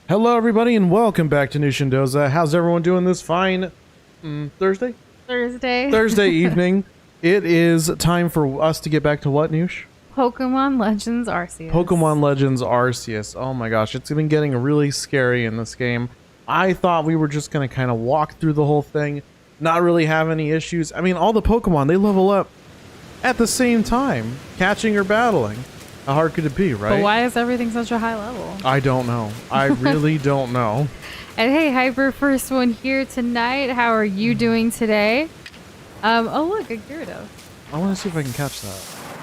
Hello, everybody, and welcome back to New Shindoza. How's everyone doing this fine Thursday? Thursday evening. It is time for us to get back to what, Noosh? Pokemon Legends Arceus. Pokemon Legends Arceus. Oh my gosh, it's been getting really scary in this game. I thought we were just going to kind of walk through the whole thing, not really have any issues. I mean, all the Pokemon, they level up at the same time, catching or battling. How hard could it be, right? But why is everything such a high level? I don't know. I really don't know. And hey, Hyper, first one here tonight. How are you doing today? Oh look, a Gyarados. I want to see if I can catch that.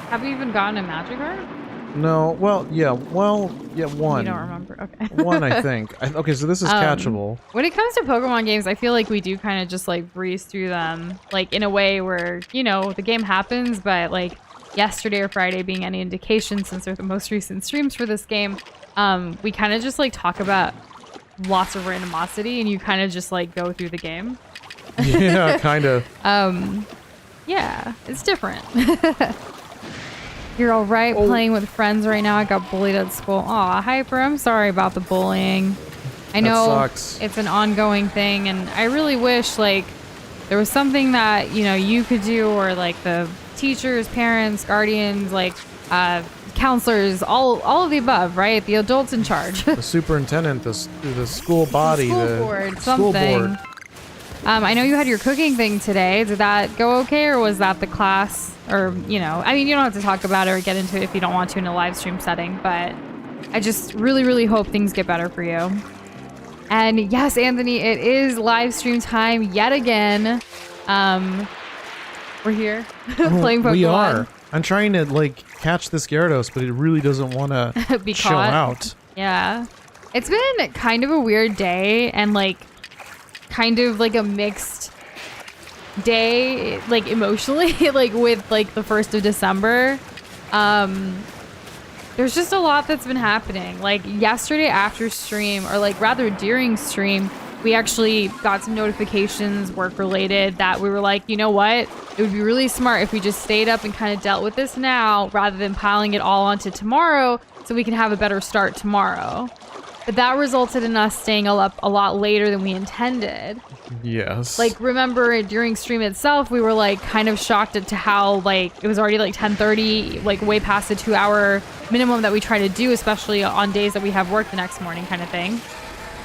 Have you even gotten a Magikarp? No, well, yeah, one. You don't remember? Okay. One, I think. Okay, so this is catchable. When it comes to Pokemon games, I feel like we do kind of just like breeze through them, like in a way where, you know, the game happens, but like yesterday or Friday being any indication, since they're the most recent streams for this game, we kind of just like talk about lots of randomosity and you kind of just like go through the game. Yeah, kind of. Yeah, it's different. You're all right playing with friends right now. I got bullied at school. Aw, Hyper, I'm sorry about the bullying. I know sucks. It's an ongoing thing, and I really wish like there was something that, you know, you could do, or like the teachers, parents, guardians, like counselors, all of the above, right? The adults in charge. The superintendent, the school body, the school board. I know you had your cooking thing today. Did that go okay, or was that the class? Or, you know, I mean, you don't have to talk about it or get into it if you don't want to in a live stream setting, but I just really, really hope things get better for you. And yes, Anthony, it is live stream time yet again. We're here playing Pokemon. We are. I'm trying to like catch this Gyarados, but it really doesn't want to be chill caught. out. Yeah. It's been kind of a weird day, and like kind of like a mixed day, like emotionally, like with like the 1st of December. There's just a lot that's been happening. Like yesterday after stream, or like rather during stream, we actually got some notifications, work related, that we were like, you know what? It would be really smart if we just stayed up and kind of dealt with this now rather than piling it all onto tomorrow so we can have a better start tomorrow. But that resulted in us staying up a lot later than we intended. Yes. Like, remember during stream itself, we were like kind of shocked at to how like it was already like 10:30, like way past the 2-hour minimum that we try to do, especially on days that we have work the next morning kind of thing.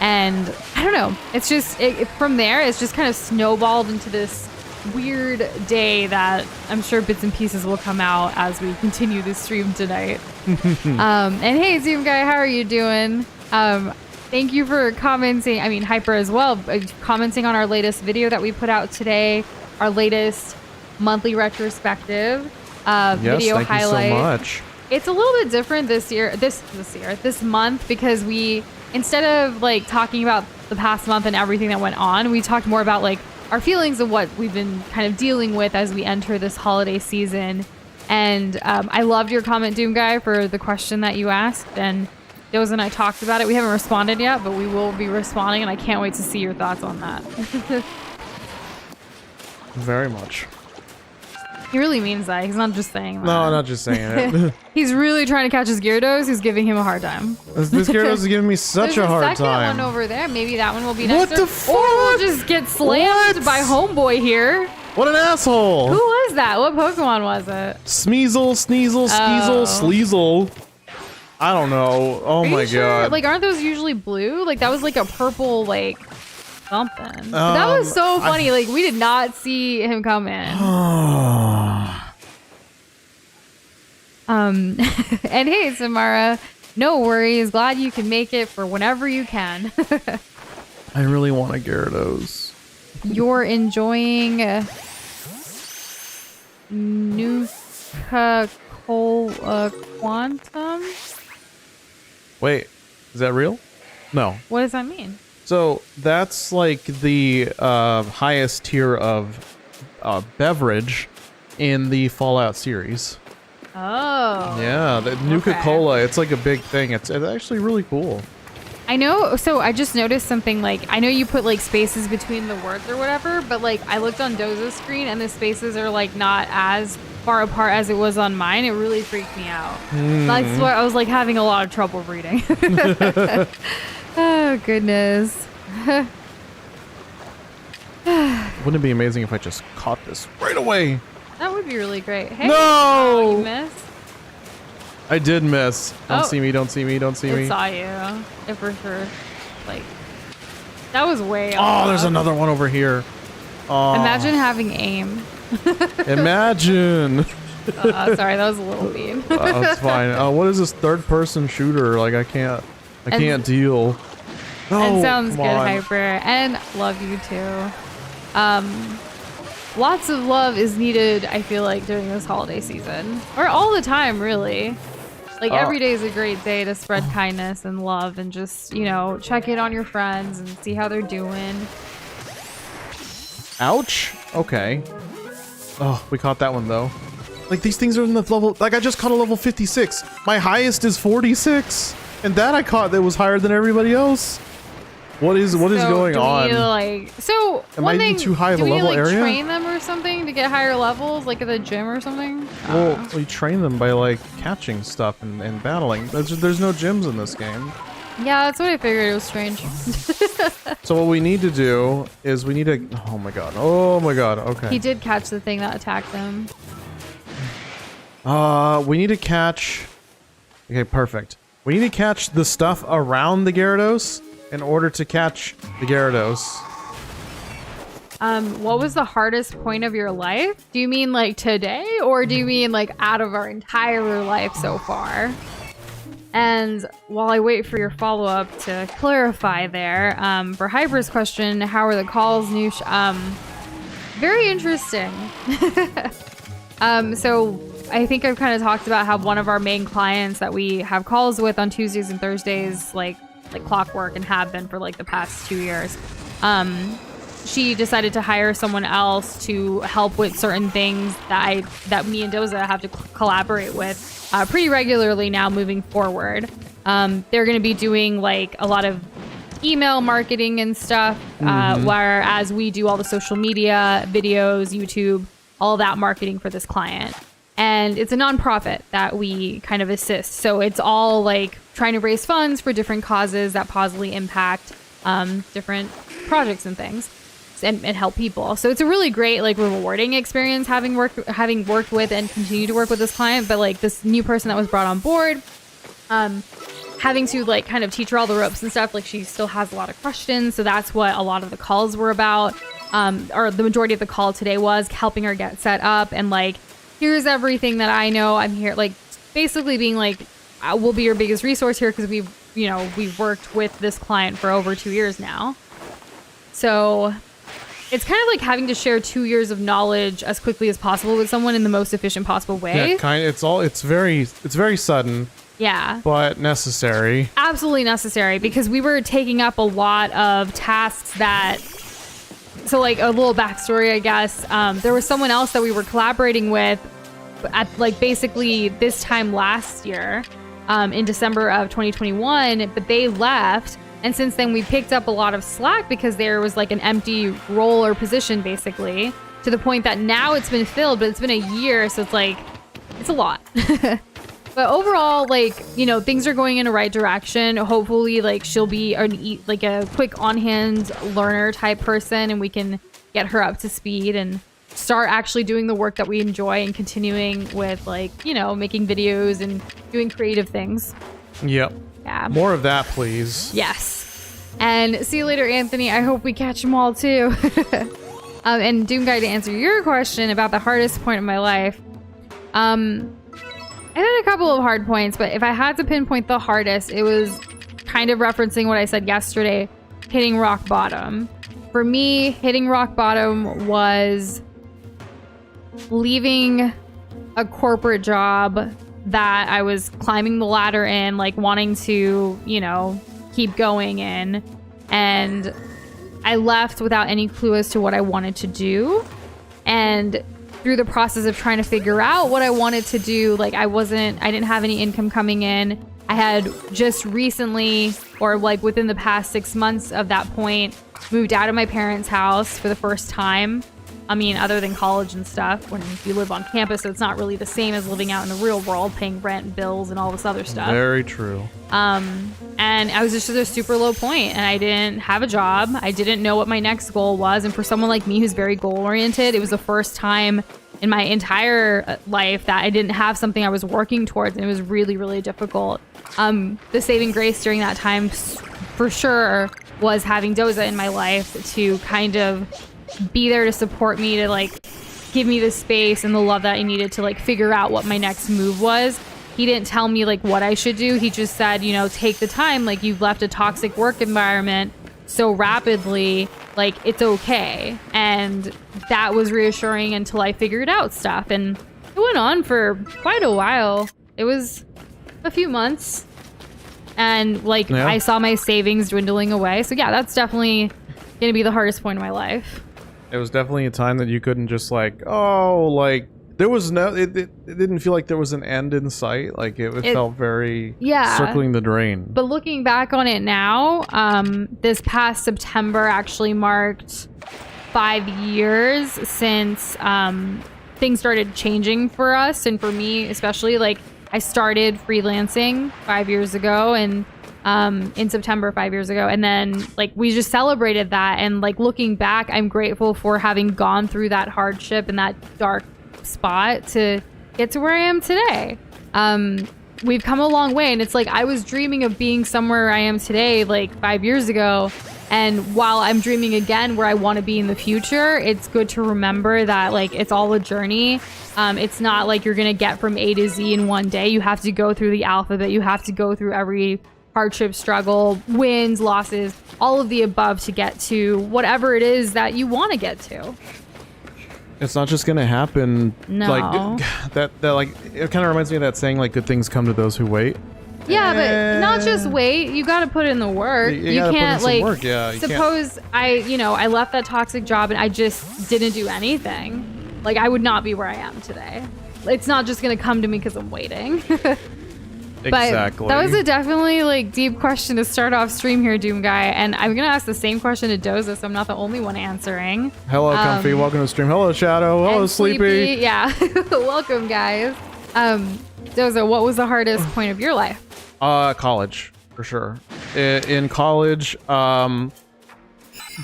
And I don't know, it's just from there it's just kind of snowballed into this weird day that I'm sure bits and pieces will come out as we continue this stream tonight. And hey, Zoom guy, how are you doing? Thank you for commenting. I mean, Hyper as well, commenting on our latest video that we put out today, our latest monthly retrospective video thank highlight. you so much. It's a little bit different this month, because we, instead of like talking about the past month and everything that went on, we talked more about like our feelings of what we've been kind of dealing with as we enter this holiday season. And I loved your comment, Doom Guy, for the question that you asked, and Doze and I talked about it. We haven't responded yet, but we will be responding, and I can't wait to see your thoughts on that. Very much. He really means that. He's not just saying that. No, I'm not just saying it. He's really trying to catch his Gyarados. Who's giving him a hard time. This Gyarados is giving me such a hard There's a second time. one over there. Maybe that one will be What nicer. the fuck? Or we'll just get slammed by Homeboy here. What an asshole! Who was that? What Pokemon was it? Smeasel, Sneasel, Skeezel, Sleazel. I don't know. Oh my god. Like, aren't those usually blue? Like, that was like a purple, like, something. That was so funny. Like, we did not see him come in. And hey, Samara, no worries. Glad you can make it for whenever you can. I really want a Gyarados. You're enjoying Nuka Cola Quantum? Wait, is that real? No. What does that mean? So that's like the highest tier of beverage in the Fallout series. Oh. Yeah, the Nuka-Cola, it's like a big thing. It's actually really cool. I know, so I just noticed something, like, I know you put like spaces between the words or whatever, but like I looked on Doza's screen and the spaces are like not as far apart as it was on mine. It really freaked me out. That's why I was like having a lot of trouble reading. Oh, goodness. Wouldn't it be amazing if I just caught this right away? That would be really great. Hey, No! oh, you missed? I did miss. Don't Oh. see me, don't see me, don't see It me. saw you. It for sure. Like, that was way Oh, off. there's another one over here. Oh, Imagine having aim. Imagine. Sorry, that was a little mean. It's fine. What is this third-person shooter? Like, I can't deal. No, And sounds come good, on. Hyper. And love you too. Lots of love is needed, I feel like, during this holiday season. Or all the time, really. Like, every day is a great day to spread kindness and love and just, you know, check in on your friends and see how they're doing. Ouch. Okay. Oh, we caught that one, though. Like, these things are in the level... Like, I just caught a level 56. My highest is 46. And that I caught that was higher than everybody else. What is going on? Am I in too high of a level area? Train them or something to get higher levels, like at the gym or something? Well, we train them by, like, catching stuff and battling. There's no gyms in this game. Yeah, that's what I figured. It was strange. So what we need to do is we need to... Oh my god. Oh my god. Okay. He did catch the thing that attacked him. We need to catch... Okay, perfect. We need to catch the stuff around the Gyarados in order to catch the Gyarados. What was the hardest point of your life? Do you mean like today, or do you mean like out of our entire life so far? And while I wait for your follow-up to clarify there, for Hyper's question, how are the calls, Noosh? Very interesting. So I think I've kind of talked about how one of our main clients that we have calls with on Tuesdays and Thursdays, like clockwork, and have been for like the past 2 years. She decided to hire someone else to help with certain things that me and Doza have to collaborate with pretty regularly now moving forward. They're going to be doing like a lot of email marketing and stuff, whereas we do all the social media, videos, YouTube, all that marketing for this client. And it's a nonprofit that we kind of assist. So it's all like trying to raise funds for different causes that positively impact different projects and things and help people. So it's a really great, like, rewarding experience having worked with and continue to work with this client. But like this new person that was brought on board, having to like kind of teach her all the ropes and stuff. Like, she still has a lot of questions. So that's what a lot of the calls were about. Or the majority of the call today was helping her get set up and like, here's everything that I know. I'm here, like, basically being like, we'll be your biggest resource here because we've worked with this client for over 2 years now. So it's kind of like having to share 2 years of knowledge as quickly as possible with someone in the most efficient possible way. Yeah, it's very sudden. Yeah. But necessary. Absolutely necessary, because we were taking up a lot of tasks that... So like a little backstory, I guess. There was someone else that we were collaborating with at like basically this time last year, in December of 2021, but they left. And since then we picked up a lot of slack because there was like an empty role or position basically, to the point that now it's been filled, but it's been a year. So it's like, it's a lot. But overall, like, you know, things are going in the right direction. Hopefully, like, she'll be a quick on-hand learner type person, and we can get her up to speed and start actually doing the work that we enjoy and continuing with, like, you know, making videos and doing creative things. Yep. Yeah. More of that, please. Yes. And see you later, Anthony. I hope we catch them all, too. And Doom Guy, to answer your question about the hardest point of my life, I had a couple of hard points, but if I had to pinpoint the hardest, it was kind of referencing what I said yesterday, hitting rock bottom. For me, hitting rock bottom was leaving a corporate job that I was climbing the ladder in, like wanting to, you know, keep going in. And I left without any clue as to what I wanted to do. And through the process of trying to figure out what I wanted to do, like I didn't have any income coming in. I had just recently, or like within the past 6 months of that point, moved out of my parents' house for the first time. I mean, other than college and stuff, when you live on campus, so it's not really the same as living out in the real world, paying rent and bills and all this other stuff. Very true. And I was just at a super low point, and I didn't have a job. I didn't know what my next goal was. And for someone like me who's very goal oriented, it was the first time in my entire life that I didn't have something I was working towards, and it was really, really difficult. The saving grace during that time, for sure, was having Doza in my life to kind of be there to support me, to like give me the space and the love that I needed to like figure out what my next move was. He didn't tell me like what I should do. He just said, you know, take the time. Like, you've left a toxic work environment so rapidly, like, it's okay. And that was reassuring until I figured out stuff. And it went on for quite a while. It was a few months. And like, yeah. I saw my savings dwindling away. So yeah, that's definitely going to be the hardest point in my life. It was definitely a time that you couldn't just like, oh, like, there was no, it didn't feel like there was an end in sight. Like, it felt very circling the drain. But looking back on it now, this past September actually marked 5 years since things started changing for us. And for me, especially, like, I started freelancing 5 years ago, and in September 5 years ago. And then like we just celebrated that. And like looking back, I'm grateful for having gone through that hardship and that dark spot to get to where I am today. We've come a long way, and it's like I was dreaming of being somewhere I am today like 5 years ago. And while I'm dreaming again where I want to be in the future, it's good to remember that like it's all a journey. It's not like you're gonna get from A to Z in one day. You have to go through the alphabet. You have to go through every hardship, struggle, wins, losses, all of the above to get to whatever it is that you want to get to. It's not just gonna happen. No. Like that like, it kind of reminds me of that saying, like, good things come to those who wait. Yeah, but not just wait. You got to put in the work. You can't put in like some work. Yeah, suppose I left that toxic job and I just didn't do anything. Like, I would not be where I am today. It's not just gonna come to me because I'm waiting. Exactly. But that was a definitely like deep question to start off stream here, Doom Guy. And I'm gonna ask the same question to Doza, so I'm not the only one answering. Hello, Comfy. Welcome to the stream. Hello, Shadow. Hello, Sleepy. Yeah. Welcome, guys. Doza, what was the hardest point of your life? College, for sure. In college,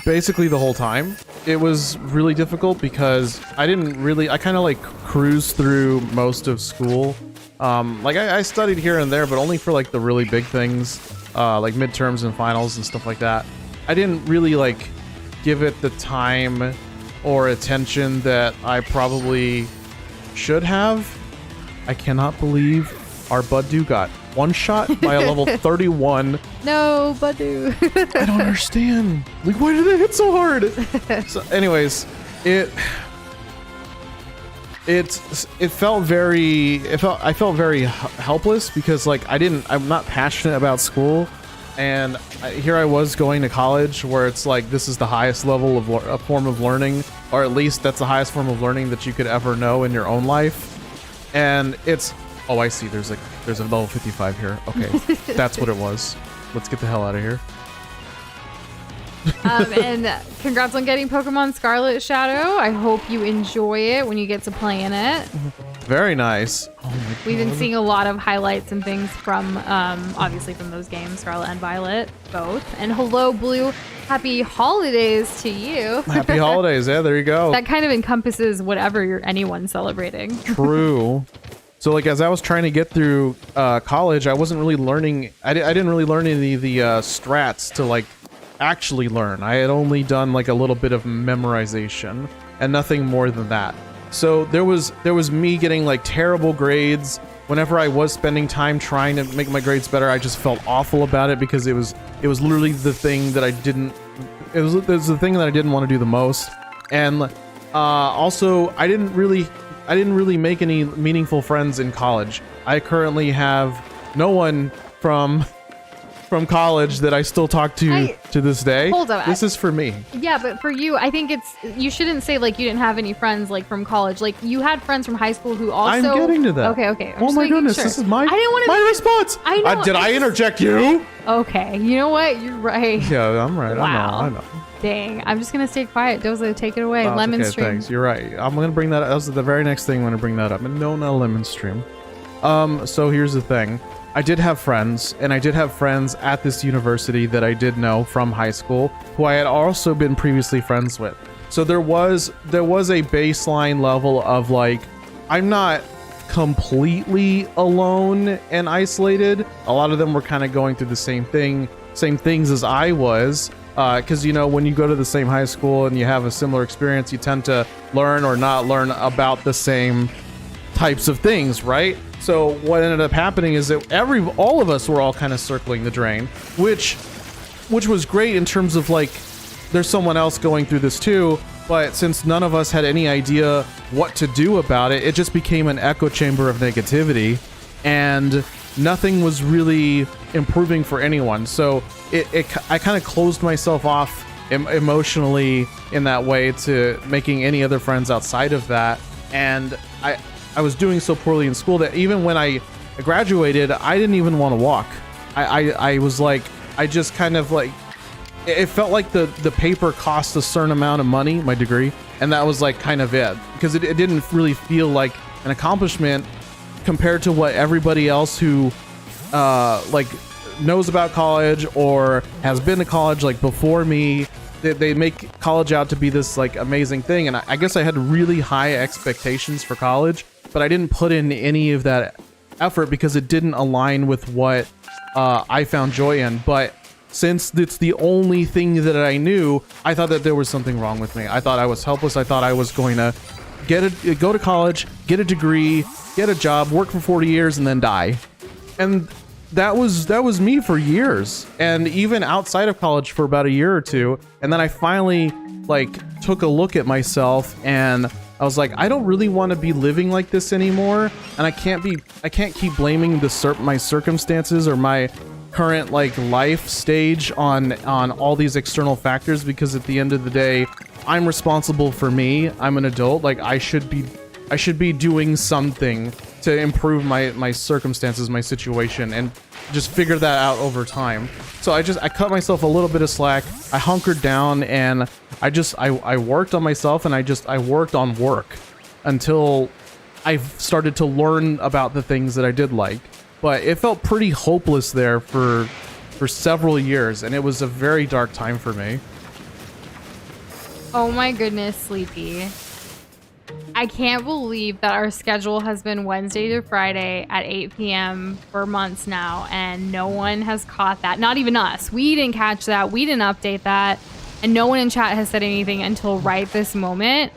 basically the whole time, it was really difficult because I kind of like cruised through most of school. Like I studied here and there, but only for like the really big things, like midterms and finals and stuff like that. I didn't really like give it the time or attention that I probably should have. I cannot believe our Buddu got one shot by a level 31. No, Buddu. I don't understand. Like, why did it hit so hard? So anyways, I felt very helpless because like I'm not passionate about school, and here I was going to college where it's like this is the highest level of a form of learning, or at least that's the highest form of learning that you could ever know in your own life. And it's, oh, I see, there's a level 55 here. Okay, that's what it was. Let's get the hell out of here. And congrats on getting Pokemon Scarlet, Shadow. I hope you enjoy it when you get to play in it. Very nice. Oh my God. We've been seeing a lot of highlights and things from, obviously from those games, Scarlet and Violet, both. And hello, Blue. Happy holidays to you. Happy holidays. Yeah, there you go. That kind of encompasses whatever anyone's celebrating. True. So like as I was trying to get through college, I wasn't really learning. I didn't really learn any of the strats to like actually learn. I had only done like a little bit of memorization and nothing more than that. So there was me getting like terrible grades. Whenever I was spending time trying to make my grades better, I just felt awful about it because it was literally the thing that I didn't. It was the thing that I didn't want to do the most. And also I didn't really make any meaningful friends in college. I currently have no one from from college that I still talk to this day. Hold up. This is for me. Yeah, but for you, I think you shouldn't say like you didn't have any friends like from college. Like you had friends from high school who also. I'm getting to that. Okay. Oh my goodness, sure. this is my. I didn't want to. My response. I know. Did I interject you? Okay, you know what? You're right. Yeah, I'm right. Wow. I know. Dang, I'm just gonna stay quiet. Doza, take it away. Oh, Lemon okay, stream. Thanks. You're right. I'm gonna bring that up. That was the very next thing I'm gonna bring that up. And no, not lemon stream. So here's the thing. I did have friends, and I did have friends at this university that I did know from high school, who I had also been previously friends with. So there was a baseline level of like, I'm not completely alone and isolated. A lot of them were kind of going through the same things as I was. Because, you know, when you go to the same high school and you have a similar experience, you tend to learn or not learn about the same types of things, right? So what ended up happening is that all of us were all kind of circling the drain, which was great in terms of like, there's someone else going through this too. But since none of us had any idea what to do about it, it just became an echo chamber of negativity, and nothing was really improving for anyone. So I kind of closed myself off emotionally in that way to making any other friends outside of that. And I was doing so poorly in school that even when I graduated, I didn't even want to walk. I was like, I just kind of like, it felt like the paper cost a certain amount of money, my degree, and that was like kind of it, because it didn't really feel like an accomplishment compared to what everybody else who like knows about college or has been to college like before me. They make college out to be this like amazing thing, and I guess I had really high expectations for college, but I didn't put in any of that effort because it didn't align with what I found joy in. But since it's the only thing that I knew, I thought that there was something wrong with me. I thought I was helpless. I thought I was going to go to college, get a degree, get a job, work for 40 years, and then die. And that was me for years, and even outside of college for about a year or two. And then I finally like took a look at myself, and I was like, I don't really want to be living like this anymore, and I can't keep blaming my circumstances or my current like life stage on all these external factors, because at the end of the day, I'm responsible for me. I'm an adult. Like I should be doing something to improve my circumstances, my situation, and just figure that out over time. So I cut myself a little bit of slack. I hunkered down, and I worked on myself, and I worked on work until I started to learn about the things that I did like. But it felt pretty hopeless there for several years, and it was a very dark time for me. Oh my goodness, Sleepy. I can't believe that our schedule has been Wednesday to Friday at 8 p.m. for months now, and no one has caught that. Not even us. We didn't catch that. We didn't update that. And no one in chat has said anything until right this moment.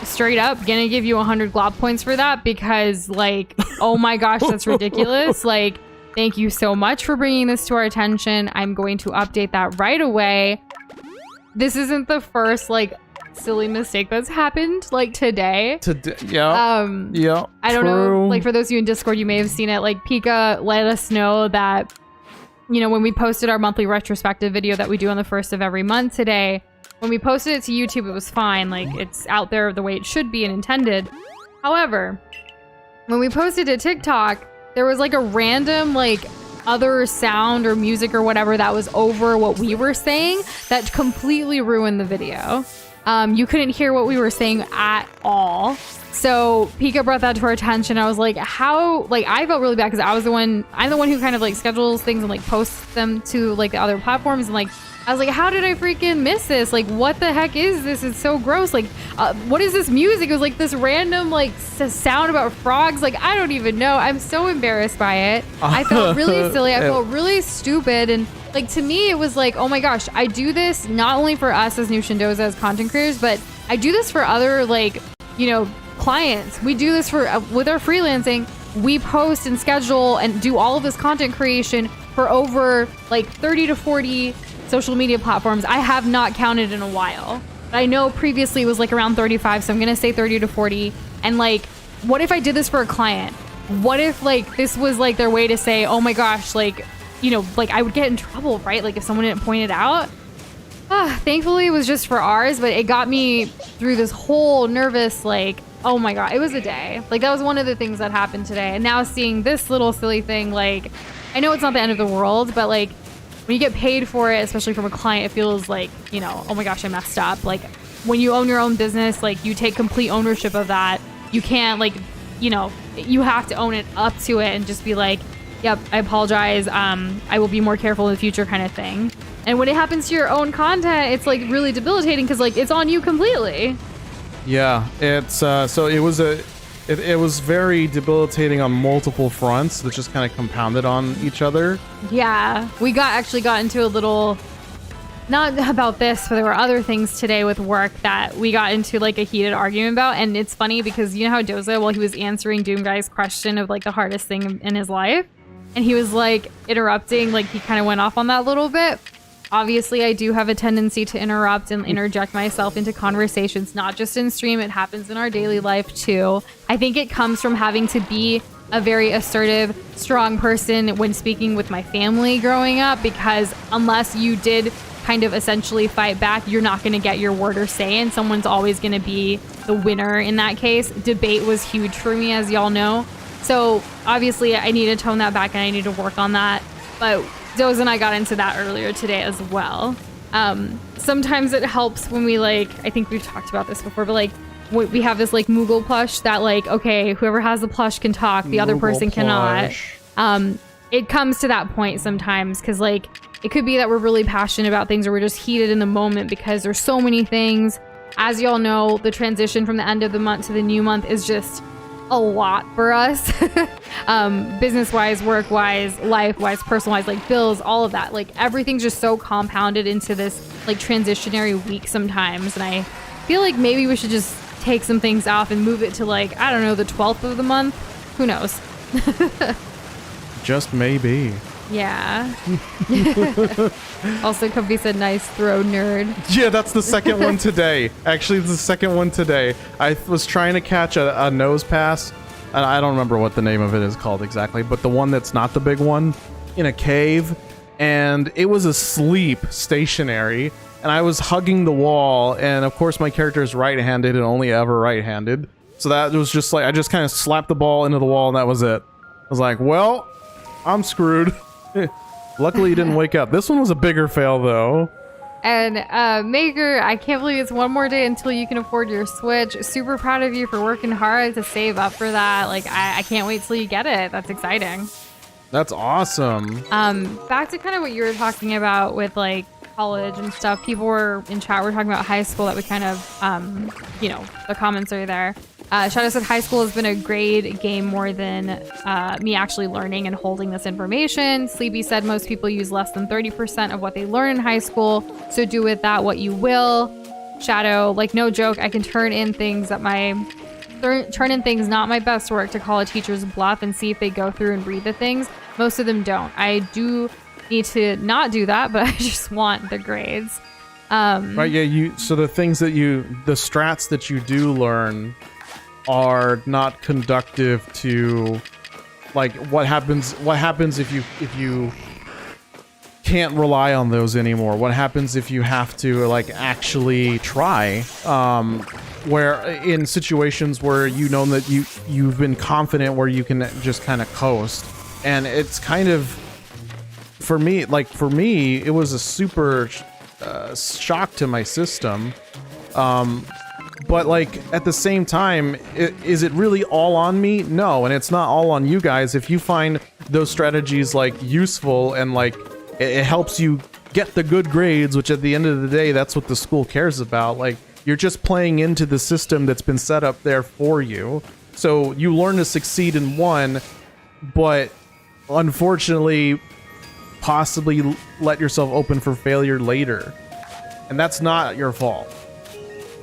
Straight up, gonna give you 100 glob points for that, because like, oh my gosh, that's ridiculous. Like, thank you so much for bringing this to our attention. I'm going to update that right away. This isn't the first like silly mistake that's happened like today. Yeah. Yeah. I don't know. Like for those of you in Discord, you may have seen it. Like Pika let us know that, you know, when we posted our monthly retrospective video that we do on the first of every month today, when we posted it to YouTube, it was fine. Like it's out there the way it should be and intended. However, when we posted to TikTok, there was like a random like other sound or music or whatever that was over what we were saying that completely ruined the video. You couldn't hear what we were saying at all. So Pika brought that to our attention. I was like, how, like, I felt really bad because I'm the one who kind of like schedules things and like posts them to like the other platforms. And like, I was like, how did I freaking miss this? Like, what the heck is this? It's so gross. Like, what is this music? It was like this random like sound about frogs. Like, I don't even know. I'm so embarrassed by it. I felt really silly. I felt really stupid. And like, to me, it was like, oh my gosh, I do this not only for us as New Shindoza as content creators, but I do this for other like, you know, clients. We do this for with our freelancing. We post and schedule and do all of this content creation for over like 30 to 40 social media platforms. I have not counted in a while. But I know previously it was like around 35, so I'm gonna say 30 to 40. And like, what if I did this for a client? What if like this was like their way to say, oh my gosh, like like I would get in trouble, right? Like if someone didn't point it out. Thankfully it was just for ours, but it got me through this whole nervous, like, oh my God, it was a day. Like that was one of the things that happened today. And now seeing this little silly thing, like, I know it's not the end of the world, but like when you get paid for it, especially from a client, it feels like, oh my gosh, I messed up. Like when you own your own business, like you take complete ownership of that. You can't like, you have to own it up to it and just be like, yep, I apologize. I will be more careful in the future kind of thing. And when it happens to your own content, it's like really debilitating because like it's on you completely. Yeah, it's so it was very debilitating on multiple fronts that just kind of compounded on each other. Yeah, we actually got into a little, not about this, but there were other things today with work that we got into like a heated argument about. And it's funny because you know how Doza, while he was answering Doom Guy's question of like the hardest thing in his life, and he was like interrupting, like he kind of went off on that a little bit. Obviously, I do have a tendency to interrupt and interject myself into conversations, not just in stream. It happens in our daily life too. I think it comes from having to be a very assertive, strong person when speaking with my family growing up, because unless you did kind of essentially fight back, you're not going to get your word or say in. Someone's always going to be the winner in that case. Debate was huge for me, as y'all know. So obviously, I need to tone that back and I need to work on that. But Doze and I got into that earlier today as well. Sometimes it helps when we like, I think we've talked about this before, but like we have this like Moogle plush that like, okay, whoever has the plush can talk, the other person cannot. It comes to that point sometimes because like it could be that we're really passionate about things or we're just heated in the moment because there's so many things. As y'all know, the transition from the end of the month to the new month is just a lot for us. Business-wise, work-wise, life-wise, personal-wise, like bills, all of that. Like everything's just so compounded into this like transitionary week sometimes. And I feel like maybe we should just take some things off and move it to like, I don't know, the 12th of the month. Who knows? Just maybe. Yeah. Also, Comfy said, nice throw, nerd. Yeah, that's the second one today. Actually, it's the second one today. I was trying to catch a nose pass, and I don't remember what the name of it is called exactly, but the one that's not the big one, in a cave, and it was asleep, stationary, and I was hugging the wall, and of course my character is right-handed and only ever right-handed, so that was just like, I just kind of slapped the ball into the wall, and that was it. I was like, well, I'm screwed. Luckily, you didn't wake up. This one was a bigger fail, though. And Maker, I can't believe it's one more day until you can afford your Switch. Super proud of you for working hard to save up for that. Like, I can't wait till you get it. That's exciting. That's awesome. Back to kind of what you were talking about with like college and stuff. People were in chat. We're talking about high school. That we kind of, the comments are there. Shadow said high school has been a grade game more than me actually learning and holding this information. Sleepy said most people use less than 30% of what they learn in high school, so do with that what you will. Shadow, like no joke, I can turn in things not my best work to call a teacher's bluff and see if they go through and read the things. Most of them don't. I do need to not do that, but I just want the grades. Right, yeah, so the things that the strats that you do learn are not conductive to like what happens if you can't rely on those anymore. What happens if you have to like actually try, where in situations where you know that you've been confident where you can just kind of coast. And it's kind of for me it was a super shock to my system. But like at the same time, is it really all on me? No, and it's not all on you guys. If you find those strategies like useful and like it helps you get the good grades, which at the end of the day, that's what the school cares about. Like you're just playing into the system that's been set up there for you. So you learn to succeed in one, but unfortunately, possibly let yourself open for failure later. And that's not your fault.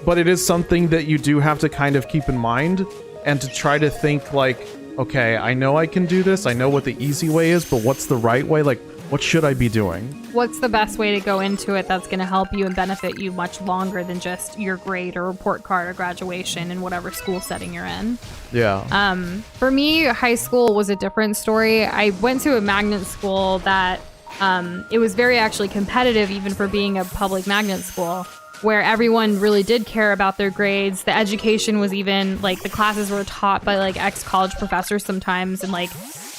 But it is something that you do have to kind of keep in mind and to try to think like, okay, I know I can do this. I know what the easy way is, but what's the right way? Like, What should I be doing? What's the best way to go into it that's going to help you and benefit you much longer than just your grade or report card or graduation in whatever school setting you're in? Yeah. For me, high school was a different story. I went to a magnet school that it was very actually competitive, even for being a public magnet school, where everyone really did care about their grades. The education was even like the classes were taught by like ex-college professors sometimes, and like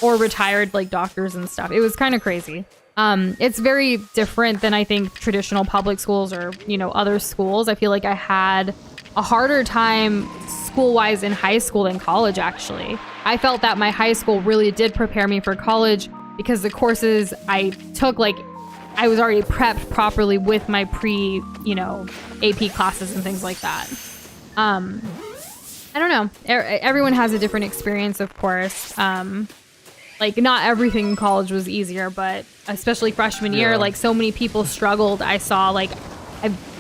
or retired like doctors and stuff. It was kind of crazy. It's very different than I think traditional public schools or, you know, other schools. I feel like I had a harder time school-wise in high school than college, actually. I felt that my high school really did prepare me for college because the courses I took, like, I was already prepped properly with my AP classes and things like that. I don't know. Everyone has a different experience, of course. Like, not everything in college was easier, but especially freshman year, like, so many people struggled. I saw, like,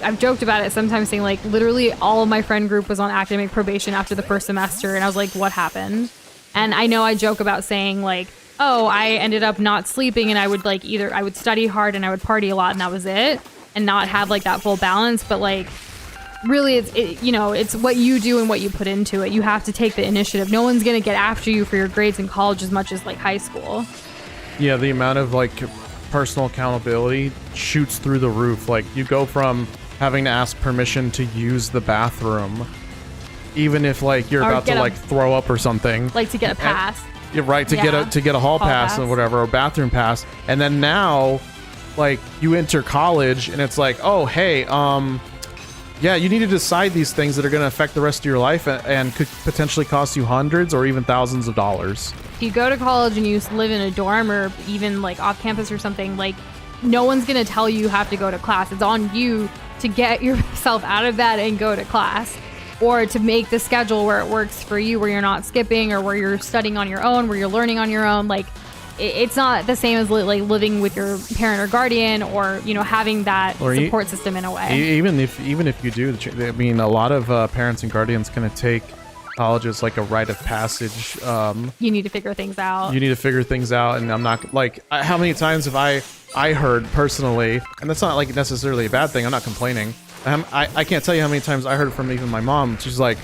I've joked about it sometimes, saying, like, literally all of my friend group was on academic probation after the first semester, and I was like, what happened? And I know I joke about saying, like, oh, I ended up not sleeping, and I would, like, either I would study hard and I would party a lot, and that was it, and not have, like, that full balance. But, like, really, it's what you do and what you put into it. You have to take the initiative. No one's going to get after you for your grades in college as much as, like, high school. Yeah, the amount of, like, personal accountability shoots through the roof. Like, you go from having to ask permission to use the bathroom, even if, like, you're about to, like, throw up or something. Like, to get a pass. You're right, to get a hall pass or whatever, or bathroom pass. And then now, like, you enter college, and it's like, oh, hey, yeah, you need to decide these things that are going to affect the rest of your life and could potentially cost you hundreds or even thousands of dollars. If you go to college and you live in a dorm or even like off campus or something, like, no one's going to tell you have to go to class. It's on you to get yourself out of that and go to class, or to make the schedule where it works for you, where you're not skipping, or where you're studying on your own, where you're learning on your own. Like, it's not the same as like living with your parent or guardian, or, you know, having that support system in a way. Even if you do, I mean, a lot of parents and guardians kind of take college as like a rite of passage. You need to figure things out. And I'm not like, how many times have I heard personally, and that's not like necessarily a bad thing. I'm not complaining. I can't tell you how many times I heard from even my mom. She's like,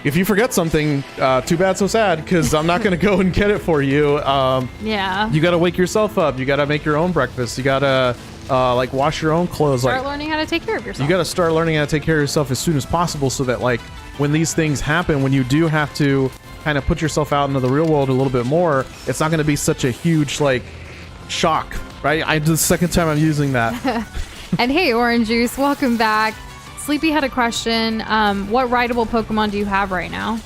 if you forget something, too bad, so sad, because I'm not going to go and get it for you. Yeah. You got to wake yourself up. You got to make your own breakfast. You got to like wash your own clothes. Start learning how to take care of yourself. You got to start learning how to take care of yourself as soon as possible, so that like when these things happen, when you do have to kind of put yourself out into the real world a little bit more, it's not going to be such a huge like shock, right? The second time I'm using that. And hey, Orange Juice, welcome back. Sleepy had a question. What rideable Pokemon do you have right now?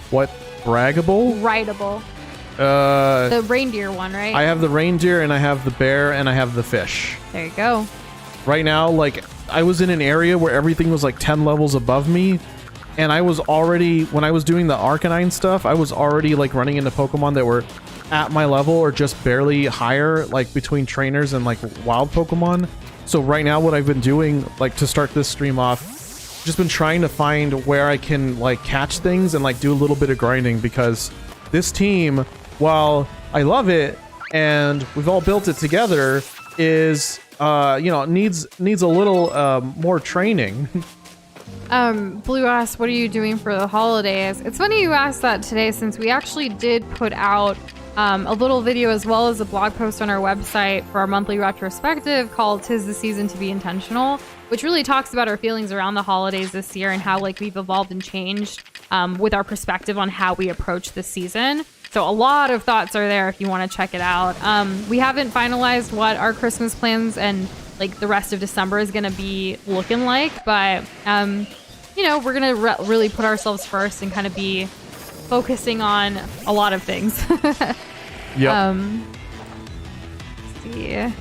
What braggable? Rideable. The reindeer one, right? I have the reindeer, and I have the bear, and I have the fish. There you go. Right now, like, I was in an area where everything was like 10 levels above me, and I was already, when I was doing the Arcanine stuff, I was already like running into Pokemon that were at my level or just barely higher, like between trainers and like wild Pokemon. So right now what I've been doing, like, to start this stream off, just been trying to find where I can like catch things and like do a little bit of grinding, because this team, while I love it and we've all built it together, is needs a little more training. Blue asks, what are you doing for the holidays? It's funny you asked that today, since we actually did put out a little video as well as a blog post on our website for our monthly retrospective called "'Tis the Season to Be Intentional," which really talks about our feelings around the holidays this year and how like we've evolved and changed with our perspective on how we approach the season. So a lot of thoughts are there if you want to check it out. We haven't finalized what our Christmas plans and like the rest of December is going to be looking like, but we're going to really put ourselves first and kind of be focusing on a lot of things. Yep. Let's see.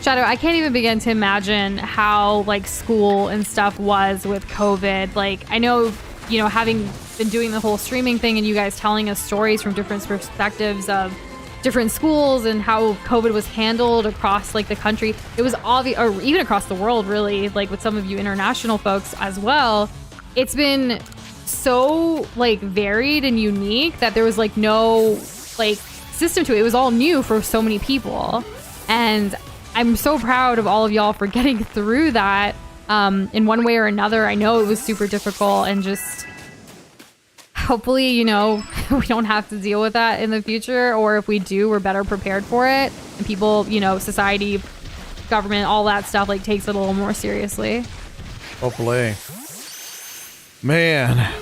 Shadow, I can't even begin to imagine how like school and stuff was with COVID. Like, I know, having been doing the whole streaming thing and you guys telling us stories from different perspectives of different schools and how COVID was handled across like the country. It was obvious, or even across the world, really, like with some of you international folks as well. It's been so like varied and unique that there was like no like system to it. It was all new for so many people. And I'm so proud of all of y'all for getting through that in one way or another. I know it was super difficult, and just hopefully, you know, we don't have to deal with that in the future, or if we do, we're better prepared for it. And people, you know, society, government, all that stuff, like, takes it a little more seriously. Hopefully. Man.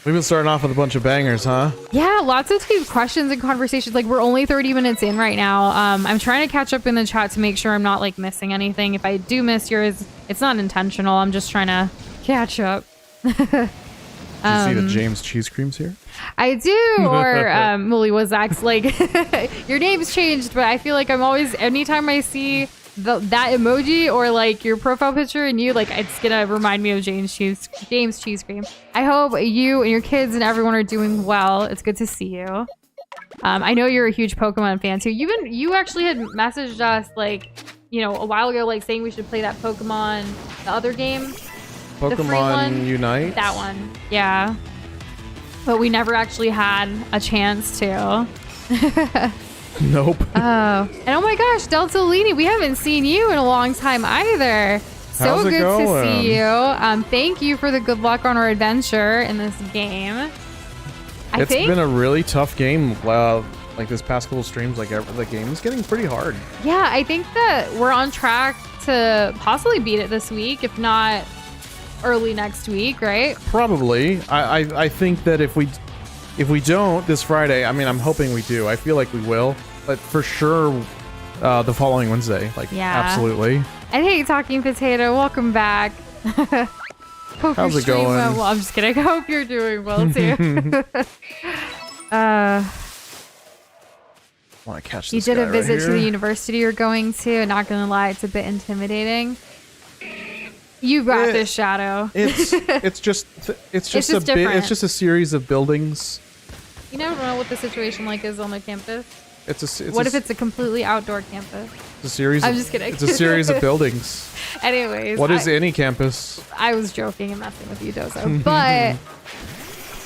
We've been starting off with a bunch of bangers, huh? Yeah, lots of deep questions and conversations. Like, we're only 30 minutes in right now. I'm trying to catch up in the chat to make sure I'm not, like, missing anything. If I do miss yours, it's not intentional. I'm just trying to catch up. Did you see that James Cheese Cream's here? I do. Or Mully was Zach's, like, your name's changed, but I feel like I'm always, anytime I see that emoji or like your profile picture and you, like, it's gonna remind me of James Cheese Cream. I hope you and your kids and everyone are doing well. It's good to see you. I know you're a huge Pokemon fan too. You actually had messaged us, like, you know, a while ago, like, saying we should play that Pokemon, the other game, Pokemon Unite. That one, yeah. But we never actually had a chance to. Nope. Oh, and oh my gosh, Delta Lini, we haven't seen you in a long time either. So How's it good going? to see you. Thank you for the good luck on our adventure in this game. It's been a really tough game. Like this past couple streams, like the game is getting pretty hard. Yeah, I think that we're on track to possibly beat it this week, if not early next week, right? Probably. I think that if we don't this Friday, I mean, I'm hoping we do. I feel like we will, but for sure the following Wednesday. Like, yeah. Absolutely. And hey, Talking Potato, welcome back. How's it going? Well, I'm just kidding. I hope you're doing well too. Want to catch you this did a guy visit right to the university you're going to. Not gonna lie, it's a bit intimidating. You got this, Shadow. It's just a series of buildings. You never know what the situation like is on the campus. What if it's a completely outdoor campus? It's a series. I'm just kidding. It's a series of buildings. Anyways, what is any campus? I was joking and messing with you, Dozo. But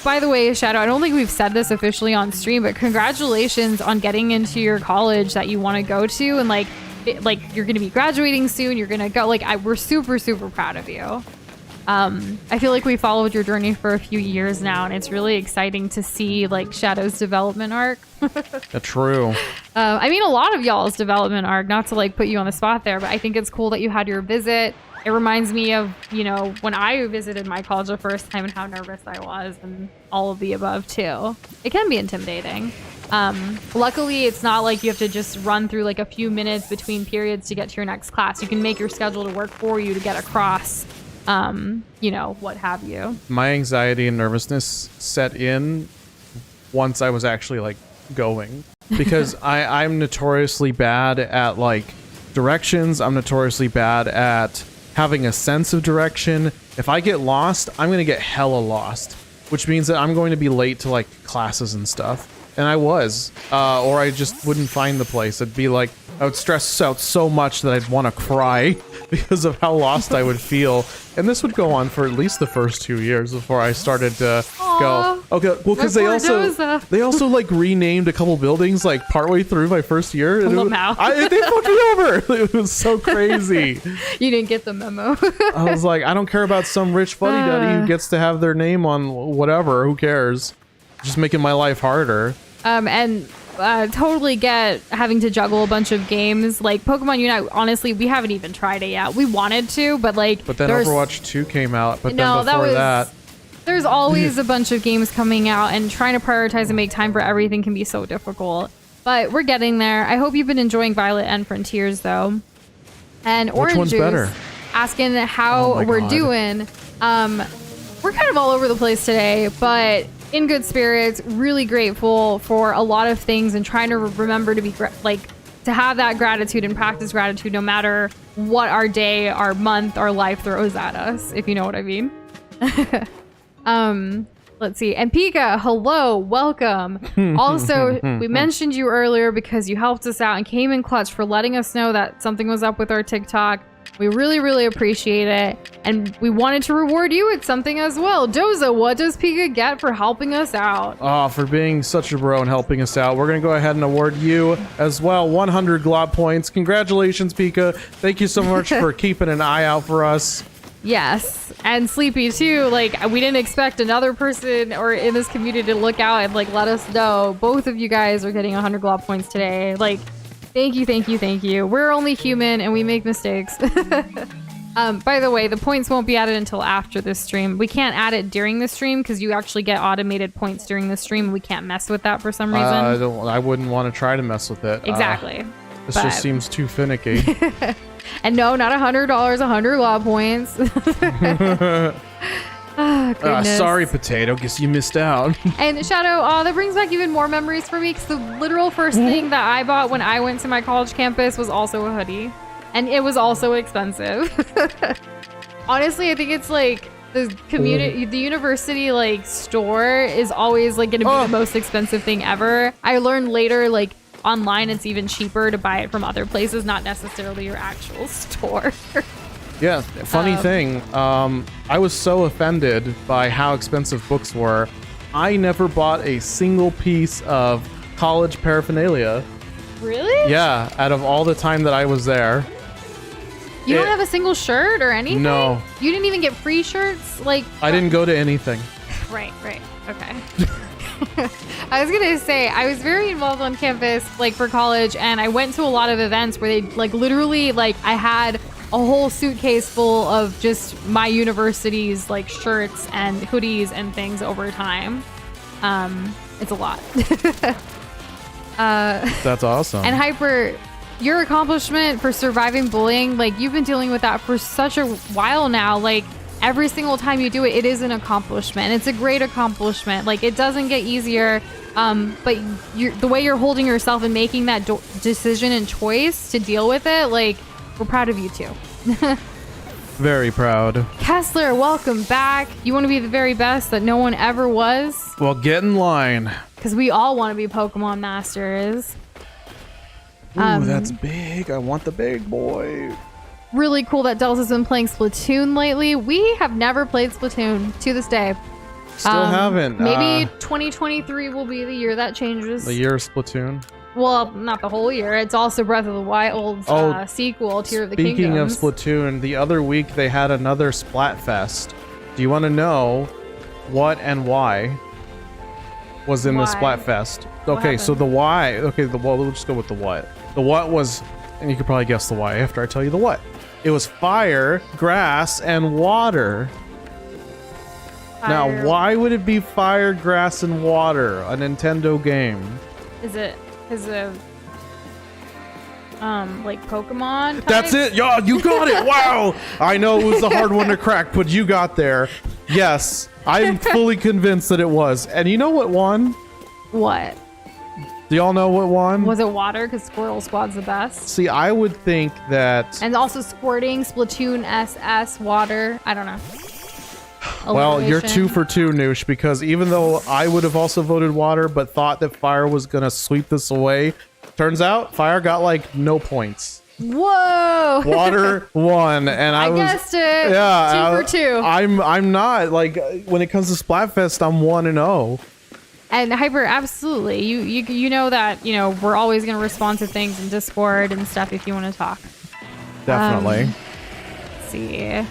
by the way, Shadow, I don't think we've said this officially on stream, but congratulations on getting into your college that you want to go to, and like you're going to be graduating soon. You're going to go. We're super, super proud of you. I feel like we followed your journey for a few years now, and it's really exciting to see like Shadow's development arc. True. I mean, a lot of y'all's development arc, not to like put you on the spot there, but I think it's cool that you had your visit. It reminds me of, you know, when I visited my college the first time and how nervous I was, and all of the above too. It can be intimidating. Luckily, it's not like you have to just run through like a few minutes between periods to get to your next class. You can make your schedule to work for you to get across, you know, what have you. My anxiety and nervousness set in once I was actually like going, because I'm notoriously bad at like directions. I'm notoriously bad at having a sense of direction. If I get lost, I'm going to get hella lost, which means that I'm going to be late to like classes and stuff. And I was, or I just wouldn't find the place. It'd be like, I would stress out so much that I'd want to cry because of how lost I would feel. And this would go on for at least the first 2 years before I started to go, okay, well, because they also like renamed a couple buildings like partway through my first year. And they fucked me over. It was so crazy. You didn't get the memo. I was like, I don't care about some rich fuddy-duddy who gets to have their name on whatever. Who cares? Just making my life harder. And totally get having to juggle a bunch of games. Like Pokemon Unite, honestly, we haven't even tried it yet. We wanted to, but like... But then Overwatch 2 came out, but then before that... There's always a bunch of games coming out, and trying to prioritize and make time for everything can be so difficult. But we're getting there. I hope you've been enjoying Violet and Frontiers, though. And Orange Which one's Juice better? Asking how we're doing. We're kind of all over the place today, but... in good spirits, really grateful for a lot of things, and trying to remember to be to have that gratitude and practice gratitude no matter what our day, our month, our life throws at us, if you know what I mean. Let's see. And Pika, hello, welcome. Also, we mentioned you earlier because you helped us out and came in clutch for letting us know that something was up with our TikTok. We really, really appreciate it. And we wanted to reward you with something as well. Doza, what does Pika get for helping us out? For being such a bro and helping us out. We're going to go ahead and award you as well 100 glob points. Congratulations, Pika. Thank you so much for keeping an eye out for us. Yes, and Sleepy too. Like, we didn't expect another person or in this community to look out and like let us know. Both of you guys are getting 100 glob points today. Like, thank you, thank you, thank you. We're only human and we make mistakes. By the way, the points won't be added until after this stream. We can't add it during the stream because you actually get automated points during the stream. We can't mess with that for some reason. I wouldn't want to try to mess with it. Exactly. This just seems too finicky. And no, not $100, 100 glob points. Sorry, Potato. Guess you missed out. And Shadow, that brings back even more memories for me because the literal first thing that I bought when I went to my college campus was also a hoodie. And it was also expensive. Honestly, I think it's like the community, the university like store is always like going to be the most expensive thing ever. I learned later, like, online it's even cheaper to buy it from other places, not necessarily your actual store. Yeah, funny thing, I was so offended by how expensive books were. I never bought a single piece of college paraphernalia. Really? Yeah, out of all the time that I was there. You don't have a single shirt or anything? No. You didn't even get free shirts? Like, I didn't go to anything. Right, okay. I was gonna say, I was very involved on campus, like, for college, and I went to a lot of events where they, like, literally, like, I had a whole suitcase full of just my university's, like, shirts and hoodies and things over time. It's a lot. That's awesome. And Hyper, your accomplishment for surviving bullying, like, you've been dealing with that for such a while now. Like, every single time you do it, it is an accomplishment. And it's a great accomplishment. Like, it doesn't get easier. But the way you're holding yourself and making that decision and choice to deal with it, like, we're proud of you too. Very proud. Kessler, welcome back. You want to be the very best that no one ever was? Well, get in line. Because we all want to be Pokemon Masters. Ooh, that's big. I want the big boy. Really cool that Dels has been playing Splatoon lately. We have never played Splatoon to this day. Still haven't. Maybe 2023 will be the year that changes. The year of Splatoon? Well, not the whole year. It's also Breath of the Wild's sequel, Tear of the Kingdoms. Speaking of Splatoon, the other week they had another Splatfest. Do you want to know what and why was in the Splatfest? Okay, so the why. Okay, we'll just go with the what. The what was, and you could probably guess the why after I tell you the what. It was fire, grass, and water. Now, why would it be fire, grass, and water? A Nintendo game. Is it because of like Pokemon types? That's it. Yeah, you got it. Wow. I know it was a hard one to crack, but you got there. Yes, I'm fully convinced that it was. And you know what won? What? Do y'all know what won? Was it water? Because Squirrel Squad's the best. See, I would think that... And also squirting, Splatoon, SS, water. I don't know. Well, you're 2 for 2, Noosh, because even though I would have also voted water, but thought that fire was going to sweep this away, turns out fire got, like, no points. Whoa! Water won, and I guessed it. Yeah, 2 for 2. I'm not, like, when it comes to Splatfest, I'm 1-0. And Hyper, absolutely. You know that, you know, we're always going to respond to things in Discord and stuff if you want to talk. Definitely. Let's see.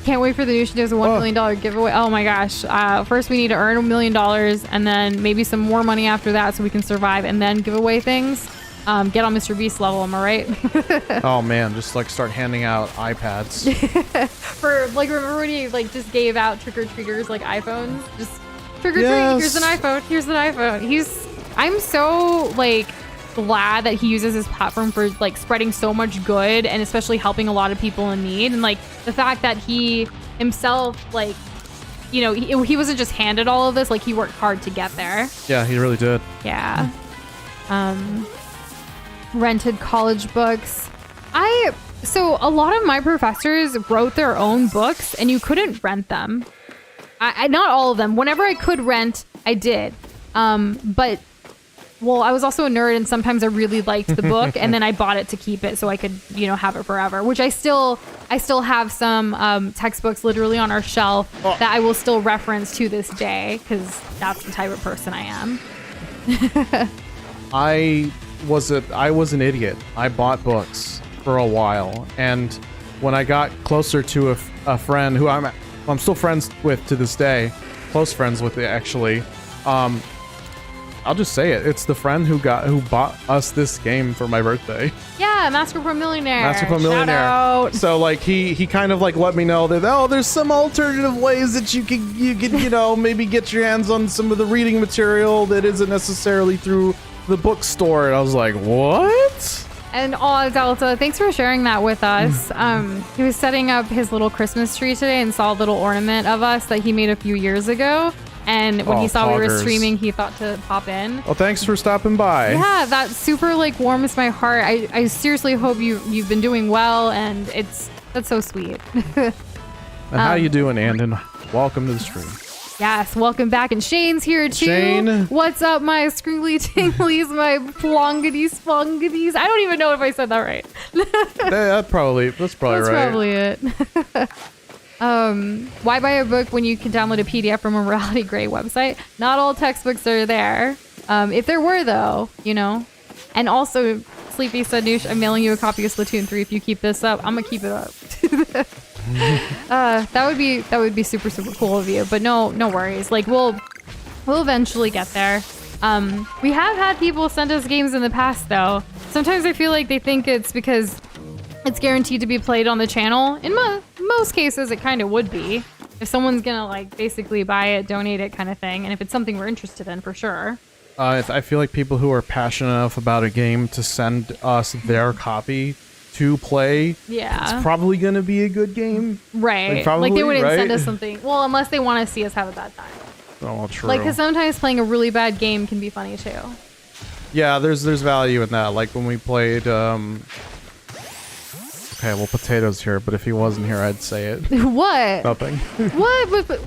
Can't wait for the new show. There's a $1 million giveaway. Oh my gosh. First we need to earn $1 million and then maybe some more money after that so we can survive and then give away things. Get on Mr. Beast level, am I right? Oh man, just like start handing out iPads. For like, remember when he like just gave out trick-or-treaters like iPhones? Just trick-or-treat, here's an iPhone, here's an iPhone. I'm so like glad that he uses his platform for like spreading so much good and especially helping a lot of people in need. And like the fact that he himself, like, you know, he wasn't just handed all of this, like he worked hard to get there. Yeah, he really did. Yeah. Rented college books. So a lot of my professors wrote their own books and you couldn't rent them. I not all of them. Whenever I could rent, I did. But well, I was also a nerd, and sometimes I really liked the book, and then I bought it to keep it so I could, have it forever. Which I still have some textbooks literally on our shelf that I will still reference to this day because that's the type of person I am. I was an idiot. I bought books for a while, and when I got closer to a friend who I'm still friends with to this day, close friends with it actually. I'll just say it. It's the friend who bought us this game for my birthday. Yeah, Master Pro Millionaire. Master Pro Millionaire. Shout out. So like he kind of like let me know that there's some alternative ways that you could maybe get your hands on some of the reading material that isn't necessarily through the bookstore. And I was like, what? And Delta, thanks for sharing that with us. He was setting up his little Christmas tree today and saw a little ornament of us that he made a few years ago. And when he saw we were streaming, he thought to pop in. Well, thanks for stopping by. Yeah, that super warms my heart. I seriously hope you've been doing well, and that's so sweet. And how you doing, Andon? Welcome to the stream. Yes, welcome back. And Shane's here too. Shane. What's up, my scringly tinglies, my plongities fongities? I don't even know if I said that right. That's probably That's right. probably it. Why buy a book when you can download a PDF from a Reality Grey website? Not all textbooks are there. If there were, though, And also, Sleepy said, Noosh, I'm mailing you a copy of Splatoon 3. If you keep this up, I'm gonna keep it up. That would be super, super cool of you. But no worries. Like we'll eventually get there. We have had people send us games in the past, though. Sometimes I feel like they think it's because it's guaranteed to be played on the channel. In most cases, it kind of would be. If someone's gonna basically buy it, donate it kind of thing. And if it's something we're interested in, for sure. I feel like people who are passionate enough about a game to send us their copy to play, it's probably going to be a good game. Right. Probably, they wouldn't right? send us something. Well, unless they want to see us have a bad time. Oh, true. Because sometimes playing a really bad game can be funny, too. Yeah, there's value in that. Like when we played... Okay, well, Potato's here, but if he wasn't here, I'd say it. What? Nothing. What? But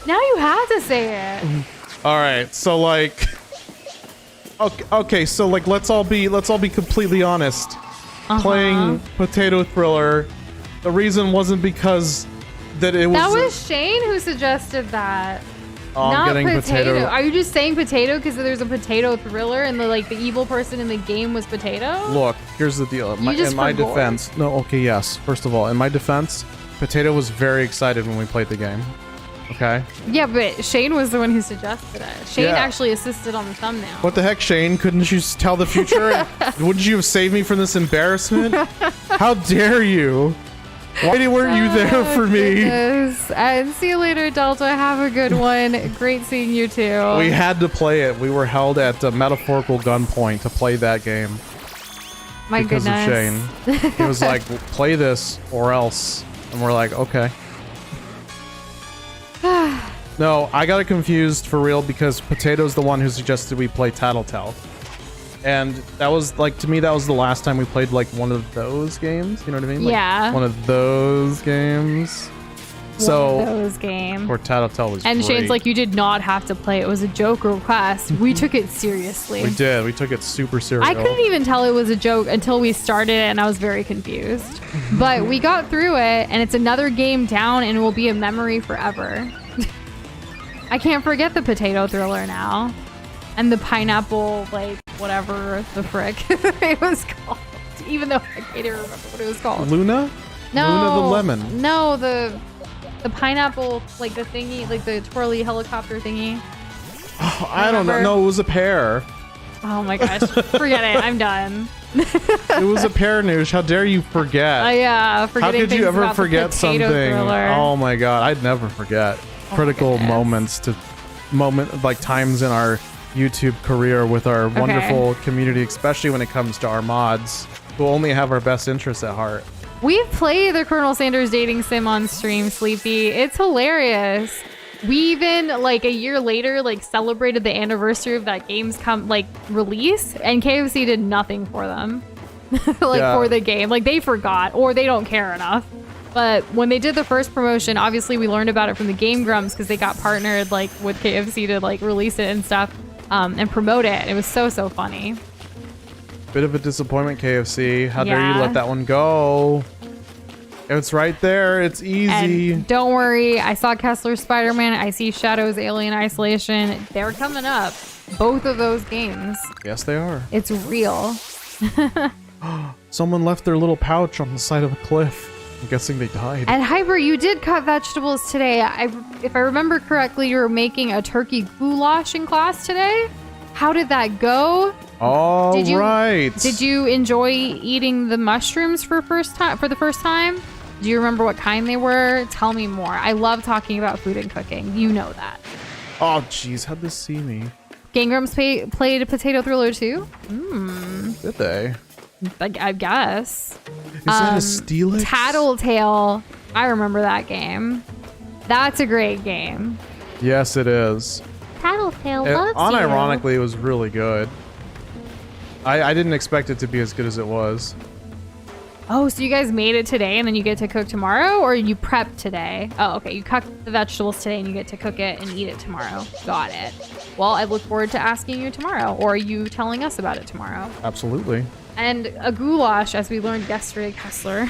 now you have to say it. All right, so okay, so let's all be completely honest. Playing Potato Thriller, the reason wasn't because that it was. That was Shane who suggested that. I'm Not getting potato. Are you just saying potato because there's a potato thriller and the evil person in the game was potato? Look, here's the deal. In my defense, yes. First of all, in my defense, Potato was very excited when we played the game. Okay. Yeah, but Shane was the one who suggested it. Shane actually assisted on the thumbnail. What the heck, Shane? Couldn't you tell the future? Wouldn't you have saved me from this embarrassment? How dare you? Why weren't you there for me? Goodness. And see you later, Delta. Have a good one. Great seeing you too. We had to play it. We were held at metaphorical gunpoint to play that game. My because goodness. of Shane. He was like, play this or else. And we're like, okay. No, I got it confused for real because Potato's the one who suggested we play Tattletale. And that was to me, that was the last time we played one of those games. You know what I mean? Yeah. One of those games. So those games. Or Tattletale was And great. Shane's like, you did not have to play. It was a joke request. We took it seriously. We did. We took it super serious. I couldn't even tell it was a joke until we started it, and I was very confused. But we got through it, and it's another game down, and it will be a memory forever. I can't forget the Potato Thriller now. And the pineapple, whatever the frick it was called. Even though I can't even remember what it was called. Luna? No. Luna the lemon. No, the pineapple, the thingy, the twirly helicopter thingy. Oh, I don't know. No, it was a pear. Oh my gosh. Forget it. I'm done. It was a pear, Noosh. How dare you forget? Yeah, forgetting How could things you ever about forget the Potato something? Thriller. Oh my god, I'd never forget. Critical goodness. times in our YouTube career with our wonderful community, especially when it comes to our mods who only have our best interests at heart. We've played the Colonel Sanders dating sim on stream, Sleepy. It's hilarious. We even a year later celebrated the anniversary of that game's release, and KFC did nothing for them. For the game. They forgot or they don't care enough. But when they did the first promotion, obviously we learned about it from the Game Grumps because they got partnered with KFC to release it and stuff. and promote it. It was so funny. Bit of a disappointment, KFC. How dare you Yeah. let that one go? It's right there. It's easy. And don't worry, I saw Kessler Spider-Man. I see Shadows Alien Isolation. They're coming up. Both of those games. Yes, they are. It's real. Someone left their little pouch on the side of a cliff. I'm guessing they died. And Hyper, you did cut vegetables today. If I remember correctly, you were making a turkey goulash in class today. How did that go? All right. Did you enjoy eating the mushrooms for the first time? Do you remember what kind they were? Tell me more. I love talking about food and cooking. You know that. Oh, jeez. How'd this see me? Gangrams played Potato Thriller too? Did they? I guess. Is that a Steelix? Tattletale. I remember that game. That's a great game. Yes, it is. Tattletale loves Unironically, it was really good. I didn't expect it to be as good as it was. Oh, so you guys made it today and then you get to cook tomorrow, or you prep today? Oh, okay. You cut the vegetables today and you get to cook it and eat it tomorrow. Got it. Well, I look forward to asking you tomorrow, or you telling us about it tomorrow. Absolutely. And a goulash, as we learned yesterday, Kessler,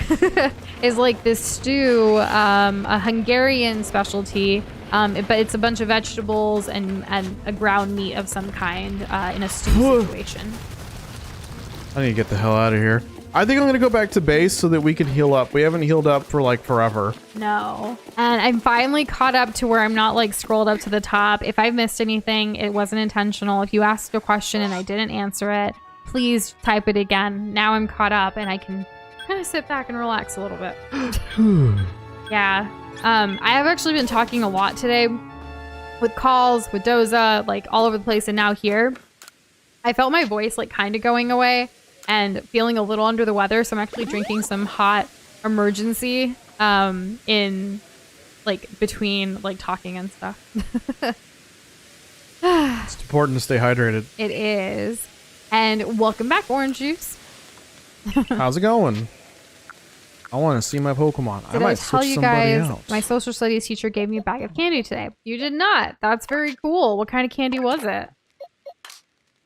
is like this stew, a Hungarian specialty, but it's a bunch of vegetables and a ground meat of some kind in a stew situation. I need to get the hell out of here. I think I'm going to go back to base so that we can heal up. We haven't healed up for like forever. No. And I'm finally caught up to where I'm not like scrolled up to the top. If I've missed anything, it wasn't intentional. If you asked a question and I didn't answer it, please type it again. Now I'm caught up and I can kind of sit back and relax a little bit. Yeah. I have actually been talking a lot today with calls, with Doza, like all over the place, and now here. I felt my voice like kind of going away and feeling a little under the weather, so I'm actually drinking some hot emergency in like between like talking and stuff. It's important to stay hydrated. It is. And welcome back, Orange Juice. How's it going? I want to see my Pokemon. I Did might I tell switch you somebody guys out. my social studies teacher gave me a bag of candy today? You did not. That's very cool. What kind of candy was it?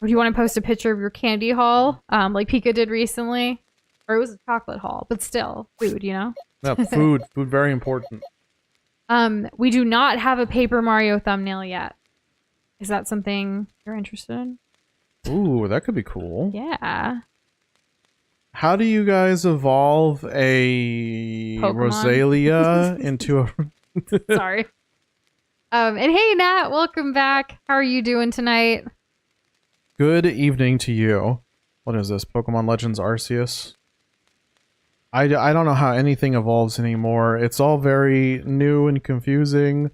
Or do you want to post a picture of your candy haul, like Pika did recently? Or it was a chocolate haul, but still, food, you know? No, food. Food, very important. We do not have a Paper Mario thumbnail yet. Is that something you're interested in? Ooh, that could be cool. Yeah. How do you guys evolve a Pokemon? Rosalia into a... Sorry. And hey, Nat, welcome back. How are you doing tonight? Good evening to you. What is this? Pokemon Legends Arceus? I don't know how anything evolves anymore. It's all very new and confusing.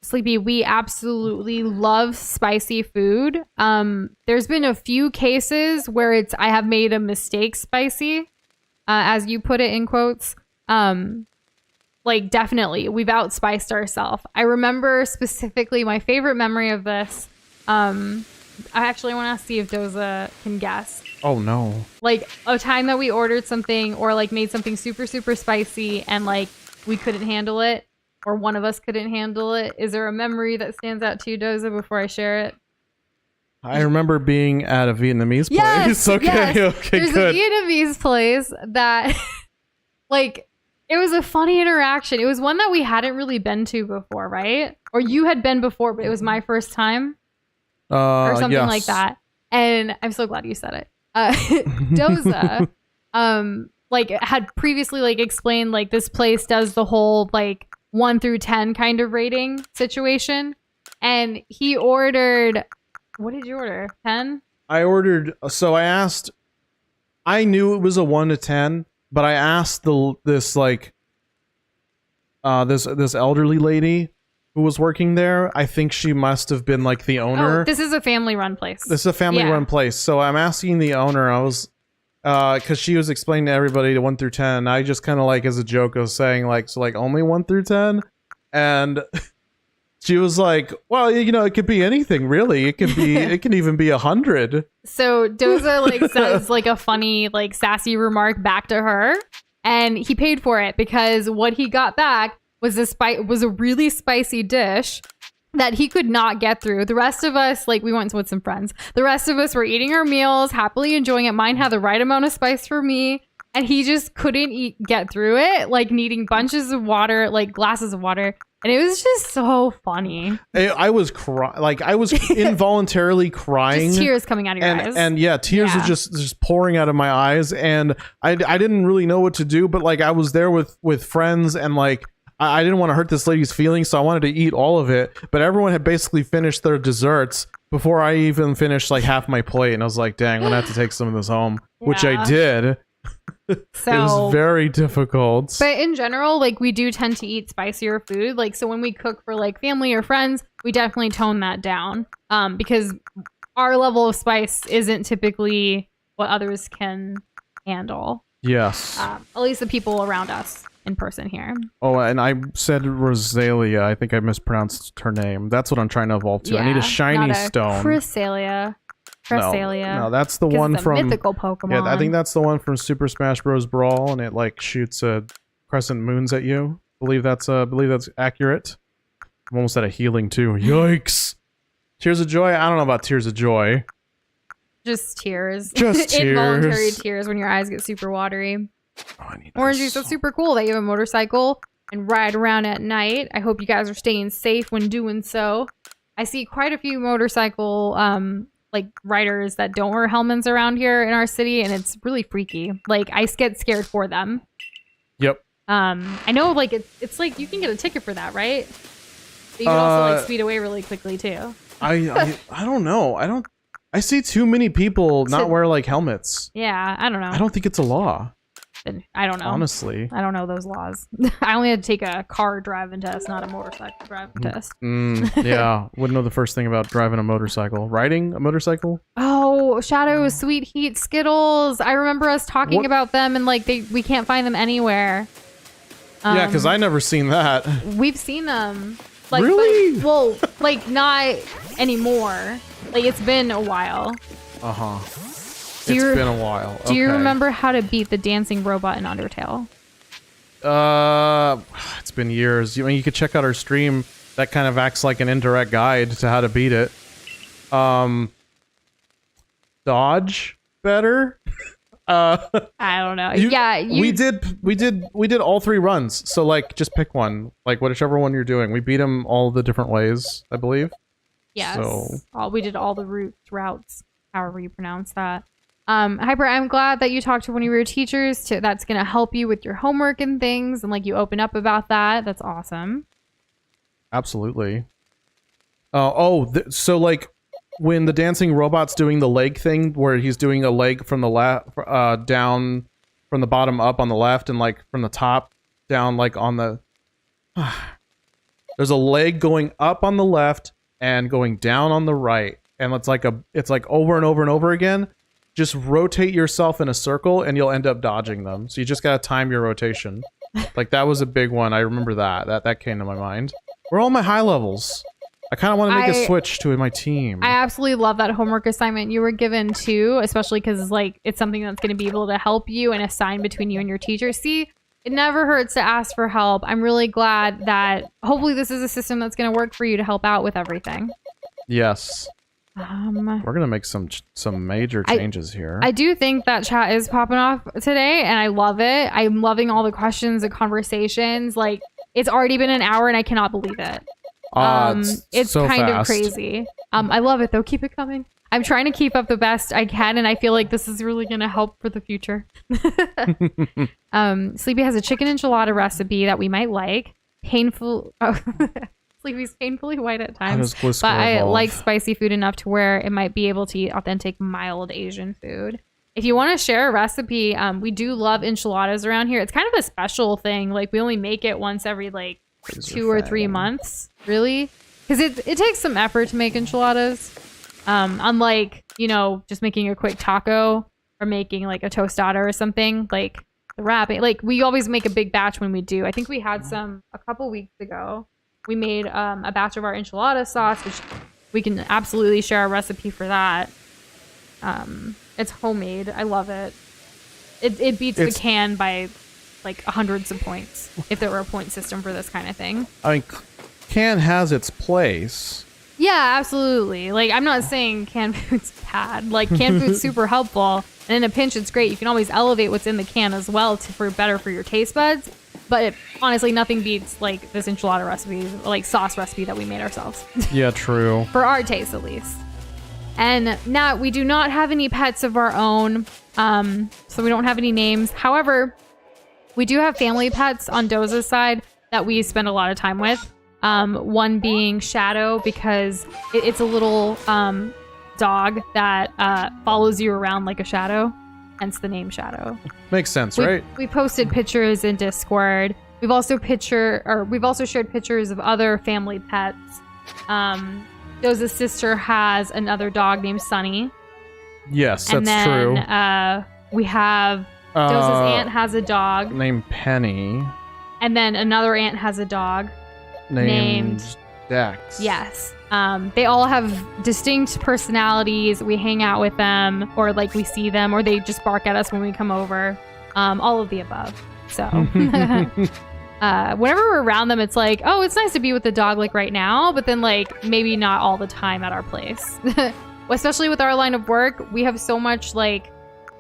Sleepy, we absolutely love spicy food. There's been a few cases where I have made a mistake spicy, as you put it in quotes. Like definitely, we've outspiced ourselves. I remember specifically my favorite memory of this. I actually want to see if Doza can guess. Oh no. Like a time that we ordered something or like made something super, super spicy and like we couldn't handle it or one of us couldn't handle it. Is there a memory that stands out to you, Doza, before I share it? I remember being at a Vietnamese place. Yes, Okay, yes. okay, There's good. a Vietnamese place that like it was a funny interaction. It was one that we hadn't really been to before, right? Or you had been before, but it was my first time. Or something yes. like that. And I'm so glad you said it. Doza, like had previously like explained like this place does the whole like 1 through 10 kind of rating situation. And he ordered, what did you order? 10? I ordered, so I asked, I knew it was a 1 to 10, but I asked this elderly lady who was working there. I think she must have been like the owner. Oh, this is a family run place. This is a family run place. So I'm asking the owner, I was, cause she was explaining to everybody to 1 through 10. I just kind of like as a joke was saying like, so like only 1 through 10. And she was like, well, you know, it could be anything really. It could be, it can even be 100. So Doza like says like a funny, like sassy remark back to her and he paid for it because what he got back was a really spicy dish that he could not get through. The rest of us, like, we went with some friends. The rest of us were eating our meals, happily enjoying it. Mine had the right amount of spice for me, and he just couldn't get through it, like needing bunches of water, like glasses of water. And it was just so funny. I was I was involuntarily crying. Just tears coming out of your eyes. And yeah, tears were just pouring out of my eyes. And I didn't really know what to do, but like I was there with friends, and like I didn't want to hurt this lady's feelings, so I wanted to eat all of it. But everyone had basically finished their desserts before I even finished like half my plate. And I was like, dang, I'm gonna have to take some of this home, which I did. So, it was very difficult. But in general, like, we do tend to eat spicier food. Like, so when we cook for like family or friends, we definitely tone that down. Because our level of spice isn't typically what others can handle. Yes. At least the people around us in person here. Oh, and I said Rosalia. I think I mispronounced her name. That's what I'm trying to evolve to. Yeah, I need a shiny not stone. Cresselia. No, that's the one it's a from mythical Pokemon. Yeah, I think that's the one from Super Smash Bros. Brawl, and it like shoots crescent moons at you. Believe that's accurate. I'm almost out of healing too. Yikes! Tears of Joy. I don't know about Tears of Joy. Just tears. Just tears. Involuntary tears when your eyes get super watery. Oh, I need Orange this. Juice, that's super cool that you have a motorcycle and ride around at night. I hope you guys are staying safe when doing so. I see quite a few motorcycle like riders that don't wear helmets around here in our city, and it's really freaky. Like, I get scared for them. Yep. I know, like, it's like you can get a ticket for that, right? But you can also like speed away really quickly too. I don't know. I see too many people not wear like helmets. Yeah, I don't know. I don't think it's a law. I don't know. Honestly. I don't know those laws. I only had to take a car driving test, not a motorcycle driving test. Yeah. Wouldn't know the first thing about driving a motorcycle. Riding a motorcycle? Oh, Shadow, Sweet Heat, Skittles. I remember us talking about them, and like we can't find them anywhere. Yeah, because I never seen that. We've seen them. Like, really? Well, like, not anymore. Like, it's been a while. Uh-huh. It's been a while. Do you remember how to beat the dancing robot in Undertale? It's been years. You could check out our stream. That kind of acts like an indirect guide to how to beat it. Dodge better? I don't know. We did all 3 runs. So like, just pick one. Like, whichever one you're doing. We beat them all the different ways, I believe. Yes. So we did all the routes, however you pronounce that. Hyper, I'm glad that you talked to one of your teachers. That's going to help you with your homework and things, and like you open up about that. That's awesome. Absolutely. So like when the dancing robot's doing the leg thing, where he's doing a leg from the left down, from the bottom up on the left, and like from the top down, like on the there's a leg going up on the left and going down on the right, and it's like over and over and over again. Just rotate yourself in a circle and you'll end up dodging them. So you just gotta time your rotation. Like, that was a big one. I remember that came to my mind. Where are all my high levels? I kind of want to make a switch to my team. I absolutely love that homework assignment you were given too, especially because like it's something that's going to be able to help you and assign between you and your teacher. See, it never hurts to ask for help. I'm really glad that hopefully this is a system that's going to work for you to help out with everything. Yes. We're gonna make some major changes here. I do think that chat is popping off today, and I love it. I'm loving all the questions and conversations. Like, it's already been an hour, and I cannot believe it. It's so kind fast. of crazy. I love it though. Keep it coming. I'm trying to keep up the best I can, and I feel like this is really gonna help for the future. Sleepy has a chicken enchilada recipe that we might like. Sleepy's painfully white at times, but I like spicy food enough to where it might be able to eat authentic, mild Asian food. If you want to share a recipe, we do love enchiladas around here. It's kind of a special thing. Like, we only make it once every like 2 or 3 months, really, because it takes some effort to make enchiladas. Unlike, just making a quick taco or making like a tostada or something. Like, the wrapping, like, we always make a big batch when we do. I think we had some a couple weeks ago. We made a batch of our enchilada sauce, which we can absolutely share a recipe for that. It's homemade. I love it. It beats the can by like hundreds of points if there were a point system for this kind of thing. I mean, can has its place. Yeah, absolutely. Like, I'm not saying canned food's bad. Like, canned food's super helpful. And in a pinch, it's great. You can always elevate what's in the can as well for better for your taste buds. But honestly, nothing beats like this enchilada recipe, like sauce recipe that we made ourselves. Yeah, true. For our taste, at least. And now we do not have any pets of our own, so we don't have any names. However, we do have family pets on Doza's side that we spend a lot of time with. One being Shadow, because it's a little dog that follows you around like a shadow. Hence the name Shadow. Makes sense, right? We posted pictures in Discord. We've also shared pictures of other family pets. Doza's sister has another dog named Sunny. Yes, and that's then, true. We have Doza's aunt has a dog named Penny. And then another aunt has a dog named Dex. Yes. They all have distinct personalities. We hang out with them, or like we see them, or they just bark at us when we come over. All of the above. So whenever we're around them, it's like, oh, it's nice to be with the dog like right now, but then like maybe not all the time at our place. Especially with our line of work, we have so much like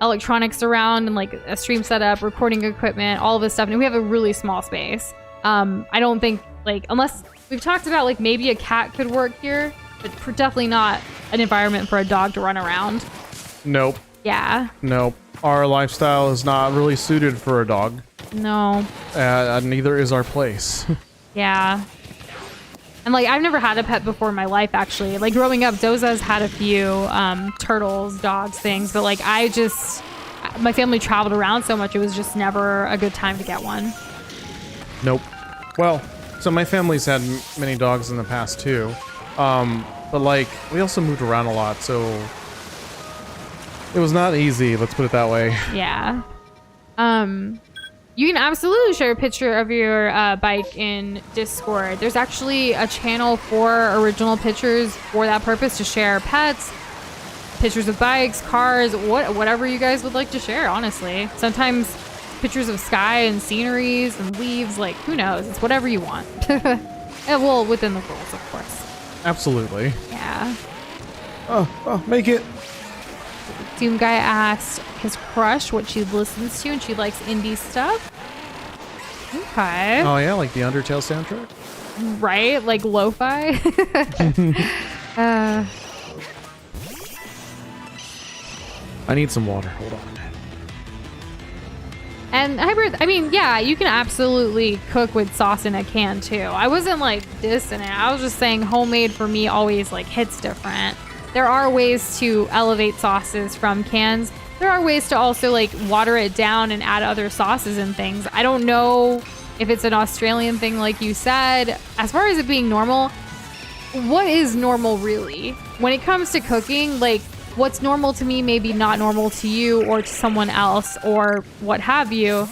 electronics around and like a stream setup, recording equipment, all of this stuff, and we have a really small space. I don't think like, unless we've talked about like maybe a cat could work here, but definitely not an environment for a dog to run around. Nope. Yeah. Nope. Our lifestyle is not really suited for a dog. No. Neither is our place. Yeah. And like, I've never had a pet before in my life, actually. Like growing up, Doza's had a few turtles, dogs, things, but like my family traveled around so much, it was just never a good time to get one. Nope. Well, so my family's had many dogs in the past too. But like, we also moved around a lot, so it was not easy, let's put it that way. Yeah. You can absolutely share a picture of your bike in Discord. There's actually a channel for original pictures for that purpose, to share pets, pictures of bikes, cars, whatever you guys would like to share, honestly. Sometimes pictures of sky and sceneries and leaves, like, who knows? It's whatever you want. Well, within the rules, of course. Absolutely. Yeah. Oh, make it. Doom Guy asked his crush what she listens to, and she likes indie stuff. Okay. Oh yeah, like the Undertale soundtrack? Right? Like lo-fi? I need some water. Hold on. And hybrid, I mean, yeah, you can absolutely cook with sauce in a can too. I wasn't like dissing it. I was just saying homemade for me always like hits different. There are ways to elevate sauces from cans. There are ways to also like water it down and add other sauces and things. I don't know if it's an Australian thing like you said. As far as it being normal, what is normal really? When it comes to cooking, like what's normal to me may be not normal to you or to someone else or what have you.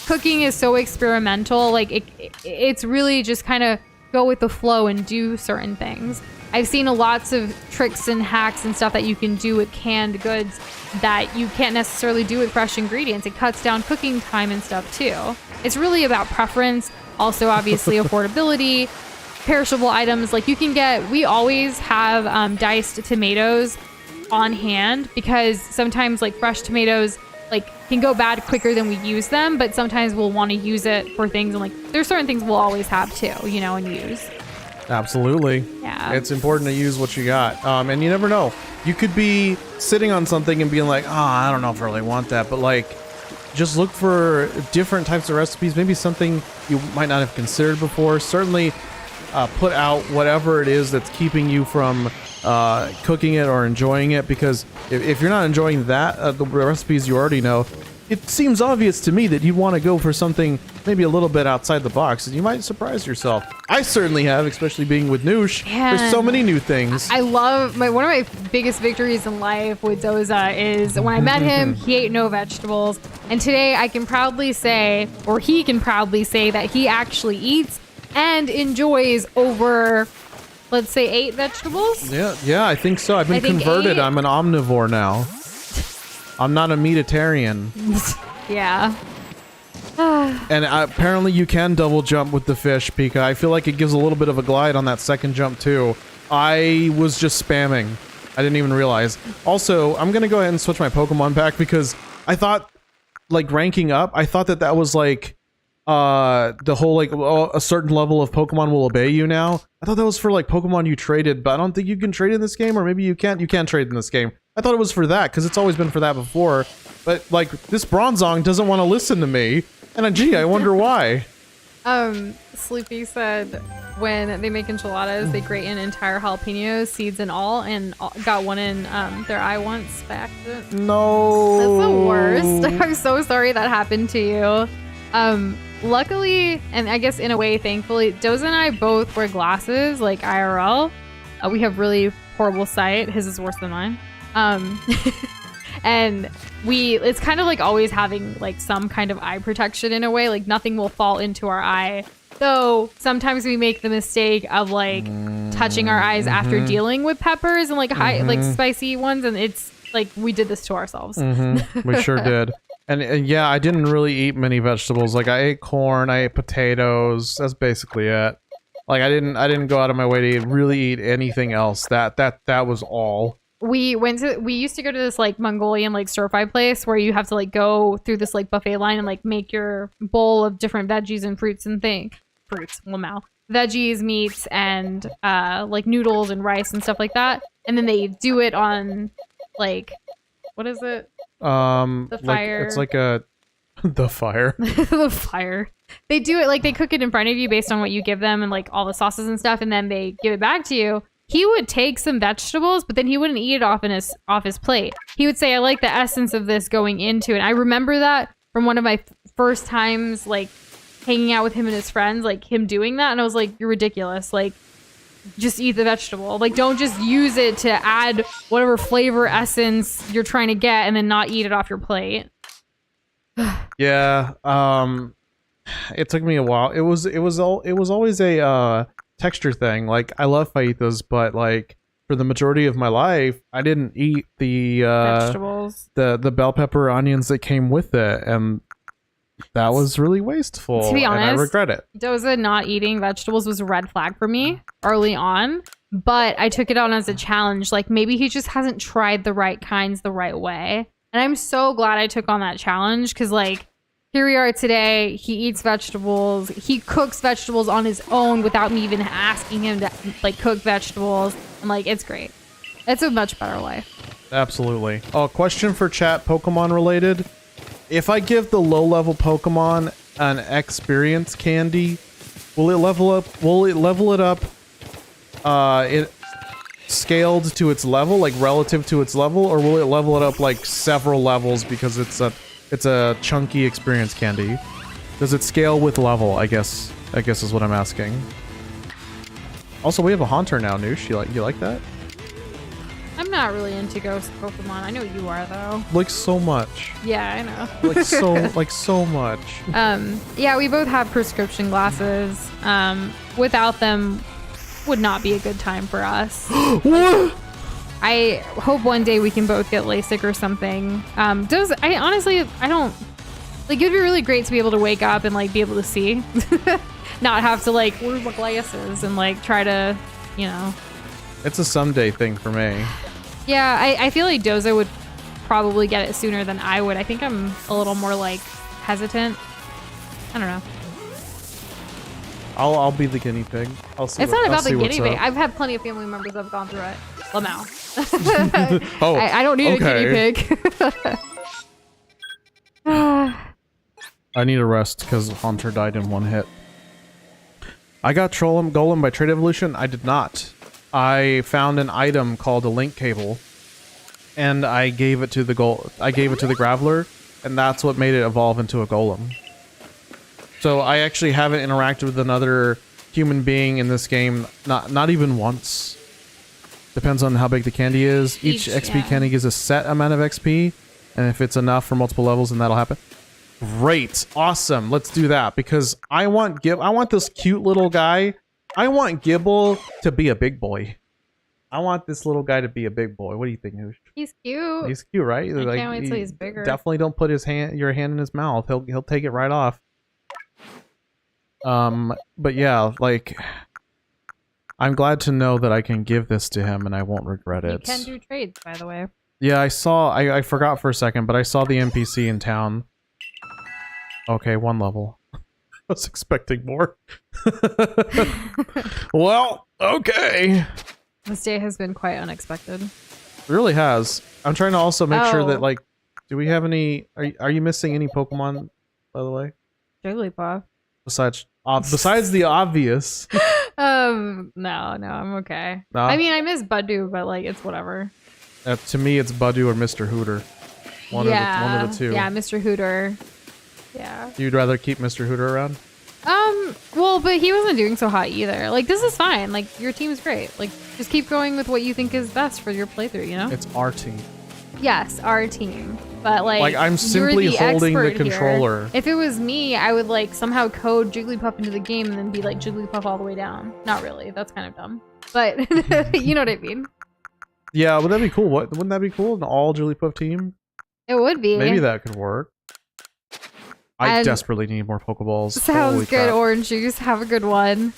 Cooking is so experimental. Like it's really just kind of go with the flow and do certain things. I've seen lots of tricks and hacks and stuff that you can do with canned goods that you can't necessarily do with fresh ingredients. It cuts down cooking time and stuff too. It's really about preference. Also, obviously, affordability, perishable items. Like we always have diced tomatoes on hand because sometimes like fresh tomatoes like can go bad quicker than we use them, but sometimes we'll want to use it for things, and like there's certain things we'll always have too, you know, and use. Absolutely. Yeah. It's important to use what you got. And you never know. You could be sitting on something and being like, oh, I don't know if I really want that. But like, just look for different types of recipes. Maybe something you might not have considered before. Certainly put out whatever it is that's keeping you from cooking it or enjoying it. Because if you're not enjoying that, the recipes you already know, it seems obvious to me that you'd want to go for something maybe a little bit outside the box, and you might surprise yourself. I certainly have, especially being with Noosh. There's so many new things. I love one of my biggest victories in life with Doza is when I met him, he ate no vegetables. And today I can proudly say, or he can proudly say, that he actually eats and enjoys over, let's say, 8 vegetables. Yeah, I think so. I've been converted. 8. I'm an omnivore now. I'm not a meatitarian. Yeah. And apparently you can double jump with the fish, Pika. I feel like it gives a little bit of a glide on that second jump too. I was just spamming. I didn't even realize. Also, I'm gonna go ahead and switch my Pokemon back because I thought, like, ranking up, I thought that was like, the whole, like, a certain level of Pokemon will obey you now. I thought that was for, like, Pokemon you traded, but I don't think you can trade in this game, or maybe you can't. You can trade in this game. I thought it was for that, because it's always been for that before. But, like, this Bronzong doesn't want to listen to me. And gee, I wonder why. Sleepy said when they make enchiladas, they grate in entire jalapenos, seeds and all, and got one in their eye once by accident. No. That's the worst. I'm so sorry that happened to you. Luckily, and I guess in a way, thankfully, Doza and I both wear glasses, like IRL. We have really horrible sight. His is worse than mine. And it's kind of like always having like some kind of eye protection in a way, like nothing will fall into our eye. Though sometimes we make the mistake of like touching our eyes after dealing with peppers and like like spicy ones. And it's like, we did this to ourselves. We sure did. And yeah, I didn't really eat many vegetables. Like I ate corn, I ate potatoes. That's basically it. Like I didn't go out of my way to really eat anything else. That was all. We used to go to this like Mongolian like stir fry place where you have to like go through this like buffet line and like make your bowl of different veggies and fruits and veggies, meats, and like noodles and rice and stuff like that. And then they do it on like, what is it? The fire. It's like a the fire. The fire. They do it like they cook it in front of you based on what you give them and like all the sauces and stuff, and then they give it back to you. He would take some vegetables, but then he wouldn't eat it off his plate. He would say, "I like the essence of this going into it." And I remember that from one of my first times, like hanging out with him and his friends, like him doing that, and I was like, "You're ridiculous! Like, just eat the vegetable. Like, don't just use it to add whatever flavor essence you're trying to get, and then not eat it off your plate." Yeah. It took me a while. It was always a texture thing. Like I love fajitas, but like for the majority of my life, I didn't eat the vegetables, the bell pepper onions that came with it, and that was really wasteful. To be honest, and I regret it. Doza not eating vegetables was a red flag for me early on, but I took it on as a challenge. Like maybe he just hasn't tried the right kinds the right way, and I'm so glad I took on that challenge because like. Here we are today. He eats vegetables. He cooks vegetables on his own without me even asking him to like cook vegetables. And like, it's great. It's a much better life. Absolutely. Oh, question for chat, Pokemon related. If I give the low level Pokemon an experience candy, will it level up? Will it level it up? It scaled to its level, like relative to its level, or will it level it up like several levels because it's a chunky experience candy? Does it scale with level? I guess is what I'm asking. Also, we have a Haunter now, Noosh. You like that? I'm not really into ghost Pokemon. I know you are though. Like so much. Yeah, I know. like so much. Yeah, we both have prescription glasses. Without them would not be a good time for us. What? I hope one day we can both get LASIK or something. I honestly don't like. It'd be really great to be able to wake up and like be able to see, not have to like wear my glasses and like try to, you know. It's a someday thing for me. Yeah, I feel like Doza would probably get it sooner than I would. I think I'm a little more like hesitant. I don't know. I'll be the guinea pig. It's not about the guinea pig. I've had plenty of family members that have gone through it. Lamau. Oh, I don't need a guinea pig. I need a rest because Haunter died in one hit. I got Golem by Trade Evolution. I did not. I found an item called a link cable, and I gave it to the Graveler, and that's what made it evolve into a Golem. So I actually haven't interacted with another human being in this game, not even once. Depends on how big the candy is. Each XP candy gives a set amount of XP, and if it's enough for multiple levels, then that'll happen. Great, awesome. Let's do that because I want this cute little guy. I want Gibble to be a big boy. I want this little guy to be a big boy. What do you think, Noosh? He's cute. He's cute, right? I can't wait till he's bigger. Definitely don't put your hand in his mouth. He'll take it right off. But yeah, like, I'm glad to know that I can give this to him and I won't regret it. You can do trades, by the way. Yeah, I forgot for a second, but I saw the NPC in town. Okay, 1 level. I was expecting more. Well, okay. This day has been quite unexpected. It really has. I'm trying to also make sure that, Oh. like, do we have any... Are you missing any Pokemon, by the way? Jigglypuff. Besides the obvious. No, I'm okay. Nah? I mean, I miss Badu, but like, it's whatever. To me, it's Badu or Mr. Hooter. One of the two. Yeah, Mr. Hooter. Yeah. You'd rather keep Mr. Hooter around? Well, but he wasn't doing so hot either. Like, this is fine. Like, your team's great. Like, just keep going with what you think is best for your playthrough, you know? It's our team. Yes, our team. But like I'm you're simply holding the expert here. controller. If it was me, I would like somehow code Jigglypuff into the game and then be like Jigglypuff all the way down. Not really. That's kind of dumb. But you know what I mean? Yeah, would that be cool? Wouldn't that be cool? An all Jigglypuff team? It would be. Maybe that could work. I And desperately need more Pokeballs. Sounds Holy good, crap. Orange Juice. Have a good one.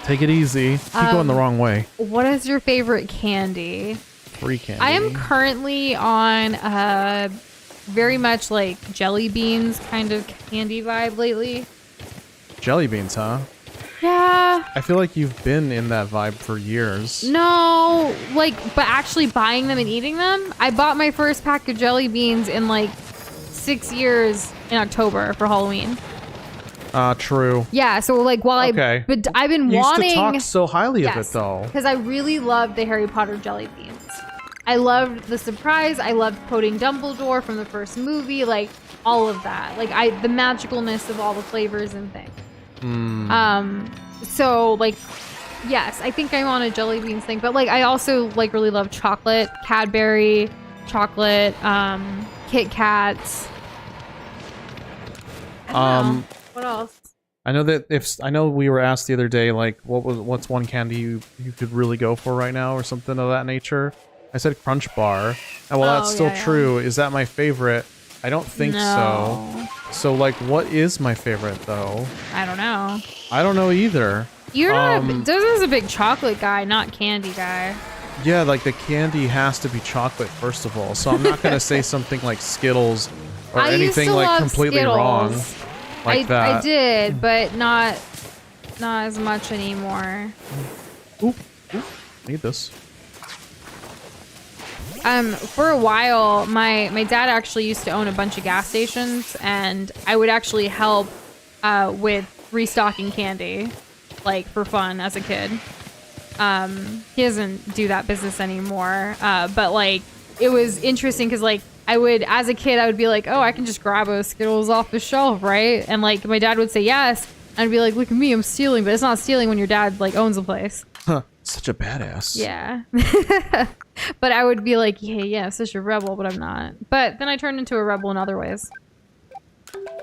Take it easy. Keep going the wrong way. What is your favorite candy? Free candy. I am currently on very much like jelly beans kind of candy vibe lately. Jelly beans, huh? Yeah. I feel like you've been in that vibe for years. No, like, but actually buying them and eating them. I bought my first pack of jelly beans in like 6 years in October for Halloween. True. Yeah, so like while Okay. but I've been You wanting used to talk so highly of it, Yes, though. because I really loved the Harry Potter jelly beans. I loved the surprise. I loved quoting Dumbledore from the first movie, like all of that. Like the magicalness of all the flavors and things. So like, yes, I think I'm on a jelly beans thing, but like I also like really love chocolate, Cadbury, chocolate, Kit Kats. I don't know. What else? I know that I know we were asked the other day, like, what's one candy you could really go for right now or something of that nature. I said Crunch Bar. And while that's still true, is that my favorite? I don't think No. so. So like, what is my favorite though? I don't know. I don't know either. You're not. Doza's a big chocolate guy, not candy guy. Yeah, like the candy has to be chocolate first of all. So I'm not gonna say something like Skittles or I used anything to like love completely Skittles. wrong like that. I did, but not as much anymore. Oop, need this. For a while, my dad actually used to own a bunch of gas stations, and I would actually help with restocking candy, like for fun as a kid. He doesn't do that business anymore, but like it was interesting because like I would, as a kid, I would be like, oh, I can just grab a Skittles off the shelf, right? And like my dad would say yes, and I'd be like, look at me, I'm stealing, but it's not stealing when your dad like owns a place. Huh, such a badass. Yeah. But I would be like, yeah, such a rebel, but I'm not. But then I turned into a rebel in other ways.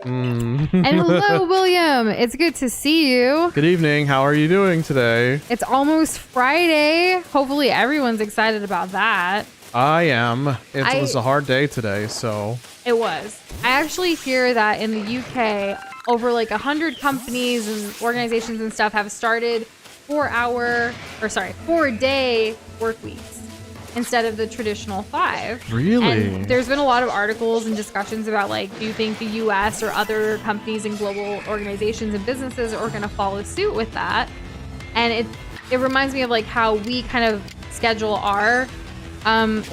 And hello, William. It's good to see you. Good evening. How are you doing today? It's almost Friday. Hopefully everyone's excited about that. I am. It was a hard day today, so. It was. I actually hear that in the UK, over like 100 companies and organizations and stuff have started 4-day work weeks instead of the traditional 5. Really? And there's been a lot of articles and discussions about like, do you think the US or other companies and global organizations and businesses are going to follow suit with that? And it reminds me of like how we kind of schedule our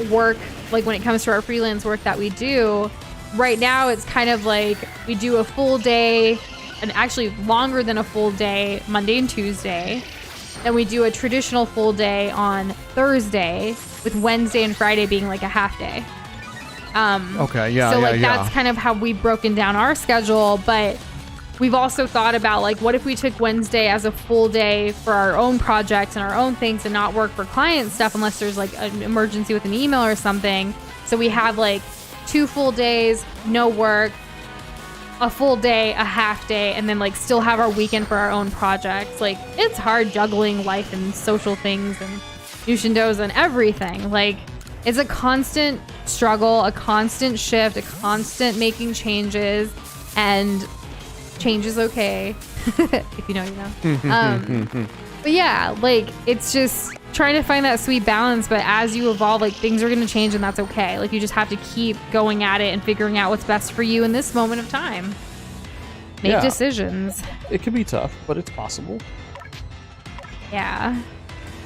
work, like when it comes to our freelance work that we do. Right now, it's kind of like we do a full day, and actually longer than a full day, Monday and Tuesday. Then we do a traditional full day on Thursday, with Wednesday and Friday being like a half day. Okay, yeah, so yeah, like yeah. that's kind of how we've broken down our schedule, but we've also thought about like, what if we took Wednesday as a full day for our own projects and our own things and not work for client stuff unless there's like an emergency with an email or something. So we have like 2 full days, no work, a full day, a half day, and then like still have our weekend for our own projects. Like it's hard juggling life and social things and Yushindos and everything. Like it's a constant struggle, a constant shift, a constant making changes. And change is okay. If you know, you know. But yeah, like, it's just trying to find that sweet balance. But as you evolve, like, things are going to change, and that's okay. Like, you just have to keep going at it and figuring out what's best for you in this moment of time. Make decisions. It can be tough, but it's possible. Yeah.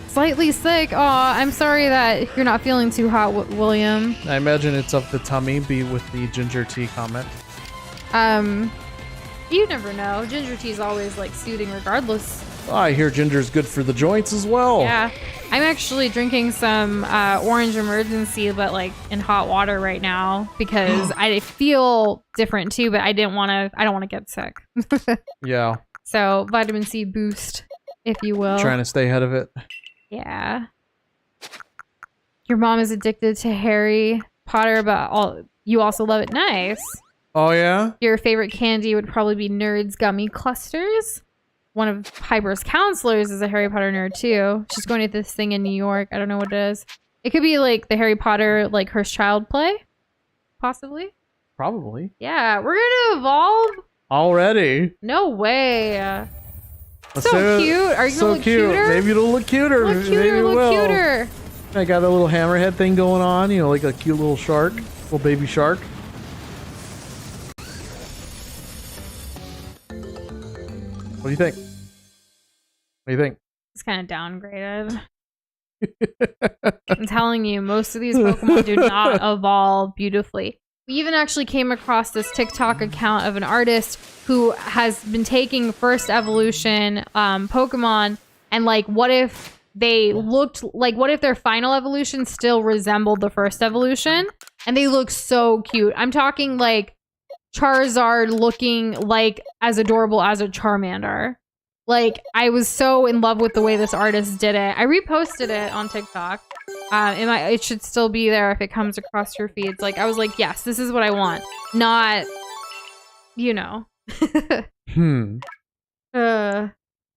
Slightly sick. Oh, I'm sorry that you're not feeling too hot, William. I imagine it's of the tummy, be with the ginger tea comment. You never know. Ginger tea is always, like, soothing regardless. I hear ginger's good for the joints as well. Yeah. I'm actually drinking some Orange Emergency, but, like, in hot water right now because I feel different too, but I don't want to get sick. Yeah. So, vitamin C boost, if you will. Trying to stay ahead of it. Yeah. Your mom is addicted to Harry Potter, but you also love it. Nice. Oh, yeah? Your favorite candy would probably be Nerds Gummy Clusters. One of Piper's counselors is a Harry Potter nerd too. She's going to this thing in New York. I don't know what it is. It could be like the Harry Potter, like, Cursed Child play. Possibly. Probably. Yeah, we're gonna evolve. Already? No way. Let's So cute. Are you gonna look cuter? Maybe it'll look cuter. Look Maybe cuter, it look will. cuter. I got that little hammerhead thing going on, you know, like a cute little shark. Little baby shark. What do you think? What do you think? It's kind of downgraded. I'm telling you, most of these Pokemon do not evolve beautifully. We even actually came across this TikTok account of an artist who has been taking first evolution Pokemon and, like, what if they looked like, what if their final evolution still resembled the first evolution? And they look so cute. I'm talking like Charizard looking like as adorable as a Charmander. Like, I was so in love with the way this artist did it. I reposted it on TikTok. It should still be there if it comes across your feeds. Like, I was like, yes, this is what I want. Not, you know.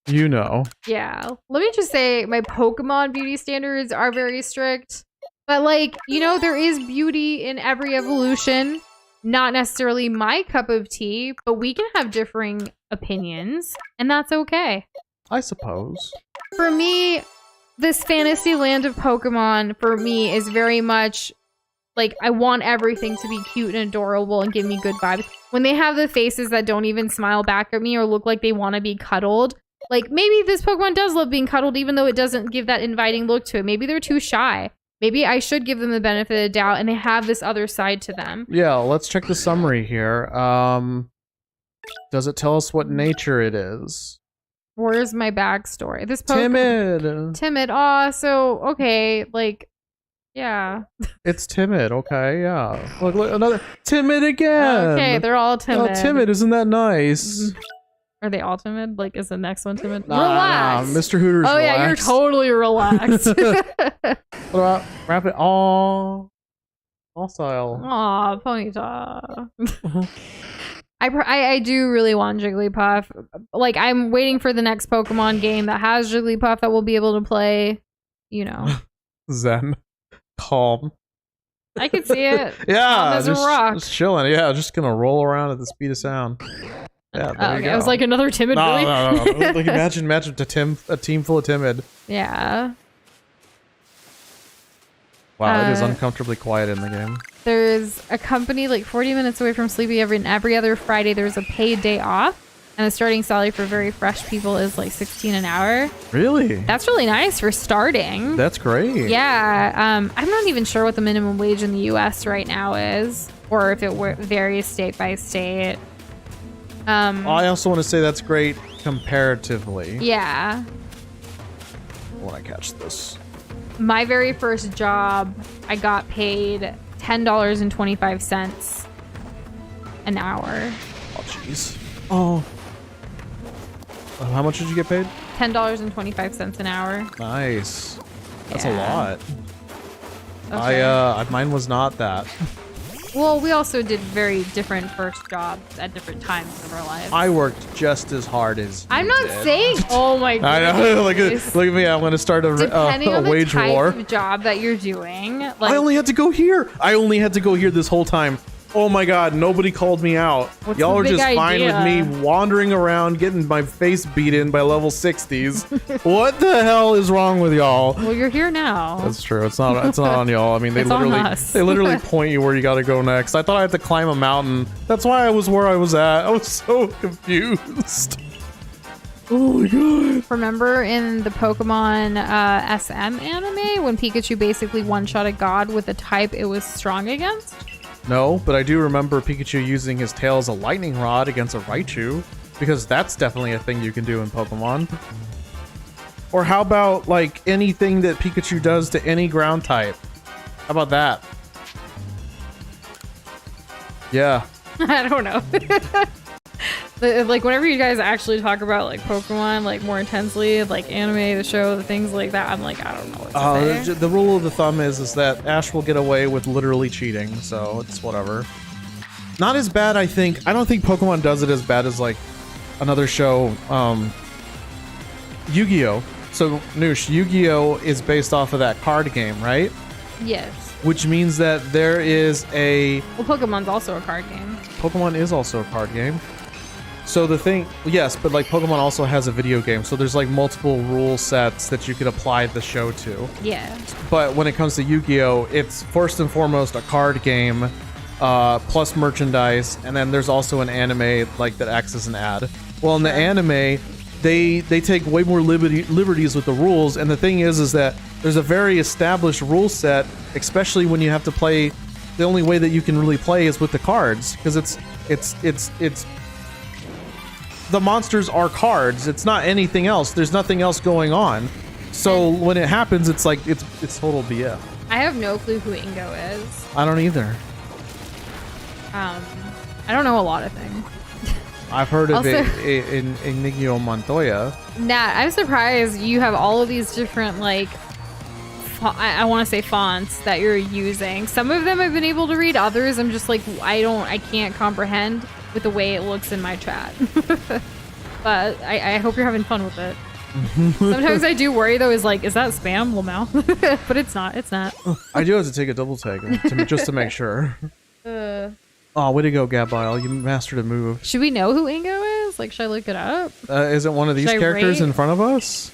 You know. Yeah. Let me just say, my Pokemon beauty standards are very strict. But, like, you know, there is beauty in every evolution. Not necessarily my cup of tea, but we can have differing opinions, and that's okay. I suppose. For me, this fantasy land of Pokemon, for me, is very much like, I want everything to be cute and adorable and give me good vibes. When they have the faces that don't even smile back at me or look like they want to be cuddled, like, maybe this Pokemon does love being cuddled, even though it doesn't give that inviting look to it. Maybe they're too shy. Maybe I should give them the benefit of the doubt and they have this other side to them. Yeah, let's check the summary here. Does it tell us what nature it is? Where's my backstory? This Pokemon... Timid. Aw, so, okay, like, yeah. It's timid, okay, yeah. Look, another... Timid again! Okay, they're all timid. Oh, timid, isn't that nice? Are they all timid? Like, is the next one timid? Relax! Nah, Mr. Hooters, oh, yeah, you're totally relaxed. What about Rapid? Aw. Docile. Aw, Ponyta. I do really want Jigglypuff. Like, I'm waiting for the next Pokemon game that has Jigglypuff that we'll be able to play, you know. Zen. Calm. I can see it. Yeah, Calm as a rock. Just chilling. Yeah, just gonna roll around at the speed of sound. Yeah, there you go. I was like another timid. No, really? no. Like, imagine a team full of timid. Yeah. Wow, it is uncomfortably quiet in the game. There's a company like 40 minutes away from Sleepy. Every other Friday, there's a paid day off. And the starting salary for very fresh people is like $16 an hour. Really? That's really nice for starting. That's great. Yeah. I'm not even sure what the minimum wage in the U.S. right now is. Or if it varies state by state. I also want to say that's great comparatively. Yeah. When I catch this. My very first job, I got paid $10.25 an hour. Oh, jeez. Oh. How much did you get paid? $10.25 an hour. Nice. That's a Yeah. lot. Okay. Mine was not that. Well, we also did very different first jobs at different times of our lives. I worked just as hard as you I'm not did. saying. Oh my god. I know. Look at me. I'm going to start a wage type war. of job that you're doing. Like, I only had to go here. I only had to go here this whole time Oh my god, nobody called me out. What's Y'all the are big just fine with idea? me wandering around getting my face beaten by level 60s. What the hell is wrong with y'all? Well, you're here now. That's true. It's not on y'all. I mean, It's on us. they literally point you where you got to go next. I thought I had to climb a mountain. That's why I was where I was at. I was so confused. Oh my god. Remember in the Pokemon SM anime when Pikachu basically one-shot a god with a type it was strong against? No, but I do remember Pikachu using his tail as a lightning rod against a Raichu, because that's definitely a thing you can do in Pokemon. Or how about, like, anything that Pikachu does to any ground type? How about that? Yeah. I don't know. Like, whenever you guys actually talk about, like, Pokemon, like, more intensely, like, anime, the show, the things like that, I'm like, I don't know what to say. The rule of the thumb is that Ash will get away with literally cheating, so it's whatever. Not as bad, I think. I don't think Pokemon does it as bad as, like, another show, Yu-Gi-Oh! So, Noosh, Yu-Gi-Oh! Is based off of that card game, right? Yes. Which means that there is a... Well, Pokemon's also a card game. Pokemon is also a card game. So the thing... Yes, but, like, Pokemon also has a video game, so there's, like, multiple rule sets that you could apply the show to. Yeah. But when it comes to Yu-Gi-Oh!, it's first and foremost a card game, plus merchandise, and then there's also an anime, like, that acts as an ad. Well, in the anime... They take way more liberties with the rules, and the thing is that there's a very established rule set, especially when you have to play. The only way that you can really play is with the cards, because it's the monsters are cards. It's not anything else. There's nothing else going on. So when it happens, it's like it's total BS. I have no clue who Ingo is. I don't either. I don't know a lot of things. I've heard of Also- it in Inigo Montoya. Nat, I'm surprised you have all of these different, like, I want to say fonts that you're using. Some of them I've been able to read. Others I'm just like, I can't comprehend with the way it looks in my chat. But I hope you're having fun with it. Sometimes I do worry though, is like, is that spam, Lamau? But it's not. It's not. I do have to take a double take just to make sure. Oh, way to go, Gabile. You mastered a move. Should we know who Ingo is? Like, should I look it up? Is it one of these Should I characters rate? in front of us?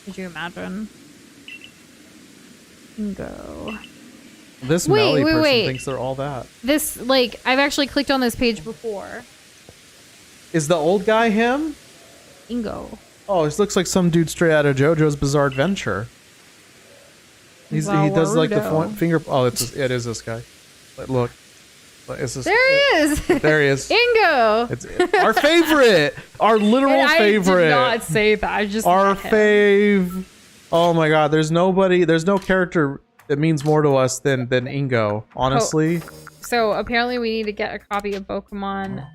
Could you imagine? Ingo. This Wait, Melly wait, person wait. thinks they're all that. This, like, I've actually clicked on this page before. Is the old guy him? Ingo. Oh, this looks like some dude straight out of JoJo's Bizarre Adventure. He does like the Waludo. finger. Oh, it is this guy. But look. Is this, There he is. There he is. Ingo. It's our favorite. Our literal And I favorite. did not say that. I just Our met him. fave. Oh my god, there's no character that means more to us than Ingo, honestly. So apparently we need to get a copy of Pokemon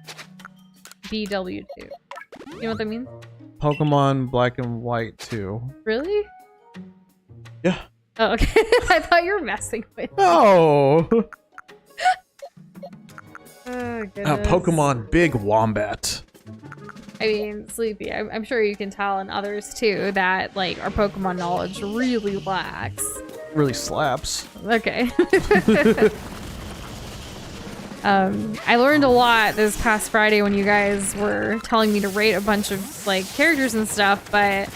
BW2. You know what that means? Pokemon Black and White 2. Really? Yeah. Oh, okay. I thought you were messing with me. Oh. Oh, goodness. Pokemon Big Wombat. I mean, Sleepy, I'm sure you can tell, and others too, that like our Pokemon knowledge really lacks. Really slaps. Okay. I learned a lot this past Friday when you guys were telling me to rate a bunch of like characters and stuff, but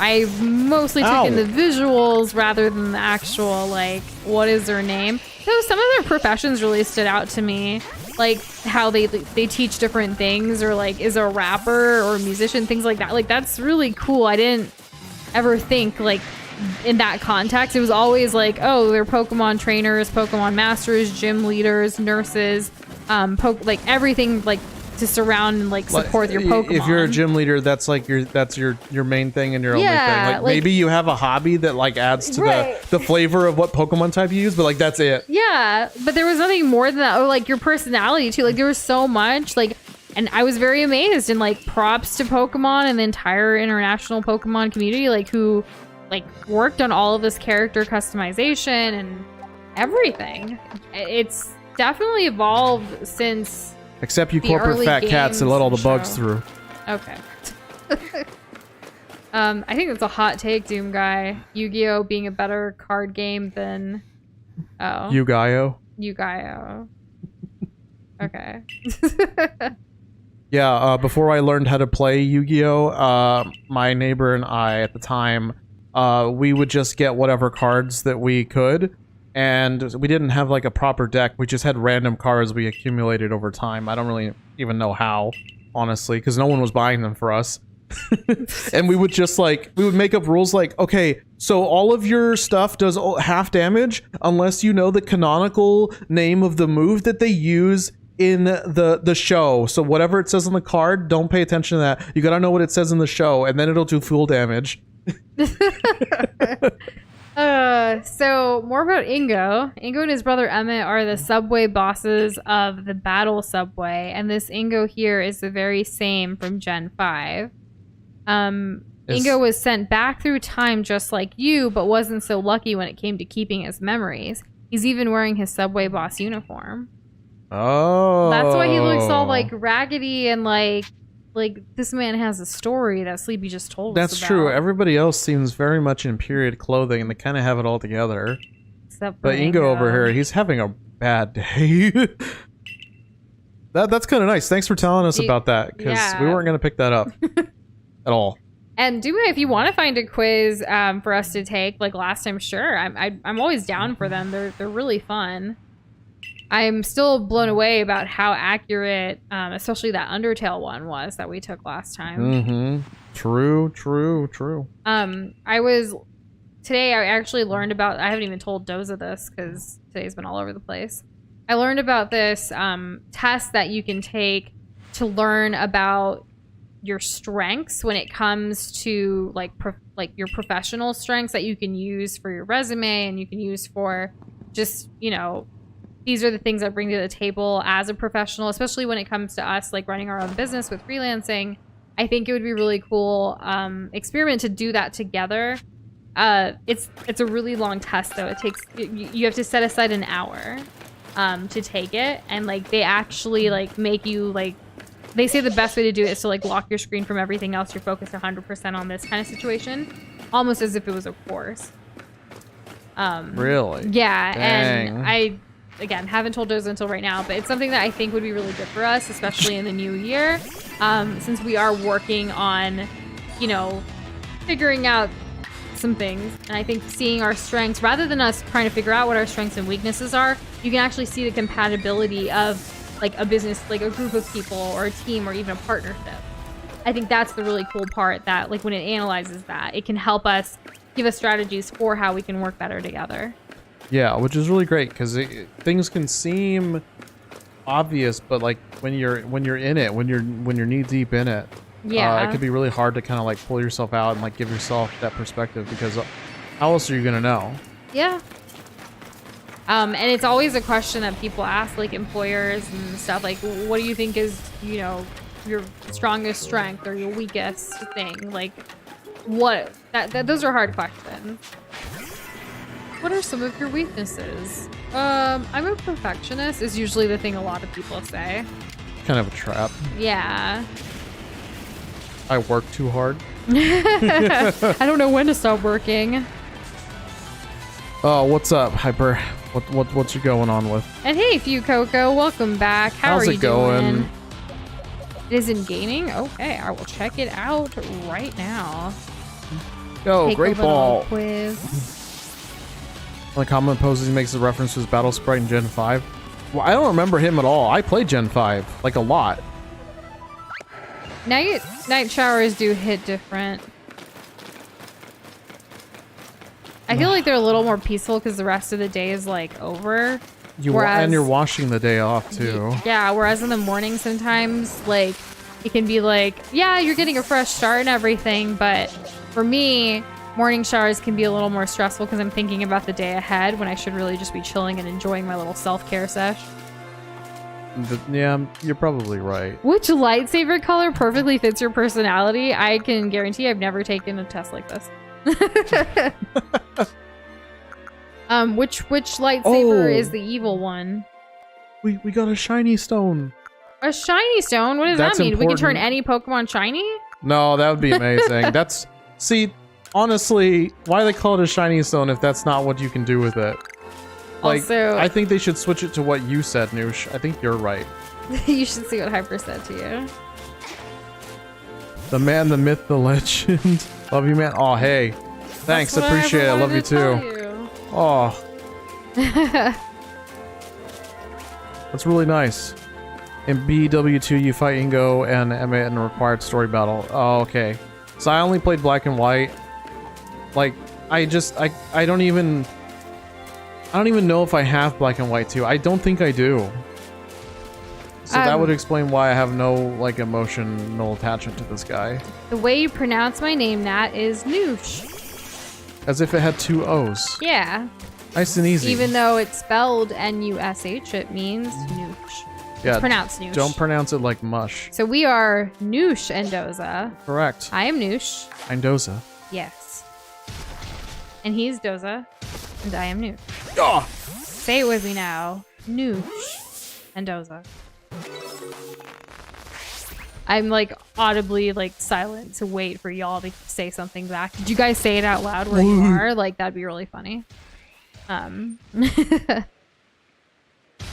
I mostly took in the visuals rather than the actual like what is their name. So some of their professions really stood out to me, like how they teach different things, or like is a rapper or a musician, things like that. Like that's really cool. I didn't ever think like in that context. It was always like, oh, they're Pokemon trainers, Pokemon masters, gym leaders, nurses, like everything like to surround and like support your Pokemon. If you're a gym leader, that's like your main thing and your only thing. Like maybe you have a hobby that like adds to the flavor of what Pokemon type you use, but like that's it. Yeah, but there was nothing more than that. Or like your personality too. Like there was so much like, and I was very amazed, and like props to Pokemon and the entire international Pokemon community, like who like worked on all of this character customization and everything. It's definitely evolved since. Except you the corporate early fat cats that let all the games bugs show. through. Okay. I think that's a hot take, Doom Guy. Yu-Gi-Oh being a better card game than Yu-Gi-Oh. Yu-Gi-Oh. Okay. Yeah, before I learned how to play Yu-Gi-Oh, my neighbor and I at the time, we would just get whatever cards that we could, and we didn't have like a proper deck. We just had random cards we accumulated over time. I don't really even know how, honestly, because no one was buying them for us. And we would just like, we would make up rules like, okay, so all of your stuff does half damage unless you know the canonical name of the move that they use in the show. So whatever it says on the card, don't pay attention to that. You gotta know what it says in the show, and then it'll do full damage. So more about Ingo. Ingo and his brother Emmett are the subway bosses of the Battle Subway, and this Ingo here is the very same from Gen 5. Ingo was sent back through time just like you, but wasn't so lucky when it came to keeping his memories. He's even wearing his subway boss uniform. Oh. That's why he looks all like raggedy and like this man has a story that Sleepy just told us about. That's true. Everybody else seems very much in period clothing and they kind of have it all together. Except for But Ingo over here, he's having a bad day. That's kind of nice. Thanks for telling us about that, because we weren't going to pick that up at all. And Duma, if you want to find a quiz for us to take, like last time, sure. I'm always down for them. They're really fun. I'm still blown away about how accurate, especially that Undertale one was that we took last time. Mm-hmm. True. Today I actually learned about, I haven't even told Doza this because today's been all over the place. I learned about this test that you can take to learn about your strengths when it comes to like your professional strengths that you can use for your resume and you can use for just, you know, these are the things I bring to the table as a professional, especially when it comes to us like running our own business with freelancing. I think it would be really cool experiment to do that together. It's a really long test though. It takes, you have to set aside an hour to take it, and like they actually like make you like, they say the best way to do it is to like lock your screen from everything else. You're focused 100% on this kind of situation, almost as if it was a course. Really? Yeah. Dang. And I, again, haven't told Doza until right now, but it's something that I think would be really good for us, especially in the new year, since we are working on, you know, figuring out some things. And I think seeing our strengths, rather than us trying to figure out what our strengths and weaknesses are, you can actually see the compatibility of like a business, like a group of people or a team or even a partnership. I think that's the really cool part, that like when it analyzes that, it can help us give us strategies for how we can work better together. Yeah, which is really great, because things can seem obvious, but like when you're in it, when you're knee deep in it, it could be really hard to kind of like pull yourself out and like give yourself that perspective, because how else are you gonna know? Yeah. And it's always a question that people ask, like employers and stuff, like, what do you think is, you know, your strongest strength or your weakest thing? Like, those are hard questions. What are some of your weaknesses? I'm a perfectionist is usually the thing a lot of people say. Kind of a trap. Yeah. I work too hard. I don't know when to stop working. Oh, what's up, Hyper? What's you going on with? And hey, Coco, welcome back. How's are you it going? doing? It is in gaming? Okay, I will check it out right now. Yo, Take great a little ball. quiz. When the comment poses, he makes a reference to his Battle Sprite in Gen 5. Well, I don't remember him at all. I played Gen 5, like a lot. Night showers do hit different. I feel like they're a little more peaceful because the rest of the day is like over. And you're washing the day off too. Yeah, whereas in the morning sometimes like it can be like, yeah, you're getting a fresh start and everything, but for me, morning showers can be a little more stressful because I'm thinking about the day ahead when I should really just be chilling and enjoying my little self-care sesh. Yeah, you're probably right. Which lightsaber color perfectly fits your personality? I can guarantee I've never taken a test like this. Which lightsaber is the evil one? We got a shiny stone. A shiny stone? What does that mean? Important. We can turn any Pokemon shiny? No, that would be amazing. See, honestly, why do they call it a shiny stone if that's not what you can do with it? Like, Also, I think they should switch it to what you said, Noosh. I think you're right. You should see what Hyper said to you. The man, the myth, the legend. Love you, man. Oh, hey. Thanks, That's what appreciate it. I love you wanted to tell too. you. Oh. That's really nice. In BW2, you fight Ingo and Emmett in a required story battle. Oh, okay. So I only played black and white. Like, I don't even know if I have black and white too. I don't think I do. So that would explain why I have no, like, emotional attachment to this guy. The way you pronounce my name, Nat, is Noosh. As if it had 2 O's. Yeah. Nice and easy. Even though it's spelled N-U-S-H, it means Noosh. Yeah, it's pronounced Noosh. Don't pronounce it like mush. So we are Noosh and Doza. Correct. I am Noosh. I'm Doza. Yes. And he's Doza. And I am Noosh. Oh! Say it with me now. Noosh and Doza. I'm like audibly like silent to wait for y'all to say something back. Did you guys say it out loud where you are? Like that'd be really funny.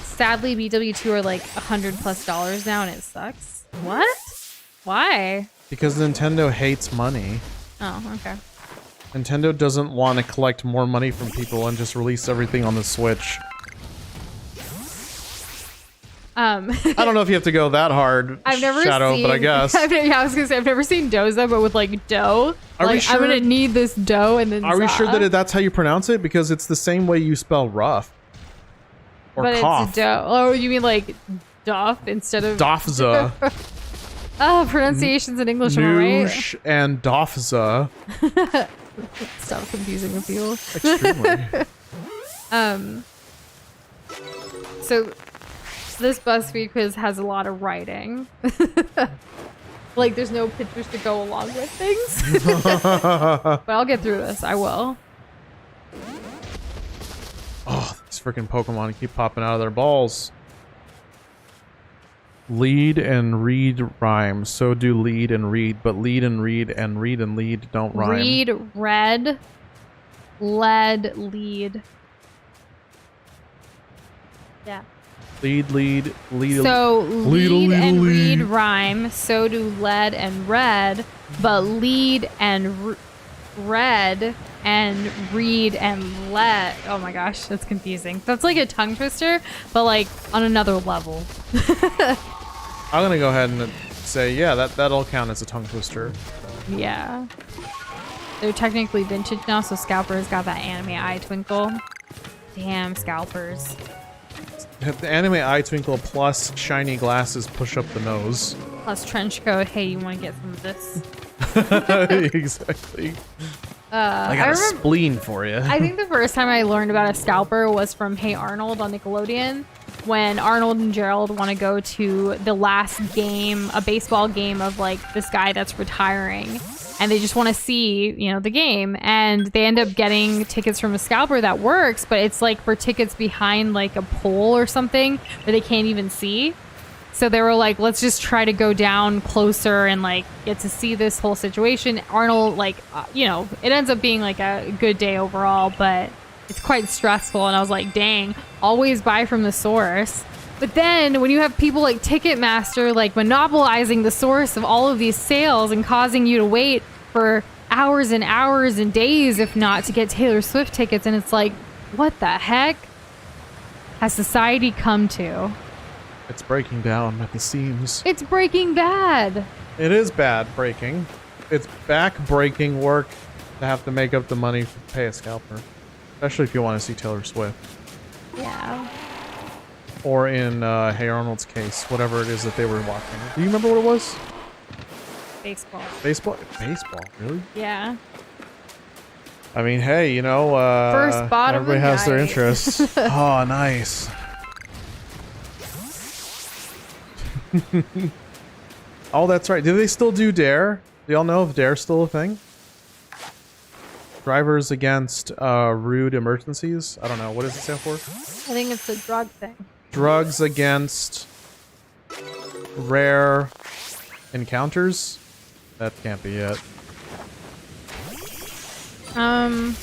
Sadly, BW2 are like $100+ now and it sucks. What? Why? Because Nintendo hates money. Oh, okay. Nintendo doesn't want to collect more money from people and just release everything on the Switch. I don't know if you have to go that hard, I've never Shadow, seen, but I guess. I was gonna say I've never seen Doza, but with like dough. Are we like, sure? I'm gonna need this dough and then. Are we sure that za. that's how you pronounce it? Because it's the same way you spell rough. Or But cough. it's dough. Oh, you mean like doff instead of Dofza. Oh, pronunciations in English, am I right? Noosh and Dofza. Stop confusing the people. Extremely. So this BuzzFeed quiz has a lot of writing. Like there's no pictures to go along with things. But I'll get through this. I will. Oh, these freaking Pokemon keep popping out of their balls. Lead and read rhyme. So do lead and read, but lead and read and read and lead don't rhyme. Read, red, lead, lead. Yeah. Lead. So lead and lead. read rhyme. So do lead and red, but lead and red and read and let. Oh my gosh, that's confusing. That's like a tongue twister, but like on another level. I'm gonna go ahead and say, yeah, that'll count as a tongue twister. Yeah. They're technically vintage now, so Scalper's got that anime eye twinkle. Damn, Scalpers. The anime eye twinkle plus shiny glasses push up the nose. Plus trench coat. Hey, you want to get some of this? Exactly. I got I a spleen for you. I think the first time I learned about a scalper was from Hey Arnold on Nickelodeon, when Arnold and Gerald want to go to the last game, a baseball game of like this guy that's retiring, and they just want to see, you know, the game, and they end up getting tickets from a scalper that works, but it's like for tickets behind like a pole or something where they can't even see. So they were like, let's just try to go down closer and like get to see this whole situation. Arnold, like, you know, it ends up being like a good day overall, but it's quite stressful. And I was like, dang, always buy from the source. But then when you have people like Ticketmaster, like monopolizing the source of all of these sales and causing you to wait for hours and hours and days, if not, to get Taylor Swift tickets. And it's like, what the heck has society come to? It's breaking down at the seams. It's Breaking Bad. It is bad breaking. It's back-breaking work to have to make up the money to pay a scalper. Especially if you want to see Taylor Swift. Yeah. Or in Hey Arnold's case, whatever it is that they were watching. Do you remember what it was? Baseball. Baseball? Baseball, really? Yeah. I mean, hey, you know, First bottom everybody of the has their night. interests. Oh, nice. Oh, that's right. Do they still do Dare? Do y'all know if Dare's still a thing? Drivers against rude emergencies? I don't know. What does it stand for? I think it's a drug thing. Drugs against rare encounters? That can't be it. I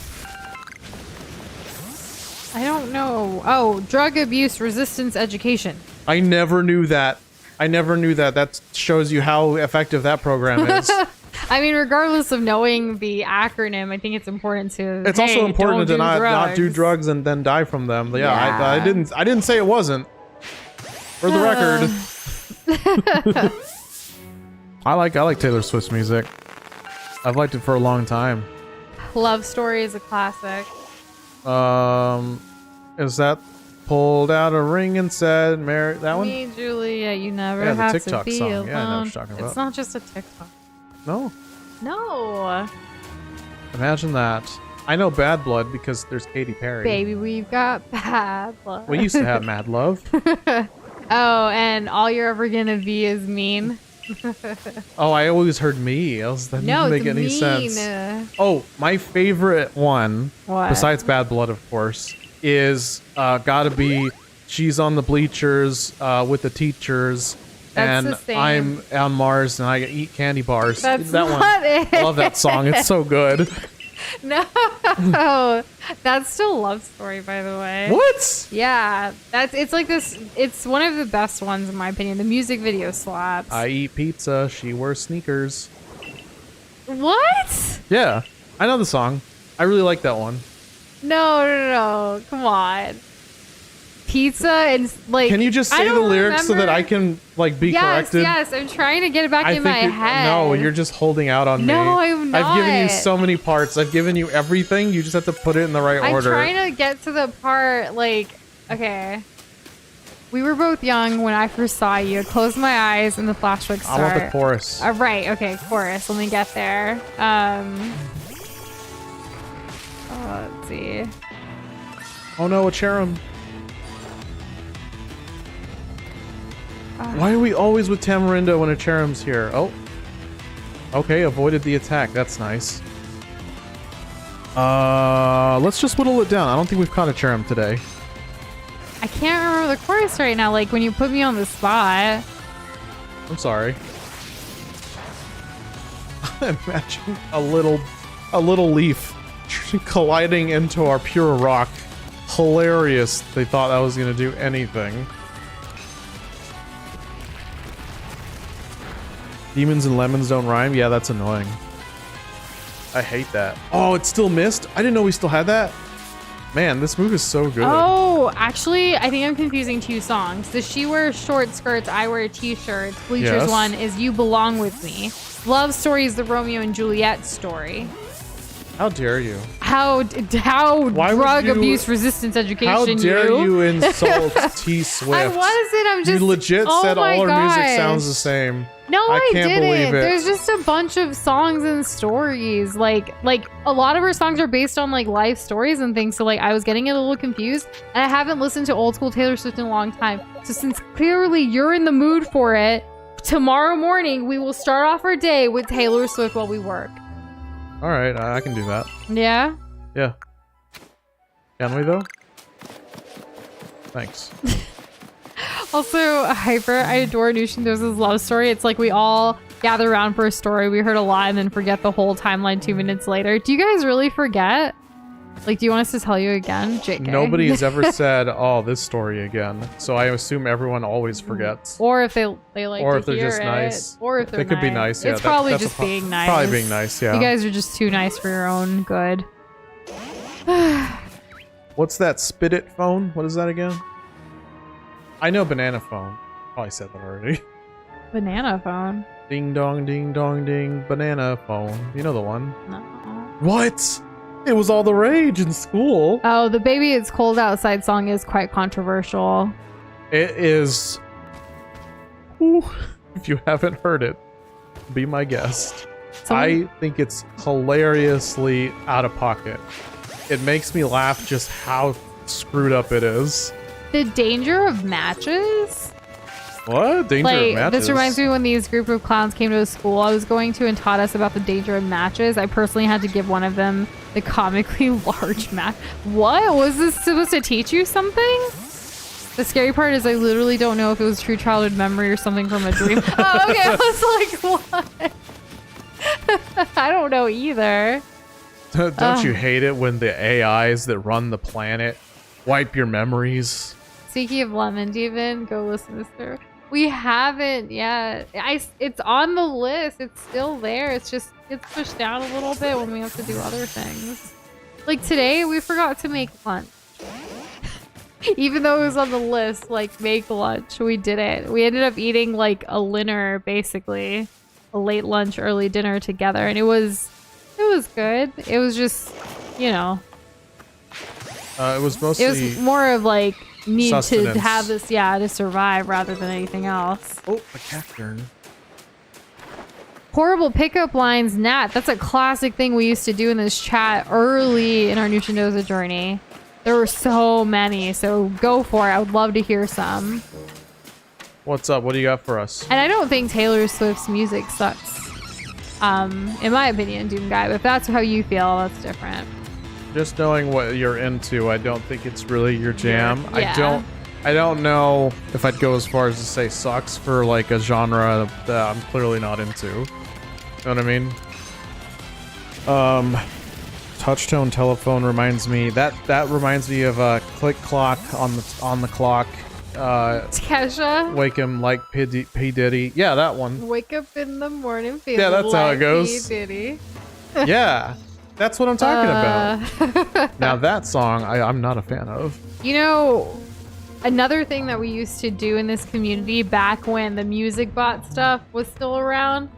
don't know. Oh, drug abuse resistance education. I never knew that. That shows you how effective that program is. I mean, regardless of knowing the acronym, I think it's important to. It's also important to not do drugs drugs and then die from them. But yeah. I didn't say it wasn't. For the record. I like Taylor Swift's music. I've liked it for a long time. Love Story is a classic. Is that pulled out a ring and said, "Marry that one"? Me, Julia, you never Yeah, the have TikTok to be song. alone. Yeah, I know what you're talking about. It's not just a TikTok. No. No. Imagine that. I know Bad Blood because there's Katy Perry. Baby, we've got bad blood. We used to have Mad Love. Oh, and All You're Ever Gonna Be is mean. Oh, I always heard me. That didn't make any sense. Oh, my favorite one, What? besides Bad Blood, of course, is gotta be She's on the Bleachers with the Teachers. That's And the same. I'm on Mars and I eat candy bars. That's that not one. it. I love that song. It's so good. No, that's still Love Story, by the way. What? Yeah, it's like this. It's one of the best ones in my opinion. The music video slaps. I eat pizza. She wears sneakers. What? Yeah, I know the song. I really like that one. No. Come on. Pizza and like. Can you just I say the don't lyrics so that I remember- can like be corrected? Yes. I'm trying to get it back I in my think head. no, you're just holding out on me. No, I'm I've given you not. so many parts. I've given you everything. You just have to put it in the right I'm order. trying to get to the part like. Okay. We were both young when I first saw you. Close my eyes and the flashback start. I want the chorus. Right. Okay. Chorus. Let me get there. Let's see. Oh no, a cherub. Why are we always with Tamarindo when a cherub's here? Oh. Okay, avoided the attack. That's nice. Let's just whittle it down. I don't think we've caught a cherub today. I can't remember the chorus right now. Like when you put me on the spot. I'm sorry. Imagine a little leaf colliding into our pure rock. Hilarious. They thought that was gonna do anything. Demons and lemons don't rhyme? Yeah, that's annoying. I hate that. Oh, it still missed? I didn't know we still had that. Man, this move is so good. Oh, actually, I think I'm confusing two songs. The She Wears Short Skirts, I Wear T-Shirts. Bleachers Yes. one is You Belong With Me. Love Story is the Romeo and Juliet story. How dare you? How Why would drug you- abuse resistance education How dare you insult T Swift? I wasn't. I'm just. You legit oh said my all her music gosh. sounds the same. No, I can't didn't. believe it. There's just a bunch of songs and stories. Like a lot of her songs are based on like life stories and things. So like I was getting it a little confused, and I haven't listened to old school Taylor Swift in a long time. So since clearly you're in the mood for it, tomorrow morning we will start off our day with Taylor Swift while we work. All right, I can do that. Yeah. Yeah. Can we though? Thanks. Also, Hyper, I adore Nushin Doz's love story. It's like we all gather around for a story we heard a lot and then forget the whole timeline 2 minutes later. Do you guys really forget? Like, do you want us to tell you again? JK. Nobody has ever said, "Oh, this story again." So I assume everyone always forgets. Or if they like Or to if they're hear just it. nice. Or if they're They could be nice, yeah, It's that- probably that's just a being nice. Probably being nice, yeah. You guys are just too nice for your own good. What's that spit it phone? What is that again? I know banana phone. Oh, I said that already. Banana phone. Ding dong, ding, banana phone. You know the one. No. What? It was all the rage in school. Oh, the Baby It's Cold Outside song is quite controversial. It is. Ooh, if you haven't heard it, be my guest. I think it's hilariously out of pocket. It makes me laugh just how screwed up it is. The danger of matches? What? Danger of matches? This reminds me when these group of clowns came to a school I was going to and taught us about the danger of matches. I personally had to give one of them the comically large match. What? Was this supposed to teach you something? The scary part is I literally don't know if it was true childhood memory or something from a dream. Oh, okay. I was like, what? I don't know either. Don't you hate it when the AIs that run the planet wipe your memories? Speaking of lemon, do you even go listen to Stir? We haven't yet. It's on the list. It's still there. It's just gets pushed down a little bit when we have to do other things. Like today, we forgot to make lunch. Even though it was on the list, like make lunch, we did it. We ended up eating like a dinner, basically, a late lunch, early dinner together, and it was good. It was just, you know, it was mostly. It was more of like need sustenance. to have this, yeah, to survive rather than anything else. Oh, a cacturn. Horrible pickup lines, Nat. That's a classic thing we used to do in this chat early in our Nuchendoza journey. There were so many, so go for it. I would love to hear some. What's up? What do you got for us? And I don't think Taylor Swift's music sucks. In my opinion, Doom Guy, but if that's how you feel, that's different. Just knowing what you're into, I don't think it's really your jam. Yeah. I don't know if I'd go as far as to say sucks for like a genre that I'm clearly not into. You know what I mean? Touchtone telephone reminds me that reminds me of a click clock on the clock. Kesha. Wake him like P Diddy. Yeah, that one. Wake up in the morning feeling Yeah, that's how it like goes. P. Diddy. Yeah, that's what I'm talking about. Now that song, I'm not a fan of. You know, another thing that we used to do in this community back when the music bot stuff was still around.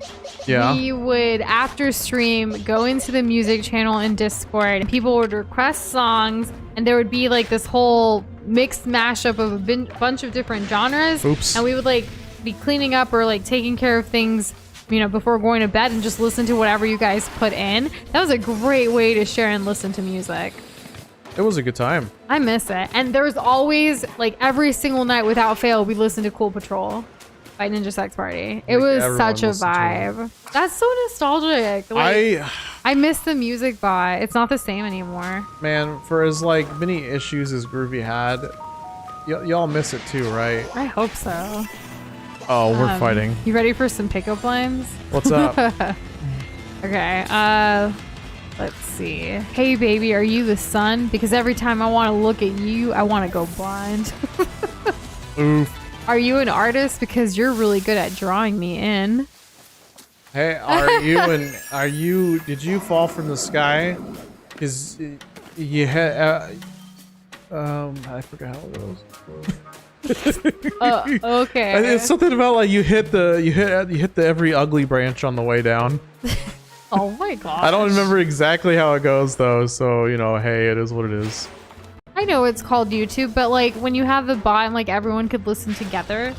Yeah. We would, after stream, go into the music channel in Discord, and people would request songs, and there would be like this whole mixed mashup of a bunch of different genres. Oops. And we would like be cleaning up or like taking care of things, you know, before going to bed, and just listen to whatever you guys put in. That was a great way to share and listen to music. It was a good time. I miss it. And there was always, like, every single night without fail, we listened to Cool Patrol by Ninja Sex Party. It was such a vibe. That's so nostalgic. Like, I miss the music bot. It's not the same anymore. Man, for as like many issues as Groovy had, y'all miss it too, right? I hope so. Oh, we're fighting. You ready for some pickup lines? What's up? Okay, let's see. Hey baby, are you the sun? Because every time I want to look at you, I want to go blind. Oof. Are you an artist? Because you're really good at drawing me in. Hey, did you fall from the sky? Cause you had, I forgot how it goes. Okay. It's something about like you hit the every ugly branch on the way down. Oh my god. I don't remember exactly how it goes though, so you know, hey, it is what it is. I know it's called YouTube, but like when you have the bot and like everyone could listen together.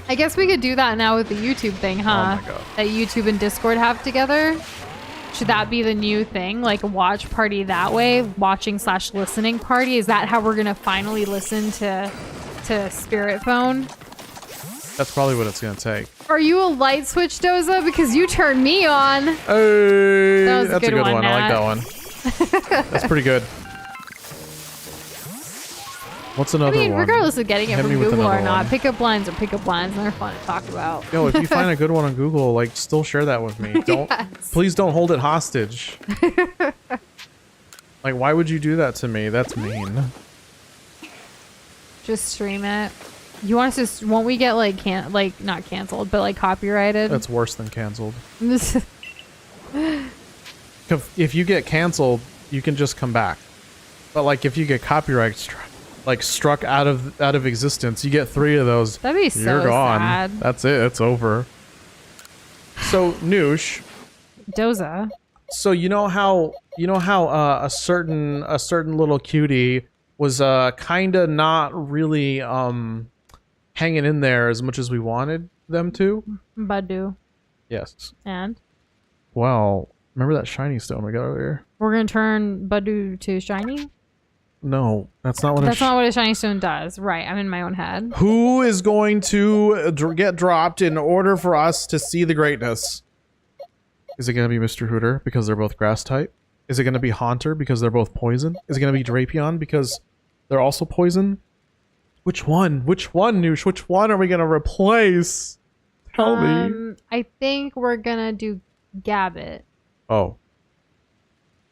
I guess we could do that now with the YouTube thing, huh? Oh my god. That YouTube and Discord have together. Should that be the new thing? Like a watch party that way? Watching/listening party? Is that how we're gonna finally listen to Spirit Phone? That's probably what it's gonna take. Are you a light switch, Doza? Because you turned me on. Hey, That was that's a good one. I like Nat. that one. That's pretty good. What's another I mean, one? regardless of getting it Hit from me with Google or another not, one. pickup lines are pickup lines, and they're fun to talk about. Yo, if you find a good one on Google, like, still share that with me. Don't, Yes. please don't hold it hostage. Like, why would you do that to me? That's mean. Just stream it. You want us to? Won't we get like not canceled, but like copyrighted? That's worse than canceled. If you get canceled, you can just come back. But like, if you get copyright struck out of existence, you get 3 of those. That'd be so You're gone. sad. That's it. It's over. So Noosh, Doza. so you know how a certain little cutie was kind of not really hanging in there as much as we wanted them to. Badu. Yes. And Well, remember that shiny stone we got earlier? we're gonna turn Badu to shiny. No, that's not what. That's not what a shiny stone does. Right. I'm in my own head. Who is going to get dropped in order for us to see the greatness? Is it going to be Mr. Hooter because they're both grass type? Is it going to be Haunter because they're both poison? Is it going to be Drapion because they're also poison? Which one? Which one, Noosh? Which one are we going to replace? Tell me. I think we're gonna do Gabbit. Oh.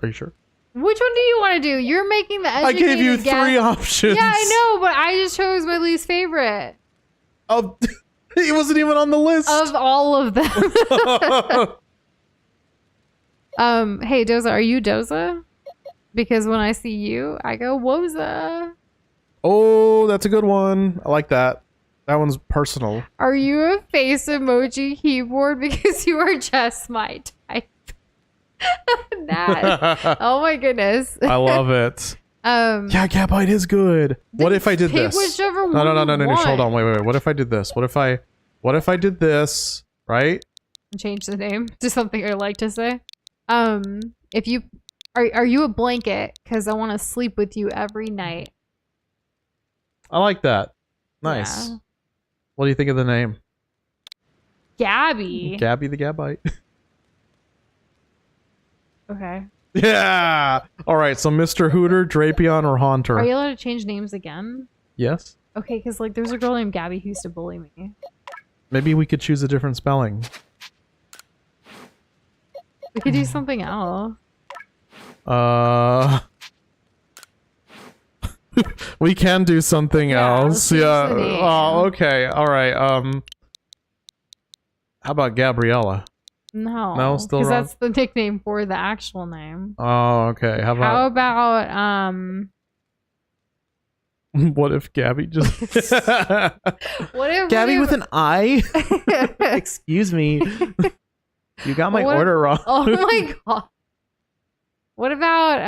Are you sure? Which one do you want to do? You're making the I educated gave you guess. 3 options. Yeah, I know, but I just chose my least favorite. Oh, it wasn't even on the list. Of all of them. Hey, Doza, are you Doza? Because when I see you, I go, Woza. Oh, that's a good one. I like that. That one's personal. Are you a face emoji keyboard? Because you are just my type. Nat. Oh my goodness. I love it. Yeah, Gabite is good. What if I did pick this? whichever one No. you want. Hold on. Wait. What if I did this? What if I did this? Right? Change the name to something I like to say. If you are you a blanket? Because I want to sleep with you every night. I like that. Nice. Yeah. What do you think of the name? Gabby. Gabby the Gabite. Okay. Yeah. All right. So Mr. Hooter, Drapion, or Haunter? Are you allowed to change names again? Yes. Okay, because like there's a girl named Gabby who used to bully me. Maybe we could choose a different spelling. We could do something else. We can do something else. change Yeah. the name. Oh, okay. All right. How about Gabriella? No, still because wrong? that's the nickname for the actual name. Oh, okay. How How about about what if Gabby just what if Gabby with an I? Excuse me. You got my What- order wrong. Oh my god. What about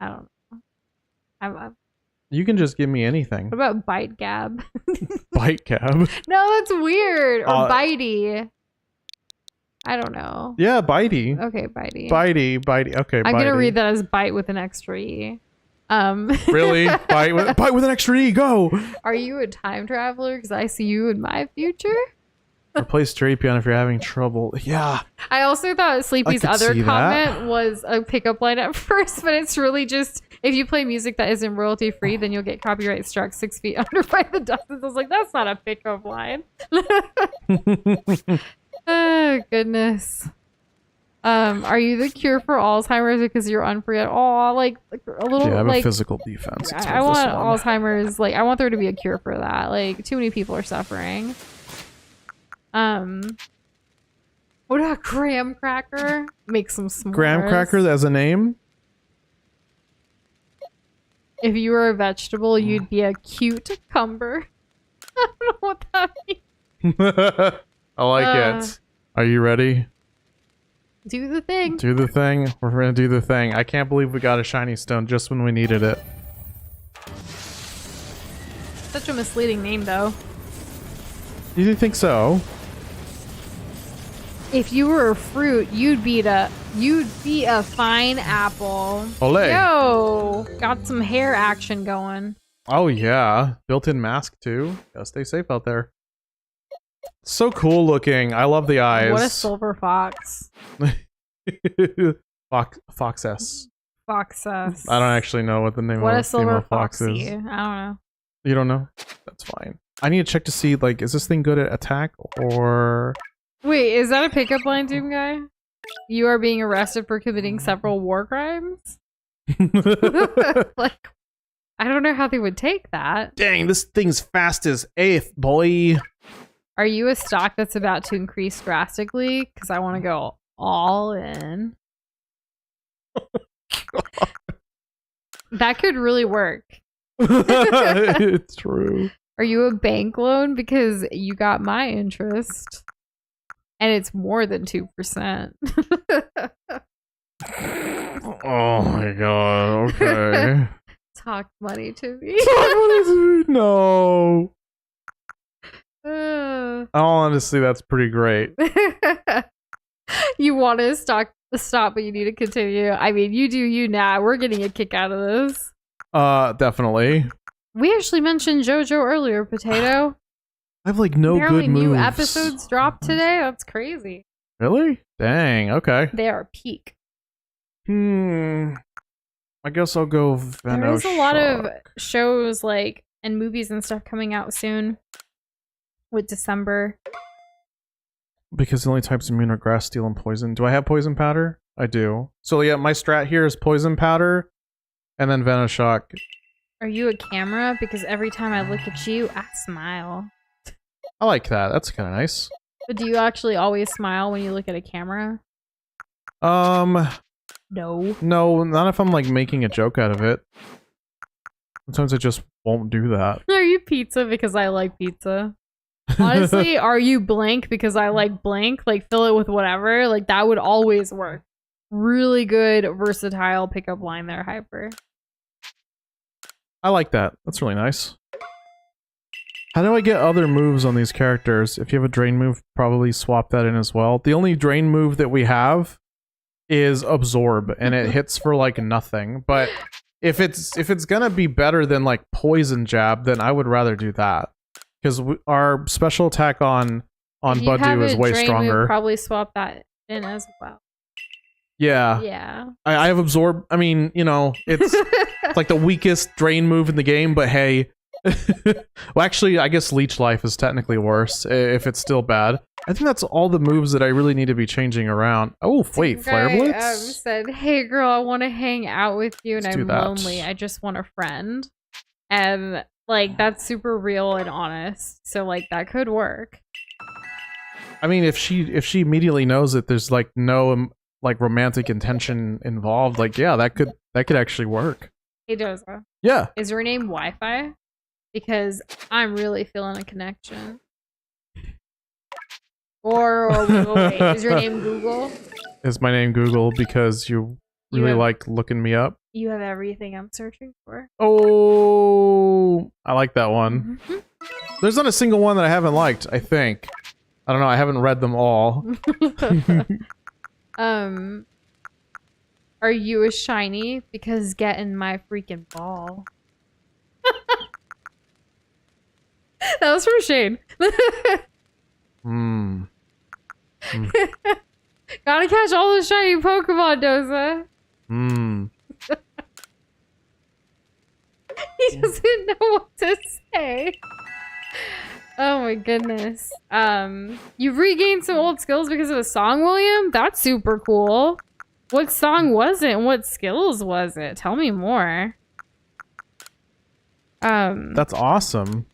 I don't know. You can just give me anything. What about Bite Gab? Bite Gab. No, that's weird. Or Uh, Bitey. I don't know. Yeah, Bitey. Okay, Bitey. Bitey. Okay, I'm gonna Bitey. read that as bite with an extra E. Really? Bite with an extra E. Go. Are you a time traveler? Because I see you in my future. Replace Drapion if you're having trouble. Yeah. I also thought Sleepy's could other see that. comment was a pickup line at first, but it's really just if you play music that isn't royalty free, then you'll get copyright struck 6 feet under by the dozens. I was like, that's not a pickup line. Oh goodness. Are you the cure for Alzheimer's because you're unfree at all? Like a little Yeah, I have like a physical defense. It's I with this want one. Alzheimer's. Like I want there to be a cure for that. Like too many people are suffering. What about graham cracker? Make some s'mores. Graham cracker as a name? If you were a vegetable, you'd be a cucumber. I don't know what that means. I like it. Are you ready? Do the thing. Do the thing. We're gonna do the thing. I can't believe we got a shiny stone just when we needed it. Such a misleading name, though. You do think so? If you were a fruit, you'd be a fine apple. Olé. Yo, got some hair action going. Oh yeah, built-in mask too. Gotta stay safe out there. So cool looking. I love the eyes. What a silver fox. Fox S. Foxus. I don't actually know what the name What of a the silver female fox foxy. is. I don't know. You don't know? That's fine. I need to check to see, like, is this thing good at attack or... Wait, is that a pickup line, Doom Guy? You are being arrested for committing several war crimes? Like, I don't know how they would take that. Dang, this thing's fast as eighth, boy. Are you a stock that's about to increase drastically? Because I want to go all in. That could really work. It's true. Are you a bank loan? Because you got my interest. And it's more than 2%. Oh my god, okay. Talk money to me. No. Uh. Honestly, that's pretty great. You want to stop, but you need to continue. I mean, you do you now. We're getting a kick out of this. Definitely. We actually mentioned JoJo earlier, Potato. I have like no Apparently good moves. new episodes dropped today. That's crazy. Really? Dang, okay. They are peak. I guess I'll go Venoshock. There is a lot of shows like and movies and stuff coming out soon with December. Because the only types immune are grass, steel, and poison. Do I have poison powder? I do. So yeah, my strat here is Poison Powder and then Venoshock. Are you a camera? Because every time I look at you, I smile. I like that. That's kind of nice. But do you actually always smile when you look at a camera? No. No, not if I'm like making a joke out of it. Sometimes I just won't do that. Are you pizza because I like pizza? Honestly, are you blank because I like blank? Like, fill it with whatever. Like, that would always work. Really good, versatile pickup line there, Hyper. I like that. That's really nice. How do I get other moves on these characters? If you have a drain move, probably swap that in as well. The only drain move that we have is Absorb, and it hits for like nothing. But if it's gonna be better than like Poison Jab, then I would rather do that. Because our special attack on Budu is way stronger. Probably swap that in as well. Yeah. Yeah. I have Absorb. I mean, you know, it's like the weakest drain move in the game, but hey. Well, actually, I guess Leech Life is technically worse if it's still bad. I think that's all the moves that I really need to be changing around. Oh, wait, Flare Blitz? Said, hey girl, I want to hang out with you and I'm that. lonely. I just want a friend. And like, that's super real and honest. So like, that could work. I mean, if she immediately knows that there's like no like romantic intention involved, like yeah, that could actually work. Hey Doza. Yeah. Is your name Wi-Fi? Because I'm really feeling a connection. Or wait, is your name Google? Is my name Google because you really like looking me up? You have everything I'm searching for. Oh, I like that one. Mm-hmm. There's not a single one that I haven't liked, I think. I don't know, I haven't read them all. Are you a shiny? Because get in my freaking ball. That was from Shane. Gotta catch all the shiny Pokemon, Doza. He doesn't know what to say. Oh my goodness. You've regained some old skills because of a song, William? That's super cool. What song was it and what skills was it? Tell me more. That's awesome.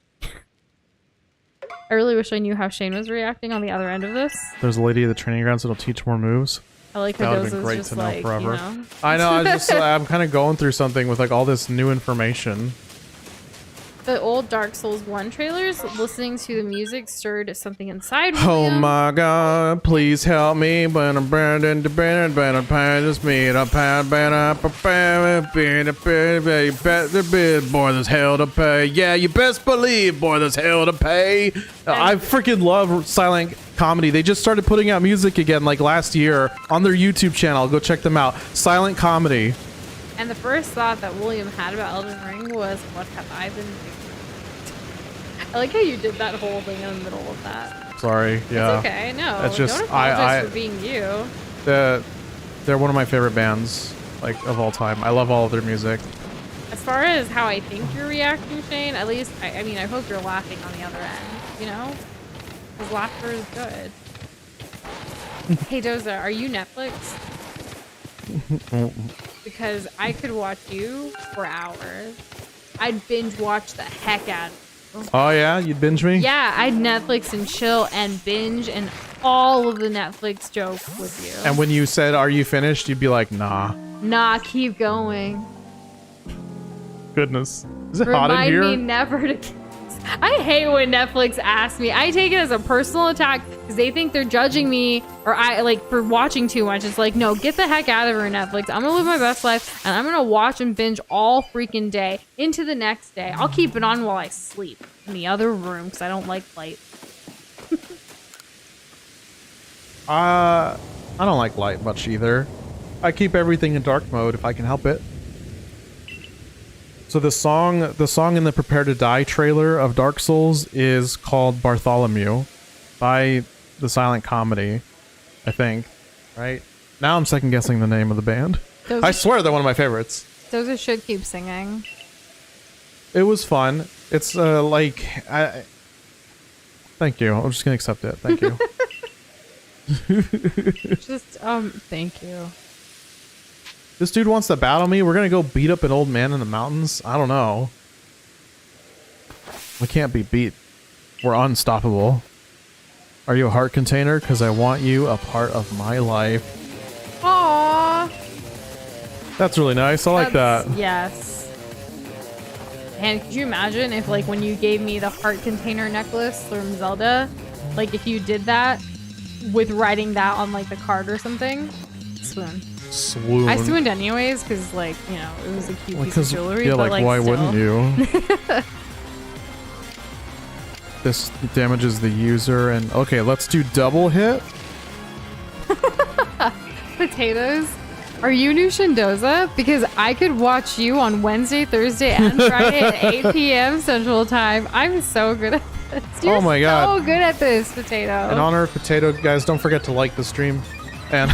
I really wish I knew how Shane was reacting on the other end of this. There's a lady at the training grounds that'll teach more moves. I like how Doza's great just to know like, forever. You know? I know, I'm kind of going through something with like all this new information. The old Dark Souls 1 trailers, listening to the music stirred something inside me. Oh my god, please help me. Boy, there's hell to pay. Yeah, you best believe, boy, there's hell to pay. I freaking love silent comedy. They just started putting out music again like last year on their YouTube channel. Go check them out. Silent comedy. And the first thought that William had about Elden Ring was, what have I been doing? I like how you did that whole thing in the middle of that. Sorry, yeah. It's okay, no. It's just, don't apologize for being you. They're one of my favorite bands, like, of all time. I love all of their music. As far as how I think you're reacting, Shane, at least, I mean, I hope you're laughing on the other end, you know? Because laughter is good. Hey, Doza, are you Netflix? Because I could watch you for hours. I'd binge watch the heck out of you. Oh yeah? You'd binge me? Yeah, I'd Netflix and chill and binge and all of the Netflix jokes with you. And when you said, are you finished? You'd be like, nah. Nah, keep going. Goodness. Is it hot in here? Remind me never to... I hate when Netflix asks me. I take it as a personal attack because they think they're judging me or I like for watching too much. It's like, no, get the heck out of here, Netflix. I'm gonna live my best life and I'm gonna watch and binge all freaking day into the next day. I'll keep it on while I sleep in the other room because I don't like light. I don't like light much either. I keep everything in dark mode if I can help it. So the song in the Prepare to Die trailer of Dark Souls is called Bartholomew by the Silent Comedy, I think. Right? Now I'm second guessing the name of the band. I swear they're one of my favorites. Doza should keep singing. It was fun. It's thank you. I'm just gonna accept it. Thank you. Just thank you. This dude wants to battle me. We're gonna go beat up an old man in the mountains. I don't know. We can't be beat. We're unstoppable. Are you a heart container? Because I want you a part of my life. Aww. That's really nice. I like that. Yes. And could you imagine if, like, when you gave me the heart container necklace from Zelda, like, if you did that with writing that on, like, the card or something? Swoon. Swoon. I swooned anyways because, like, you know, it was a cute piece of jewelry. Yeah, but, like why still. wouldn't you? This damages the user, and okay, let's do double hit. Potatoes. Are you new Shindoza? Because I could watch you on Wednesday, Thursday, and Friday at 8 p.m. Central Time. I'm so good at this. You're Oh my God. so good at this, Potato. In honor of Potato, guys, don't forget to like the stream. And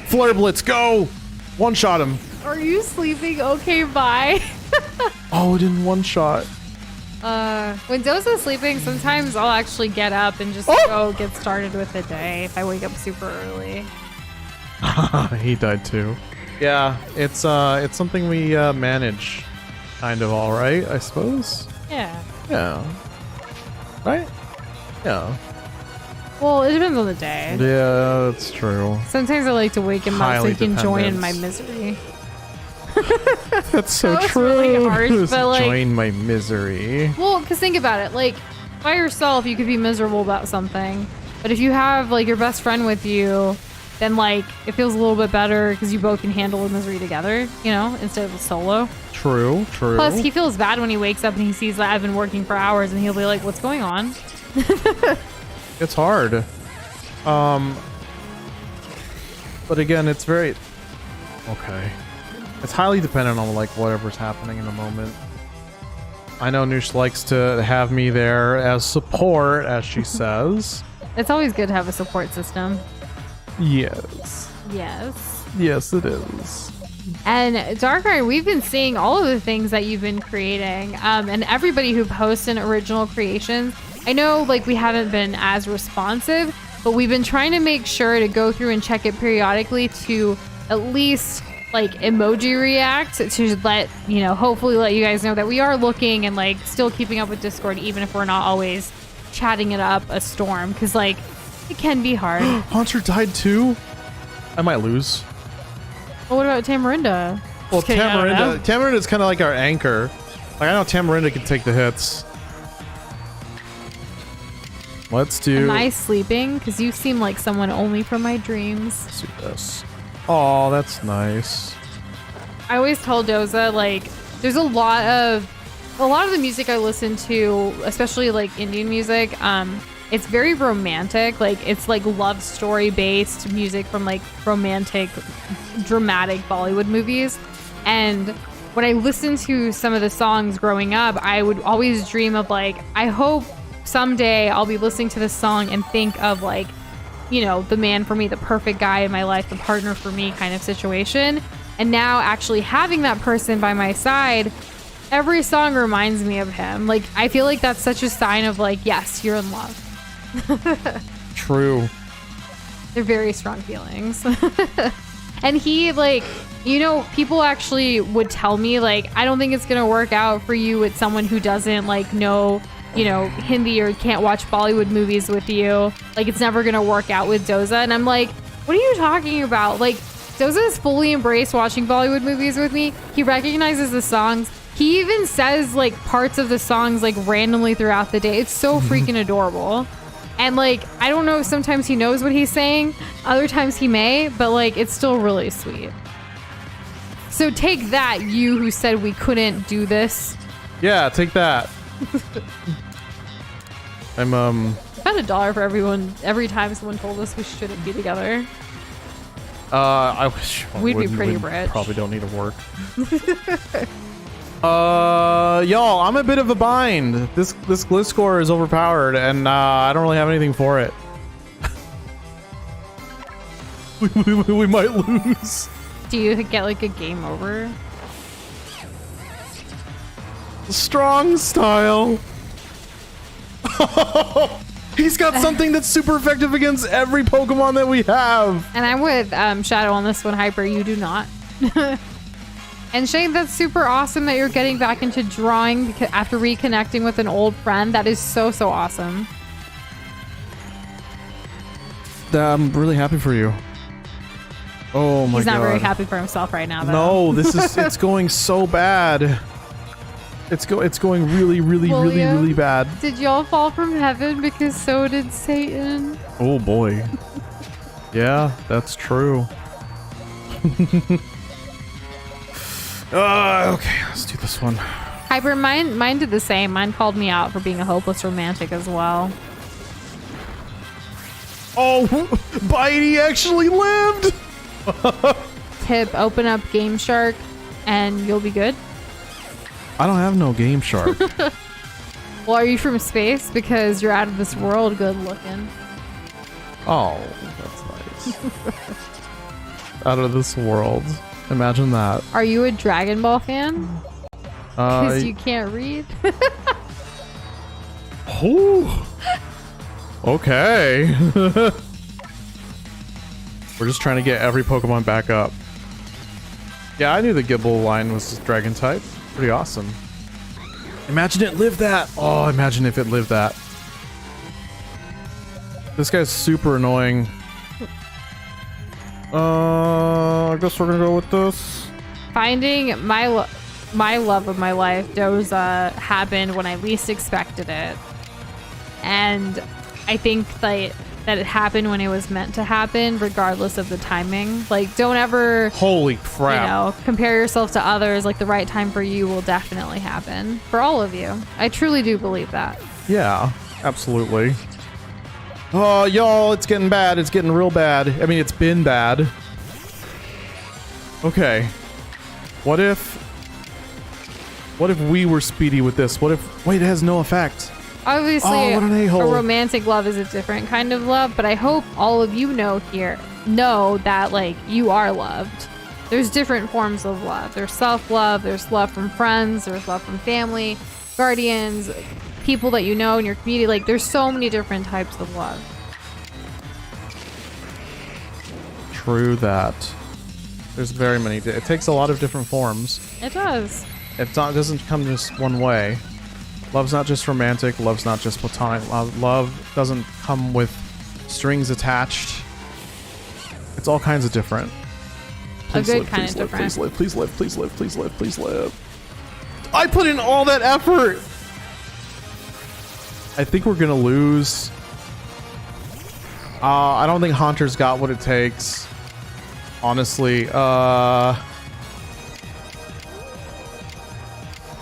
Flare Blitz, go! One shot him. Are you sleeping? Okay, bye. Oh, it didn't one shot. When Doza's sleeping, sometimes I'll actually get up and just go get started with the day if I wake up super early. He died too. Yeah, it's something we manage, kind of. All right, I suppose. Yeah. Yeah. Right. Yeah. Well, it depends on the day. Yeah, that's true. Sometimes I like to wake him up so Highly he can join in my dependence. misery. That's so That was true. really harsh, Just but, like- join my misery. Well, because think about it. Like, by yourself, you could be miserable about something. But if you have, like, your best friend with you, then, like, it feels a little bit better because you both can handle the misery together, you know, instead of a solo. True. True. Plus, he feels bad when he wakes up and he sees that I've been working for hours and he'll be like, what's going on? It's hard. But again, it's very okay. It's highly dependent on like whatever's happening in the moment. I know Noosh likes to have me there as support, as she says. It's always good to have a support system. Yes. Yes. Yes, it is. And Darkrai, we've been seeing all of the things that you've been creating, and everybody who posts an original creations. I know, like, we haven't been as responsive, but we've been trying to make sure to go through and check it periodically to at least like emoji react to let, you know, hopefully let you guys know that we are looking and like still keeping up with Discord, even if we're not always chatting it up a storm, because like it can be hard. Haunter died too? I might lose. Well, what about Tamarinda? Well, Just kidding, I don't know. Tamarinda is kind of like our anchor. Like, I know Tamarinda can take the hits. Let's do... Am I sleeping? Because you seem like someone only from my dreams. Let's do this. Oh, that's nice. I always tell Doza, like, there's a lot of the music I listen to, especially like Indian music, it's very romantic. Like, it's like love story based music from like romantic, dramatic Bollywood movies. And when I listened to some of the songs growing up, I would always dream of like, I hope someday I'll be listening to this song and think of like, you know, the man for me, the perfect guy in my life, the partner for me kind of situation. And now actually having that person by my side, every song reminds me of him. Like, I feel like that's such a sign of like, yes, you're in love. True. They're very strong feelings. And he, like, you know, people actually would tell me, like, I don't think it's going to work out for you with someone who doesn't, like, know, you know, Hindi or can't watch Bollywood movies with you. Like, it's never going to work out with Doza. And I'm like, what are you talking about? Like, Doza has fully embraced watching Bollywood movies with me. He recognizes the songs. He even says, like, parts of the songs, like, randomly throughout the day. It's so freaking adorable. And, like, I don't know, sometimes he knows what he's saying. Other times he may, but, like, it's still really sweet. So take that, you who said we couldn't do this. Yeah, take that. I'm, About $1 for everyone every time someone told us we shouldn't be together. I wish We'd be pretty we rich. Probably don't need to work. Y'all, I'm a bit of a bind. This glitch score is overpowered, and I don't really have anything for it. we might lose. Do you get like a game over? Strong style. He's got something that's super effective against every Pokemon that we have. And I'm with Shadow on this one, Hyper. You do not. And Shane, that's super awesome that you're getting back into drawing after reconnecting with an old friend. That is so, so awesome. I'm really happy for you. Oh my god. He's not very happy for himself right now, though. No, it's going so bad. It's going really, really, William, really bad. Did y'all fall from heaven? Because so did Satan. Oh boy. Yeah, that's true. Okay, let's do this one. Hyper, mine did the same. Mine called me out for being a hopeless romantic as well. Oh, Bitey actually lived! Tip, open up Game Shark and you'll be good. I don't have no Game Shark. Well, are you from space? Because you're out of this world good looking. Oh, that's nice. Out of this world. Imagine that. Are you a Dragon Ball fan? Because you can't read? Oh. Okay. We're just trying to get every Pokemon back up. Yeah, I knew the Gible line was Dragon type. Pretty awesome. Imagine it lived that. Oh, imagine if it lived that. This guy's super annoying. I guess we're gonna go with this. Finding my love of my life, Doza, happened when I least expected it. And I think that it happened when it was meant to happen, regardless of the timing. Like, don't ever... Holy crap. You know, compare yourself to others. Like, the right time for you will definitely happen. For all of you. I truly do believe that. Yeah, absolutely. Oh, y'all, it's getting bad. It's getting real bad. I mean, it's been bad. Okay. What if we were speedy with this? What if... Wait, it has no effect. Obviously, what an a-hole. a romantic love is a different kind of love, but I hope all of you know that, like, you are loved. There's different forms of love. There's self-love, there's love from friends, there's love from family, guardians, people that you know in your community. Like, there's so many different types of love. True that. There's very many. It takes a lot of different forms. It does. It doesn't come just one way. Love's not just romantic. Love's not just platonic. Love doesn't come with strings attached. It's all kinds of different. Please a good kind of different. Please live, please live, please live, please live, please live. I put in all that effort! I think we're gonna lose. I don't think Haunter's got what it takes. Honestly,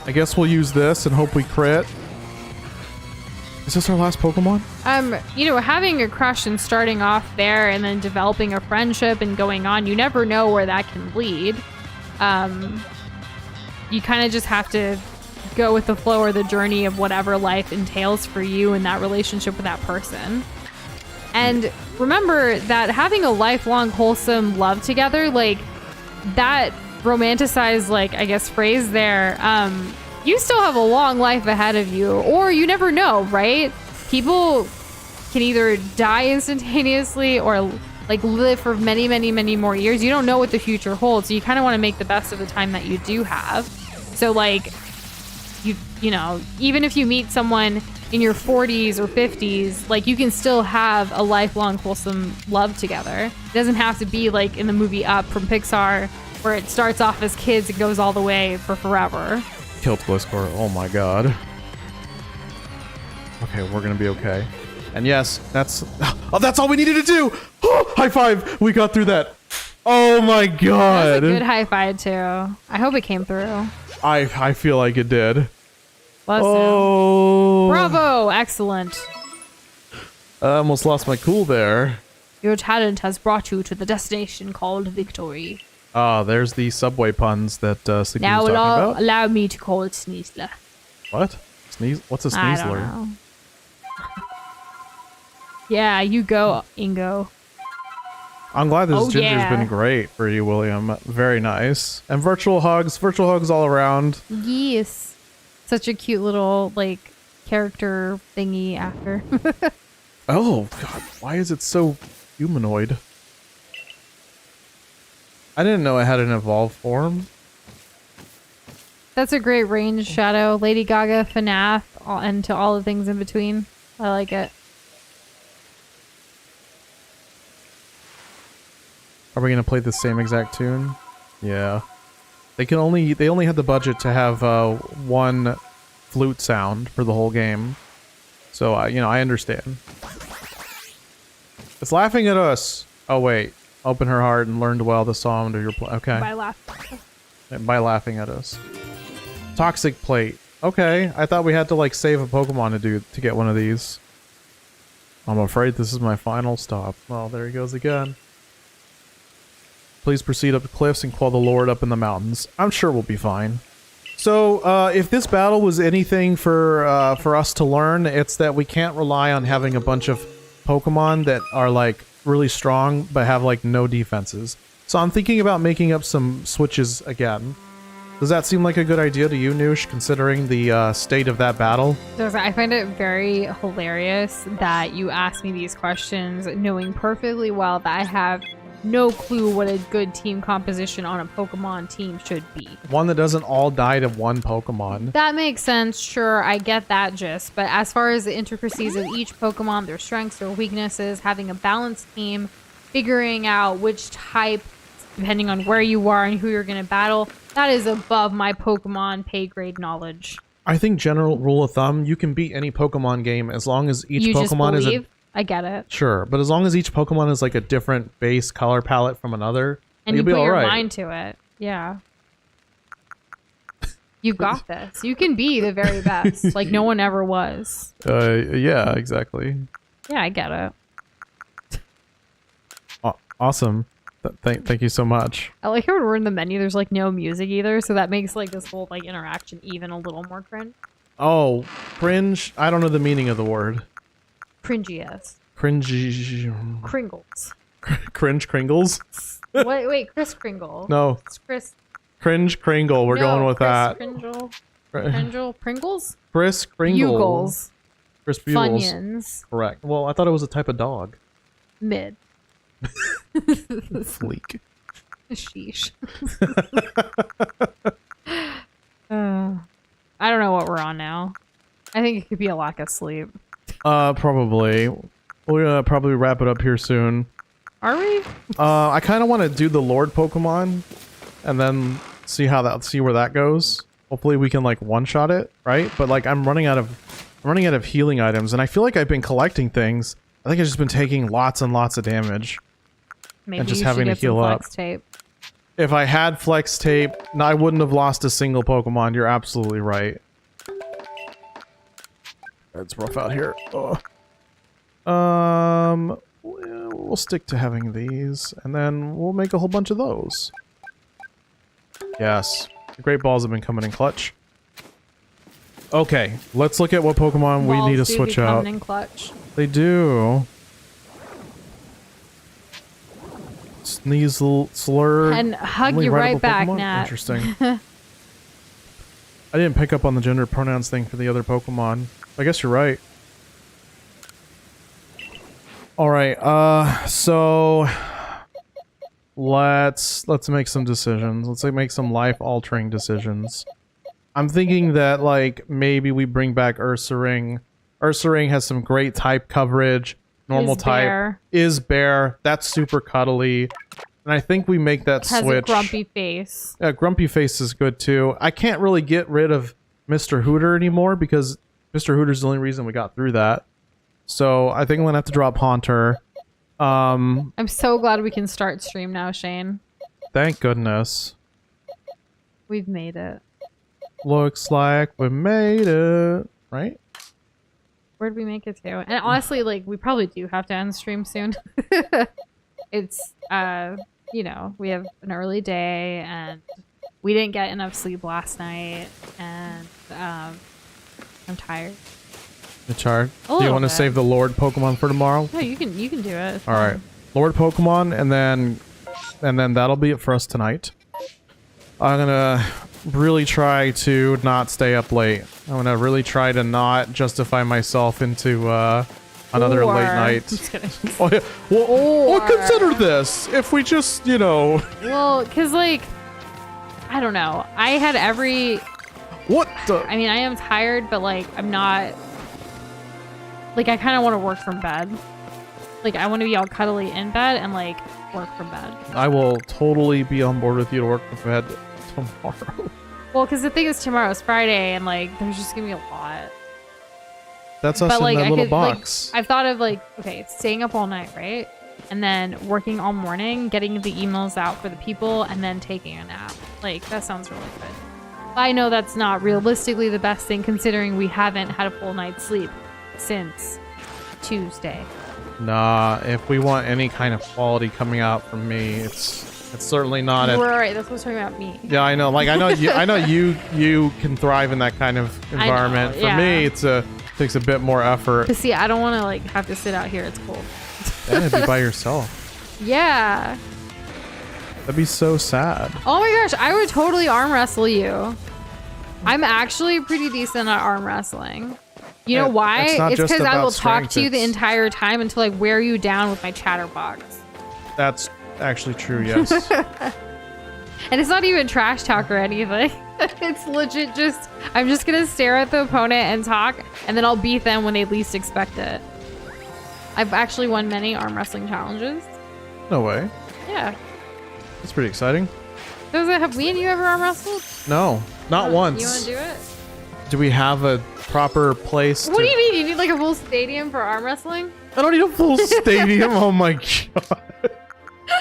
I guess we'll use this and hope we crit. Is this our last Pokemon? You know, having a crush and starting off there and then developing a friendship and going on, you never know where that can lead. You kind of just have to go with the flow or the journey of whatever life entails for you in that relationship with that person. And remember that having a lifelong wholesome love together, like that romanticized, like, I guess, phrase there, you still have a long life ahead of you, or you never know, right? People can either die instantaneously or like live for many, many, many more years. You don't know what the future holds, so you kind of want to make the best of the time that you do have. So like, you know, even if you meet someone in your 40s or 50s, like, you can still have a lifelong wholesome love together. It doesn't have to be like in the movie Up from Pixar, where it starts off as kids and goes all the way for forever. Killed Gliscor. Oh my god. Okay, we're gonna be okay. And yes, that's all we needed to do. High five! We got through that. Oh my god. That was a good high five too. I hope it came through. I feel like it did. Bless oh. him. Bravo! Excellent. I almost lost my cool there. Your talent has brought you to the destination called victory. Ah, there's the subway puns that Sleepy was talking about. Allow me to call it Sneasler. What? What's a Sneasler? I don't know. Yeah, you go, Ingo. I'm glad this ginger's been great for you, William. Very nice. And virtual hugs all around. Yes. Such a cute little, like, character thingy after. Oh, God. Why is it so humanoid? I didn't know it had an evolved form. That's a great range, Shadow. Lady Gaga, FNAF, and to all the things in between. I like it. Are we gonna play the same exact tune? Yeah. They only had the budget to have one flute sound for the whole game. So I understand. It's laughing at us. Oh wait. Open her heart and learn to well the song of your okay. By laughing. By laughing at us. Toxic plate. Okay, I thought we had to like save a Pokemon to get one of these. I'm afraid this is my final stop. Well, there he goes again. Please proceed up the cliffs and quell the Lord up in the mountains. I'm sure we'll be fine. So, if this battle was anything for us to learn, it's that we can't rely on having a bunch of Pokemon that are like really strong but have like no defenses. So I'm thinking about making up some switches again. Does that seem like a good idea to you, Noosh, considering the state of that battle? I find it very hilarious that you ask me these questions knowing perfectly well that I have no clue what a good team composition on a Pokemon team should be. One that doesn't all die to one Pokemon. That makes sense, sure, I get that gist. But as far as the intricacies of each Pokemon, their strengths, their weaknesses, having a balanced team, figuring out which type, depending on where you are and who you're going to battle, that is above my Pokemon pay grade knowledge. I think general rule of thumb, you can beat any Pokemon game as long as each You just Pokemon is believe? I get it. Sure, but as long as each Pokemon is like a different base color palette from another, And you you'll be put all your right. mind to it. Yeah. You got this. You can be the very best. Like no one ever was. Yeah, exactly. Yeah, I get it. Awesome. Thank you so much. I like how when we're in the menu, there's like no music either, so that makes like this whole like interaction even a little more cringe. Oh, cringe? I don't know the meaning of the word. Cringy-ass. Cringy. Kringles. Cringe Kringles? Wait, Chris Kringle. No. It's Chris. Cringe Kringle. We're going with Chris that. Kringle. Kringle. Pringles? Chris Kringle. Bugles. Chris Bugles. Funyuns. Correct. Well, I thought it was a type of dog. Mid. Fleek. Sheesh. I don't know what we're on now. I think it could be a lack of sleep. Probably. We're gonna probably wrap it up here soon. Are we? I kind of want to do the Lord Pokemon, and then see where that goes. Hopefully, we can like one-shot it, right? But like, I'm running out of healing items, and I feel like I've been collecting things. I think I've just been taking lots and lots of damage. Maybe and just you having should to get heal some up. flex tape. If I had Flex Tape, I wouldn't have lost a single Pokemon. You're absolutely right. It's rough out here. Ugh. We'll stick to having these, and then we'll make a whole bunch of those. Yes, the Great Balls have been coming in clutch. Okay, let's look at what Pokemon we need to switch out. In clutch. They do. Sneasel, Slur. And hug only you right rideable back, Pokemon? Nat. Interesting. I didn't pick up on the gender pronouns thing for the other Pokemon. I guess you're right. Alright, so let's make some decisions. Let's make some life-altering decisions. I'm thinking that, like, maybe we bring back Ursaring. Ursaring has some great type coverage. Normal type bear. is bear. That's super cuddly. And I think we make that Has switch. a grumpy face. Yeah, Grumpy Face is good too. I can't really get rid of Mr. Hooter anymore because Mr. Hooter's the only reason we got through that. So I think I'm gonna have to drop Haunter. I'm so glad we can start stream now, Shane. Thank goodness. We've made it. Looks like we made it. Right? Where'd we make it to? And honestly, like, we probably do have to end stream soon. It's, you know, we have an early day and we didn't get enough sleep last night and, I'm tired. You're tired? A Do you little want to bit. save the Lord Pokemon for tomorrow? No, you can do it. It's All right. fine. Lord Pokemon, and then that'll be it for us tonight. I'm gonna really try to not stay up late. I'm gonna really try to not justify myself into Another Or- late night. Just kidding. Oh, yeah. Well, Or- consider this. If we just, you know... Well, because, like, I don't know. I had every... What the... I mean, I am tired, but, like, I'm not... Like, I kind of want to work from bed. Like, I want to be all cuddly in bed and, like, work from bed. I will totally be on board with you to work from bed tomorrow. Well, because the thing is, tomorrow's Friday, and, like, there's just going to be a lot. That's us But, in like, that I little could, box. like, I've thought of, like, okay, staying up all night, right? And then working all morning, getting the emails out for the people, and then taking a nap. Like, that sounds really good. I know that's not realistically the best thing, considering we haven't had a full night's sleep since Tuesday. Nah, if we want any kind of quality coming out from me, it's certainly not You it. were right. That's what's talking about me. Yeah, I know. Like I know you can thrive in that kind of environment. yeah. For me, takes a bit more effort. Cause see, I don't want to like have to sit out here. It's cold. And be by yourself. Yeah. That'd be so sad. Oh my gosh, I would totally arm wrestle you. I'm actually pretty decent at arm wrestling. You know why? It's not It's just because I about will talk to you the strength, it's- entire time until I wear you down with my chatterbox. That's actually true. Yes. And it's not even trash talk or anything. It's legit just, I'm just gonna stare at the opponent and talk, and then I'll beat them when they least expect it. I've actually won many arm wrestling challenges. No way. Yeah. That's pretty exciting. Have me and you ever arm wrestled? No, not once. You wanna do it? Do we have a proper place? What do you mean? You need like a full stadium for arm wrestling? I don't need a full stadium. Oh my god.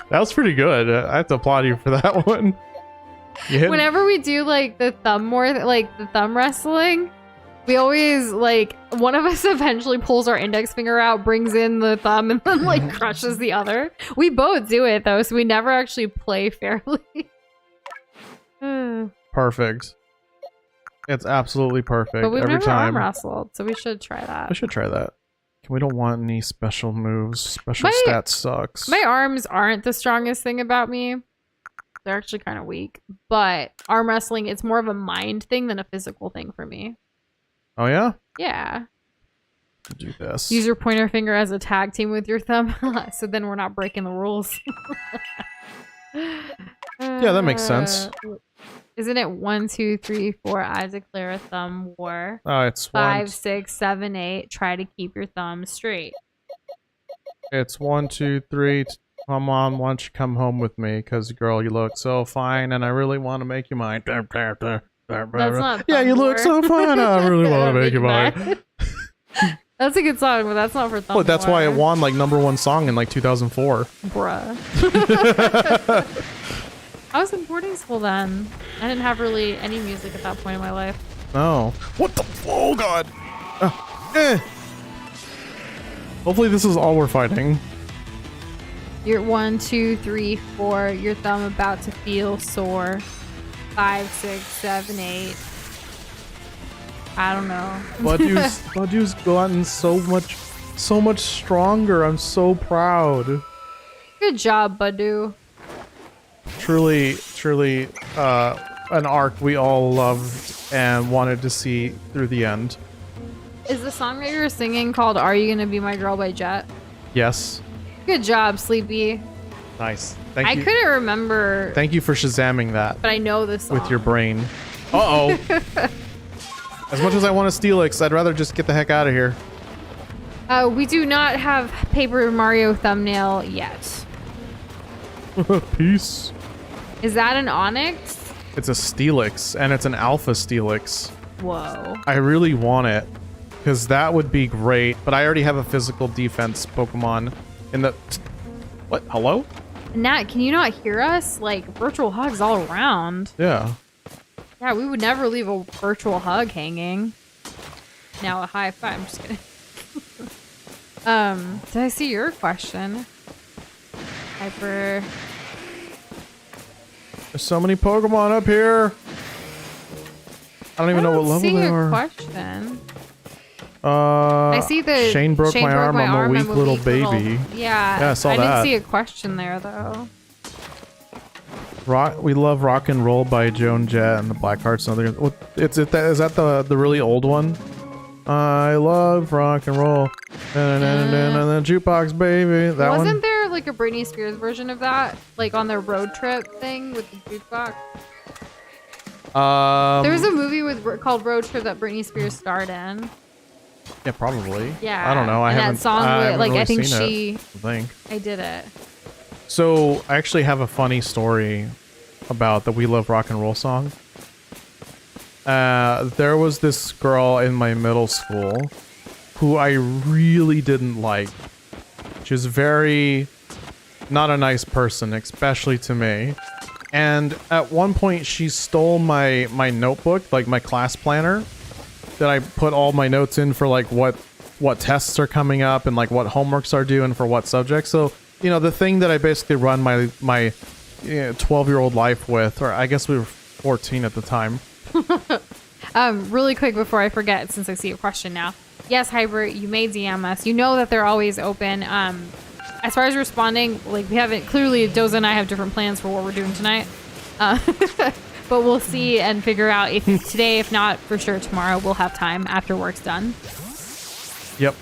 That was pretty good. I have to applaud you for that one. You hit Whenever we do like the thumb wrestling, we always like one of us eventually pulls our index finger out, brings in the thumb, and then like crushes the other. We both do it though, so we never actually play fairly. perfect. It's absolutely perfect But we've every never time. arm wrestled, so we should try I that. should try that. We don't want any special moves. Special stats sucks. My arms aren't the strongest thing about me. They're actually kind of weak. But arm wrestling, it's more of a mind thing than a physical thing for me. Oh yeah? Yeah. Do this. Use your pointer finger as a tag team with your thumb, so then we're not breaking the rules. Yeah, that makes sense. Isn't it 1, 2, 3, 4? I declare a thumb war. Oh, it's 5, 6, 7, 8. Try to keep your thumb straight. It's 1, 2, 3. Come on, why don't you come home with me? Because, girl, you look so fine, and I really want to make you mine. That's not Yeah, you thumb look war. so fine. I really want to make you mine. That's a good song, but that's not for thumb Well, that's why it war. won like #1 song in like 2004. Bruh. I was in boarding school then. I didn't have really any music at that point in my life. No. What the? Oh god. Hopefully this is all we're fighting. You're 1, 2, 3, 4. Your thumb about to feel sore. 5, 6, 7, 8. I don't know. Badu's gotten so much stronger. I'm so proud. Good job, Badu. Truly, an arc we all loved and wanted to see through the end. Is the song that you were singing called Are You Gonna Be My Girl by Jet? Yes. Good job, Sleepy. Nice. Thank I you. couldn't remember, Thank you for shazamming that but I know this song. with your brain. Uh-oh. As much as I want a Steelix, I'd rather just get the heck out of here. We do not have Paper Mario thumbnail yet. Peace. Is that an Onyx? It's a Steelix, and it's an Alpha Steelix. Whoa. I really want it, because that would be great, but I already have a physical defense Pokemon in the... What? Hello? Nat, can you not hear us? Like, virtual hugs all around. Yeah. Yeah, we would never leave a virtual hug hanging. Now a high five. I'm just kidding. Did I see your question? Hyper. There's so many Pokemon up here. I don't even know what level see they a are. question. I see the Shane broke my arm. I'm a weak little baby. Yeah. Yeah, I saw that. didn't see a question there though. We love Rock and Roll by Joan Jett and the Blackhearts and other. Is that the really old one? I love rock and roll. The jukebox, baby. That Wasn't one. there like a Britney Spears version of that, like on their road trip thing with the jukebox? There was a movie called Road Trip that Britney Spears starred in. Yeah, probably. Yeah. I don't know. I and haven't. that song, I haven't like really I think seen she. it, I think. I did it. So I actually have a funny story about the "We Love Rock and Roll" song. There was this girl in my middle school who I really didn't like. She was very not a nice person, especially to me. And at one point, she stole my notebook, like my class planner, that I put all my notes in for like what tests are coming up and like what homeworks are due and for what subjects. So, the thing that I basically run my 12-year-old life with, or I guess we were 14 at the time. Really quick before I forget, since I see a question now. Yes, Hybrid, you may DM us. You know that they're always open. As far as responding, like we haven't, clearly Doza and I have different plans for what we're doing tonight. But we'll see and figure out if today, if not for sure tomorrow, we'll have time after work's done. Yep.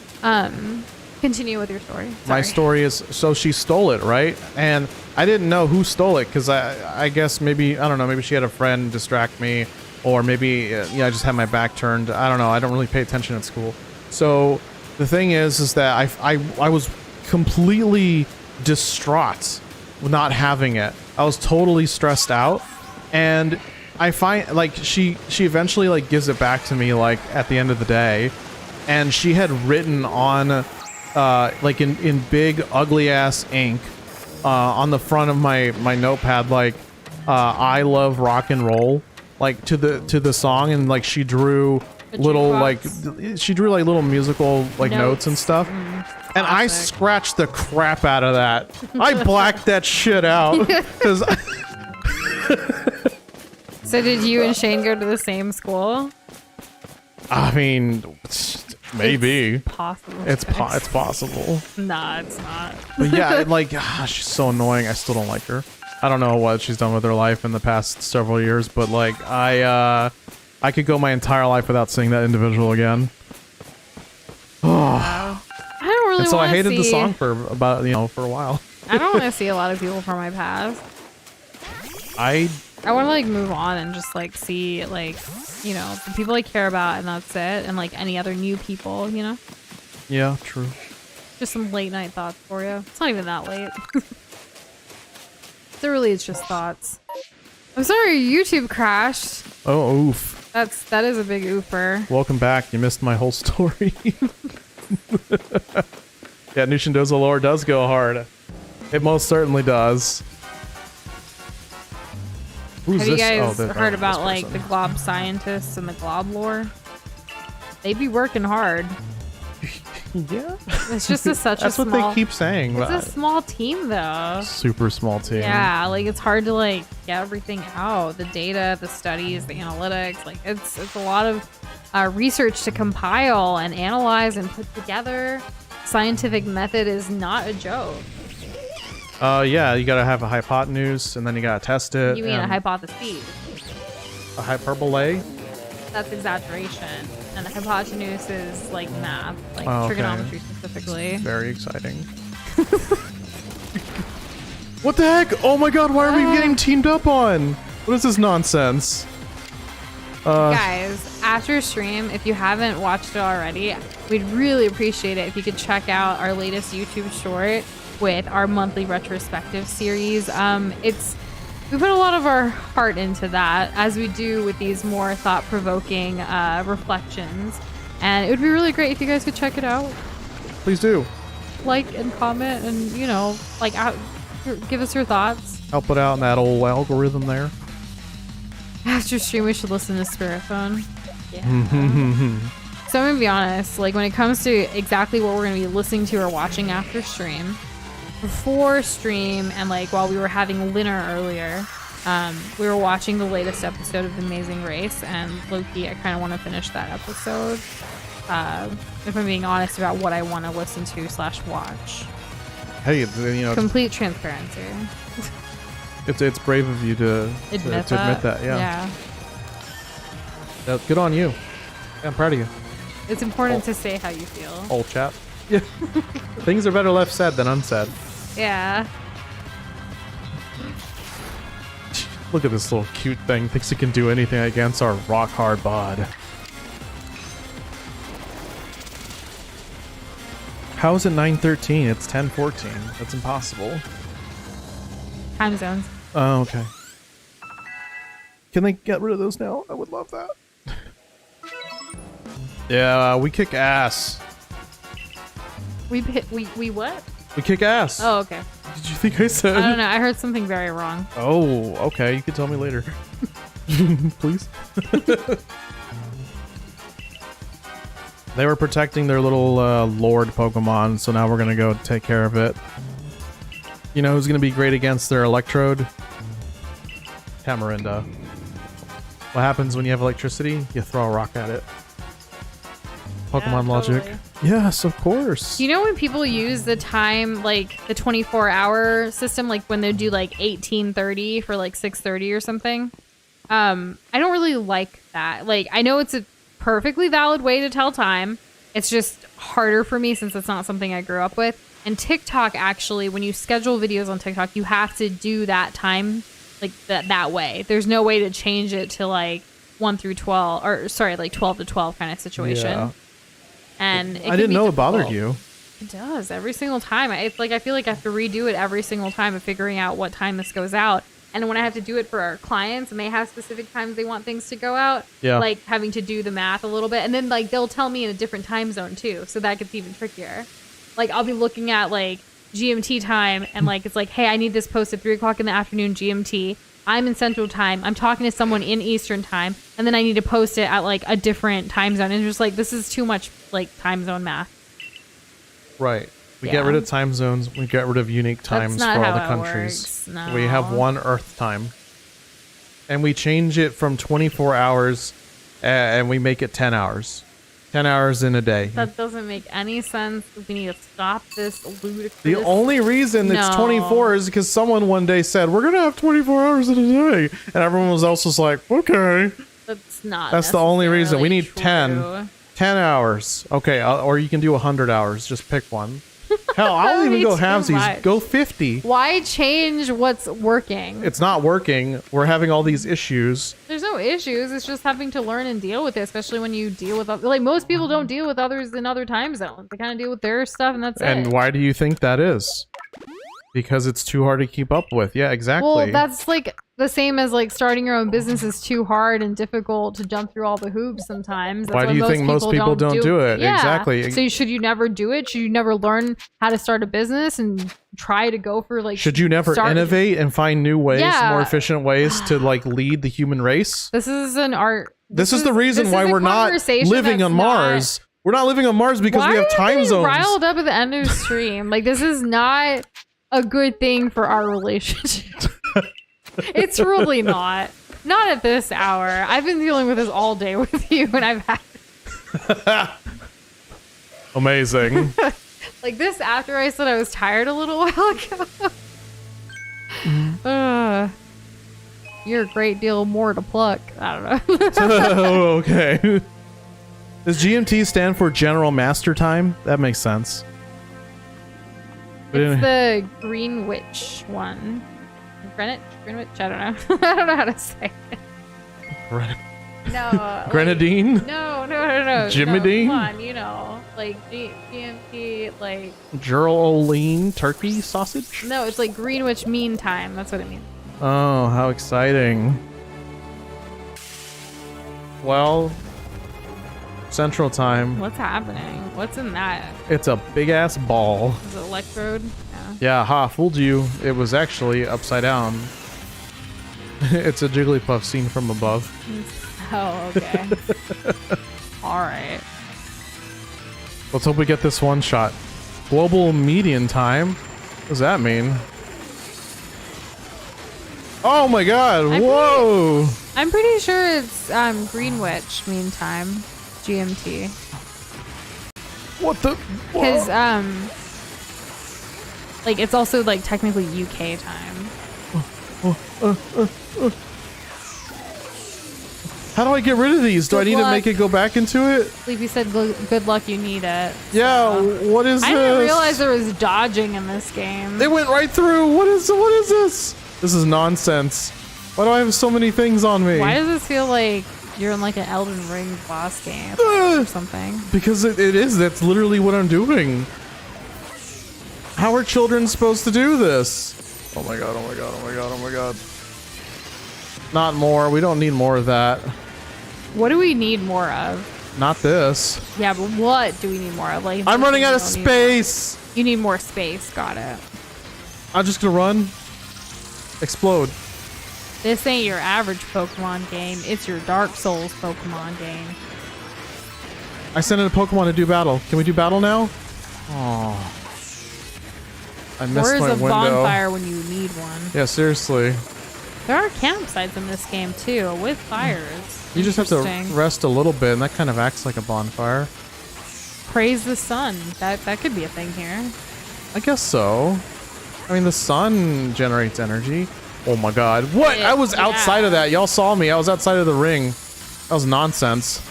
Continue with your story. Sorry. My story is, so she stole it, right? And I didn't know who stole it because I guess maybe, I don't know, maybe she had a friend distract me, or maybe, I just had my back turned. I don't know. I don't really pay attention at school. So the thing is that I was completely distraught not having it. I was totally stressed out, and I find like she eventually like gives it back to me like at the end of the day, and she had written on like in big ugly ass ink on the front of my notepad like I love rock and roll, like to the song, and like she drew little like little musical like notes and stuff. And I scratched the crap out of that. I blacked that shit out. Cause So did you and Shane go to the same school? I mean, maybe. It's possible. It's possible. Nah, it's not. But yeah, like, she's so annoying. I still don't like her. I don't know what she's done with her life in the past several years, but like, I could go my entire life without seeing that individual again. Wow. I don't really. And so I hated the see... song for about for a while. I don't want to see a lot of people from my past. I want to like move on and just like see like the people I care about, and that's it, and like any other new people, Yeah, true. Just some late night thoughts for you. It's not even that late. So really, it's just thoughts. I'm sorry, YouTube crashed. Oh, oof. That is a big oofer. Welcome back. You missed my whole story. Yeah, Nushindoza lore does go hard. It most certainly does. Who's Have you this? guys heard about like the glob scientists and the glob lore? They be working hard. Yeah. It's just such That's a small... what they keep saying. It's a small team though. Super small team. Yeah, like it's hard to like get everything out. The data, the studies, the analytics. Like it's a lot of research to compile and analyze and put together. Scientific method is not a joke. Yeah, you gotta have a hypotenuse, and then you gotta test it. You mean a hypothesis? A hyperbole? That's exaggeration. And a hypotenuse is like math, like okay. trigonometry specifically. Very exciting. What the heck? Oh my god, why are we getting teamed up on? What is this nonsense? Guys, after stream, if you haven't watched it already, we'd really appreciate it if you could check out our latest YouTube short with our monthly retrospective series. We put a lot of our heart into that, as we do with these more thought-provoking reflections, and it would be really great if you guys could check it out. Please do. Like and comment, and give us your thoughts. I'll put out in that old algorithm there. After stream, we should listen to Spirit Phone. Yeah. So I'm gonna be honest, like when it comes to exactly what we're gonna be listening to or watching after stream, before stream and like while we were having dinner earlier, we were watching the latest episode of The Amazing Race, and low-key I kind of want to finish that episode. If I'm being honest about what I want to listen to / watch. Hey, Complete transparency. it's brave of you to admit that. Yeah. Good on you. Yeah, I'm proud of you. It's important to say how you feel. Old chap. Yeah. Things are better left said than unsaid. Yeah. Look at this little cute thing. Thinks it can do anything against our rock hard bod. How is it 9:13? It's 10:14. That's impossible. Time zones. Oh, okay. Can they get rid of those now? I would love that. Yeah, we kick ass. We what? We kick ass. Oh, okay. Did you think I said? I don't know. I heard something very wrong. Oh, okay. You can tell me later. Please. They were protecting their little Lord Pokemon, so now we're going to go take care of it. You know who's going to be great against their Electrode? Tamarinda. What happens when you have electricity? You throw a rock at it. Pokemon logic. Totally. Yes, of course. You know when people use the time, like the 24-hour system, like when they do like 18:30 for like 6:30 or something? I don't really like that. Like, I know it's a perfectly valid way to tell time. It's just harder for me since it's not something I grew up with. And TikTok, actually, when you schedule videos on TikTok, you have to do that time like that way. There's no way to change it to like 1 through 12, or sorry, like 12 to 12 kind of situation. Yeah. And I didn't know it bothered you. It does every single time. It's like I feel like I have to redo it every single time of figuring out what time this goes out. And when I have to do it for our clients and they have specific times they want things to go out, like having to do the math a little bit, and then like they'll tell me in a different time zone too, so that gets even trickier. Like I'll be looking at like GMT time and like it's like, hey, I need this post at 3 o'clock in the afternoon GMT. I'm in Central Time. I'm talking to someone in Eastern Time, and then I need to post it at like a different time zone. And it's just like, this is too much like time zone math. Right. We get rid of time zones. We get rid of unique times for all the countries. No. We have one Earth time. And we change it from 24 hours and we make it 10 hours. 10 hours in a day. That doesn't make any sense. We need to stop this ludicrous. The only reason it's 24 is because someone one day said, we're going to have 24 hours in a day. And everyone was also just like, okay. That's not. That's the only reason. We need true. 10 hours. Okay. Or you can do 100 hours. Just pick one. Hell, I'll even go halvesies. Go 50. Why change what's working? It's not working. We're having all these issues. There's no issues. It's just having to learn and deal with it, especially when you deal with like most people don't deal with others in other time zones. They kind of deal with their stuff and that's it. And why do you think that is? Because it's too hard to keep up with. Yeah, exactly. Well, that's like the same as like starting your own business is too hard and difficult to jump through all the hoops sometimes. That's why do you think most people don't do it? Yeah. Exactly. So should you never do it? Should you never learn how to start a business and try to go for like... Should you never innovate and find new ways, more efficient ways to like lead the human race? This is an art... This is the reason why we're not living on Mars. We're not living on Mars because we have time zones. Riled up at the end of the stream. Like, this is not a good thing for our relationship. It's really not. Not at this hour. I've been dealing with this all day with you, and I've had... Amazing. Like this after I said I was tired a little while ago. You're a great deal more to pluck. I don't know. Oh, okay. Does GMT stand for General Master Time? That makes sense. It's the Greenwich one. Greenwich? I don't know. I don't know how to say it. No. Grenadine? No. Jimidine? No, come on, you know. Like GMT, like... Geraldine turkey sausage? No, it's like Greenwich Mean Time. That's what it means. Oh, how exciting. Well, Central Time. What's happening? What's in that? It's a big-ass ball. Is it Electrode? Yeah, fooled you. It was actually upside down. It's a Jigglypuff seen from above. Oh, okay. Alright. Let's hope we get this one shot. Global median time? What does that mean? Oh my god, whoa! I'm pretty sure it's Greenwich Mean Time. GMT. What the? Because, like, it's also, like, technically UK time. How do I get rid of these? Do I Good need to luck. make it go back into it? Sleepy said good luck, you need it. Yeah, So. what is I this? didn't realize there was dodging in this game. It went right through. What is this? This is nonsense. Why do I have so many things on me? Why does this feel like you're in like an Elden Ring boss game or something? Because it is. That's literally what I'm doing. How are children supposed to do this? Oh my god, oh my god, oh my god, oh my god. Not more. We don't need more of that. What do we need more of? Not this. Yeah, but what do we need more of? Like, I'm running out of don't need space. more. You need more space. Got it. I'm just gonna run. Explode. This ain't your average Pokemon game. It's your Dark Souls Pokemon game. I sent in a Pokemon to do battle. Can we do battle now? Oh. I missed Where is my a window. bonfire when you need one? Yeah, seriously. There are campsites in this game too, with fires. You just have to Interesting. rest a little bit, and that kind of acts like a bonfire. Praise the sun. That could be a thing here. I guess so. I mean, the sun generates energy. Oh my god. What? I was Yeah. outside of that. Y'all saw me. I was outside of the ring. That was nonsense.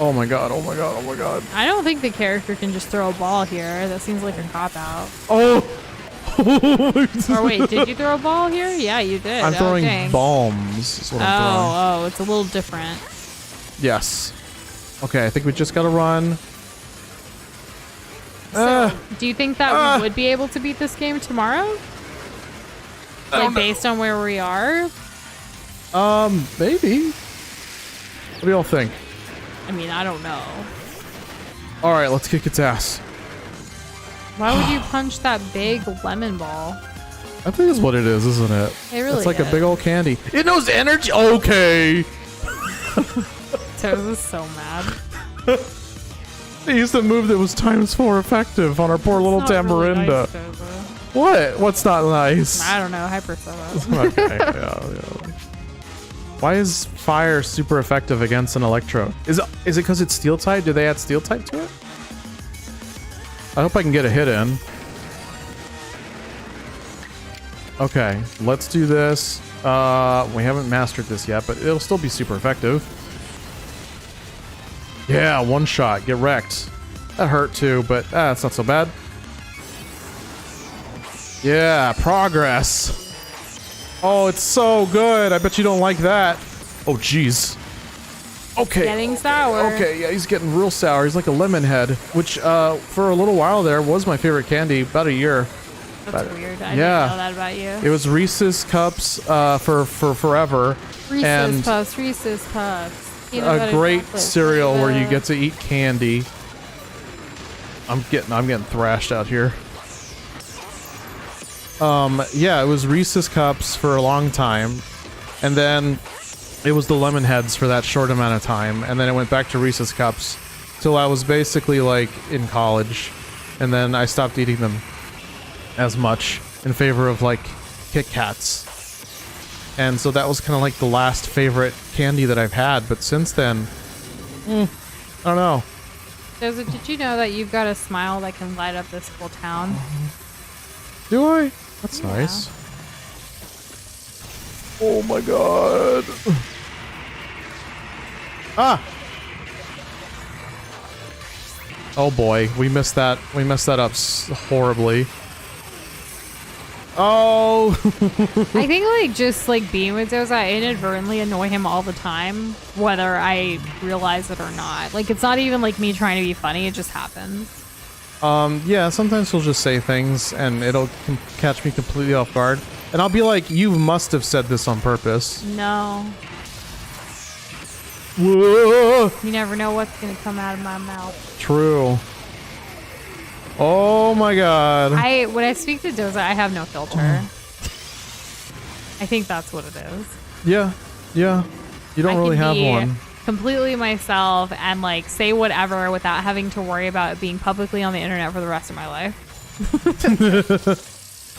Oh my god. Oh my god. Oh my god. I don't think the character can just throw a ball here. That seems like a cop-out. Oh! Or wait, did you throw a ball here? Yeah, you did. I'm throwing dang. bombs. Is what I'm throwing. Oh, it's a little different. Yes. Okay, I think we just gotta run. So, do you think that we would be able to beat this game tomorrow? Like, based on where we are? Maybe. What do y'all think? I mean, I don't know. All right, let's kick its ass. Why would you punch that big lemon ball? I think that's what it is, isn't it? It really It's like is. a big old candy. It knows energy. Okay. Toes is so mad. They used a move that was times 4 effective on our poor little It's not really Tamarinda. nice, Toza. What? What's not nice? I don't know. Hyper Sova. Okay. Yeah. Why is fire super effective against an electro? Is it because it's steel type? Do they add steel type to it? I hope I can get a hit in. Okay, let's do this. We haven't mastered this yet, but it'll still be super effective. Yeah, one shot, get wrecked. That hurt too, but it's not so bad. Yeah, progress. Oh, it's so good. I bet you don't like that. Oh, jeez. Okay. Getting sour. Okay, yeah, he's getting real sour. He's like a lemon head, which for a little while there was my favorite candy, about a year. That's weird. I yeah. didn't know that about you. It was Reese's Cups for forever. Reese's and Puffs, Reese's Puffs. Peanut a butter great chocolate, cereal where you Frito. get to eat candy. I'm getting thrashed out here. Yeah, it was Reese's Cups for a long time, and then it was the lemon heads for that short amount of time, and then it went back to Reese's Cups till I was basically like in college, and then I stopped eating them as much in favor of like Kit Kats. And so that was kind of like the last favorite candy that I've had, but since then, I don't know. Doza, did you know that you've got a smile that can light up this whole town? Do I? That's Yeah. nice. Oh my god. Ah! Oh boy, we messed that up horribly. Oh! I think like just like being with Doza, I inadvertently annoy him all the time, whether I realize it or not. Like it's not even like me trying to be funny, it just happens. Yeah, sometimes he'll just say things and it'll catch me completely off guard. And I'll be like, you must have said this on purpose. No. Whoa! You never know what's gonna come out of my mouth. True. Oh my god. When I speak to Doza, I have no filter. I think that's what it is. Yeah. You don't really have one. Completely myself and like say whatever without having to worry about it being publicly on the internet for the rest of my life.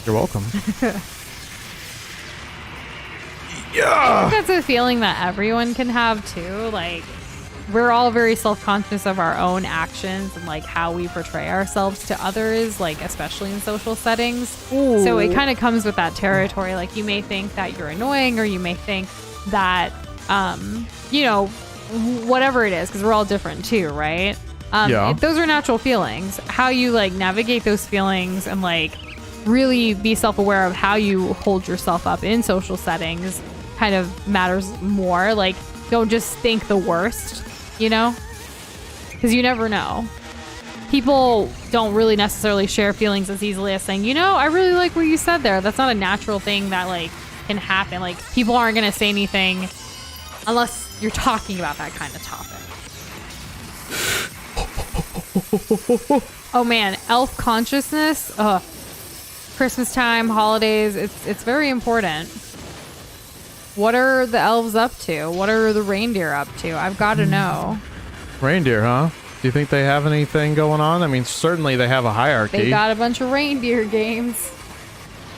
You're welcome. I think that's a feeling that everyone can have too. Like we're all very self-conscious of our own actions and like how we portray ourselves to others, like especially in social settings. Ooh. So it kind of comes with that territory. Like you may think that you're annoying or you may think that you know, whatever it is, because we're all different too, right? Yeah. Those are natural feelings. How you like navigate those feelings and like really be self-aware of how you hold yourself up in social settings kind of matters more. Like, don't just think the worst, you know? Because you never know. People don't really necessarily share feelings as easily as saying, you know, I really like what you said there. That's not a natural thing that like can happen. Like, people aren't going to say anything unless you're talking about that kind of topic. Oh man, elf consciousness. Ugh. Christmas time, holidays, it's very important. What are the elves up to? What are the reindeer up to? I've got to know. Reindeer, huh? Do you think they have anything going on? I mean, certainly they have a hierarchy. They got a bunch of reindeer games.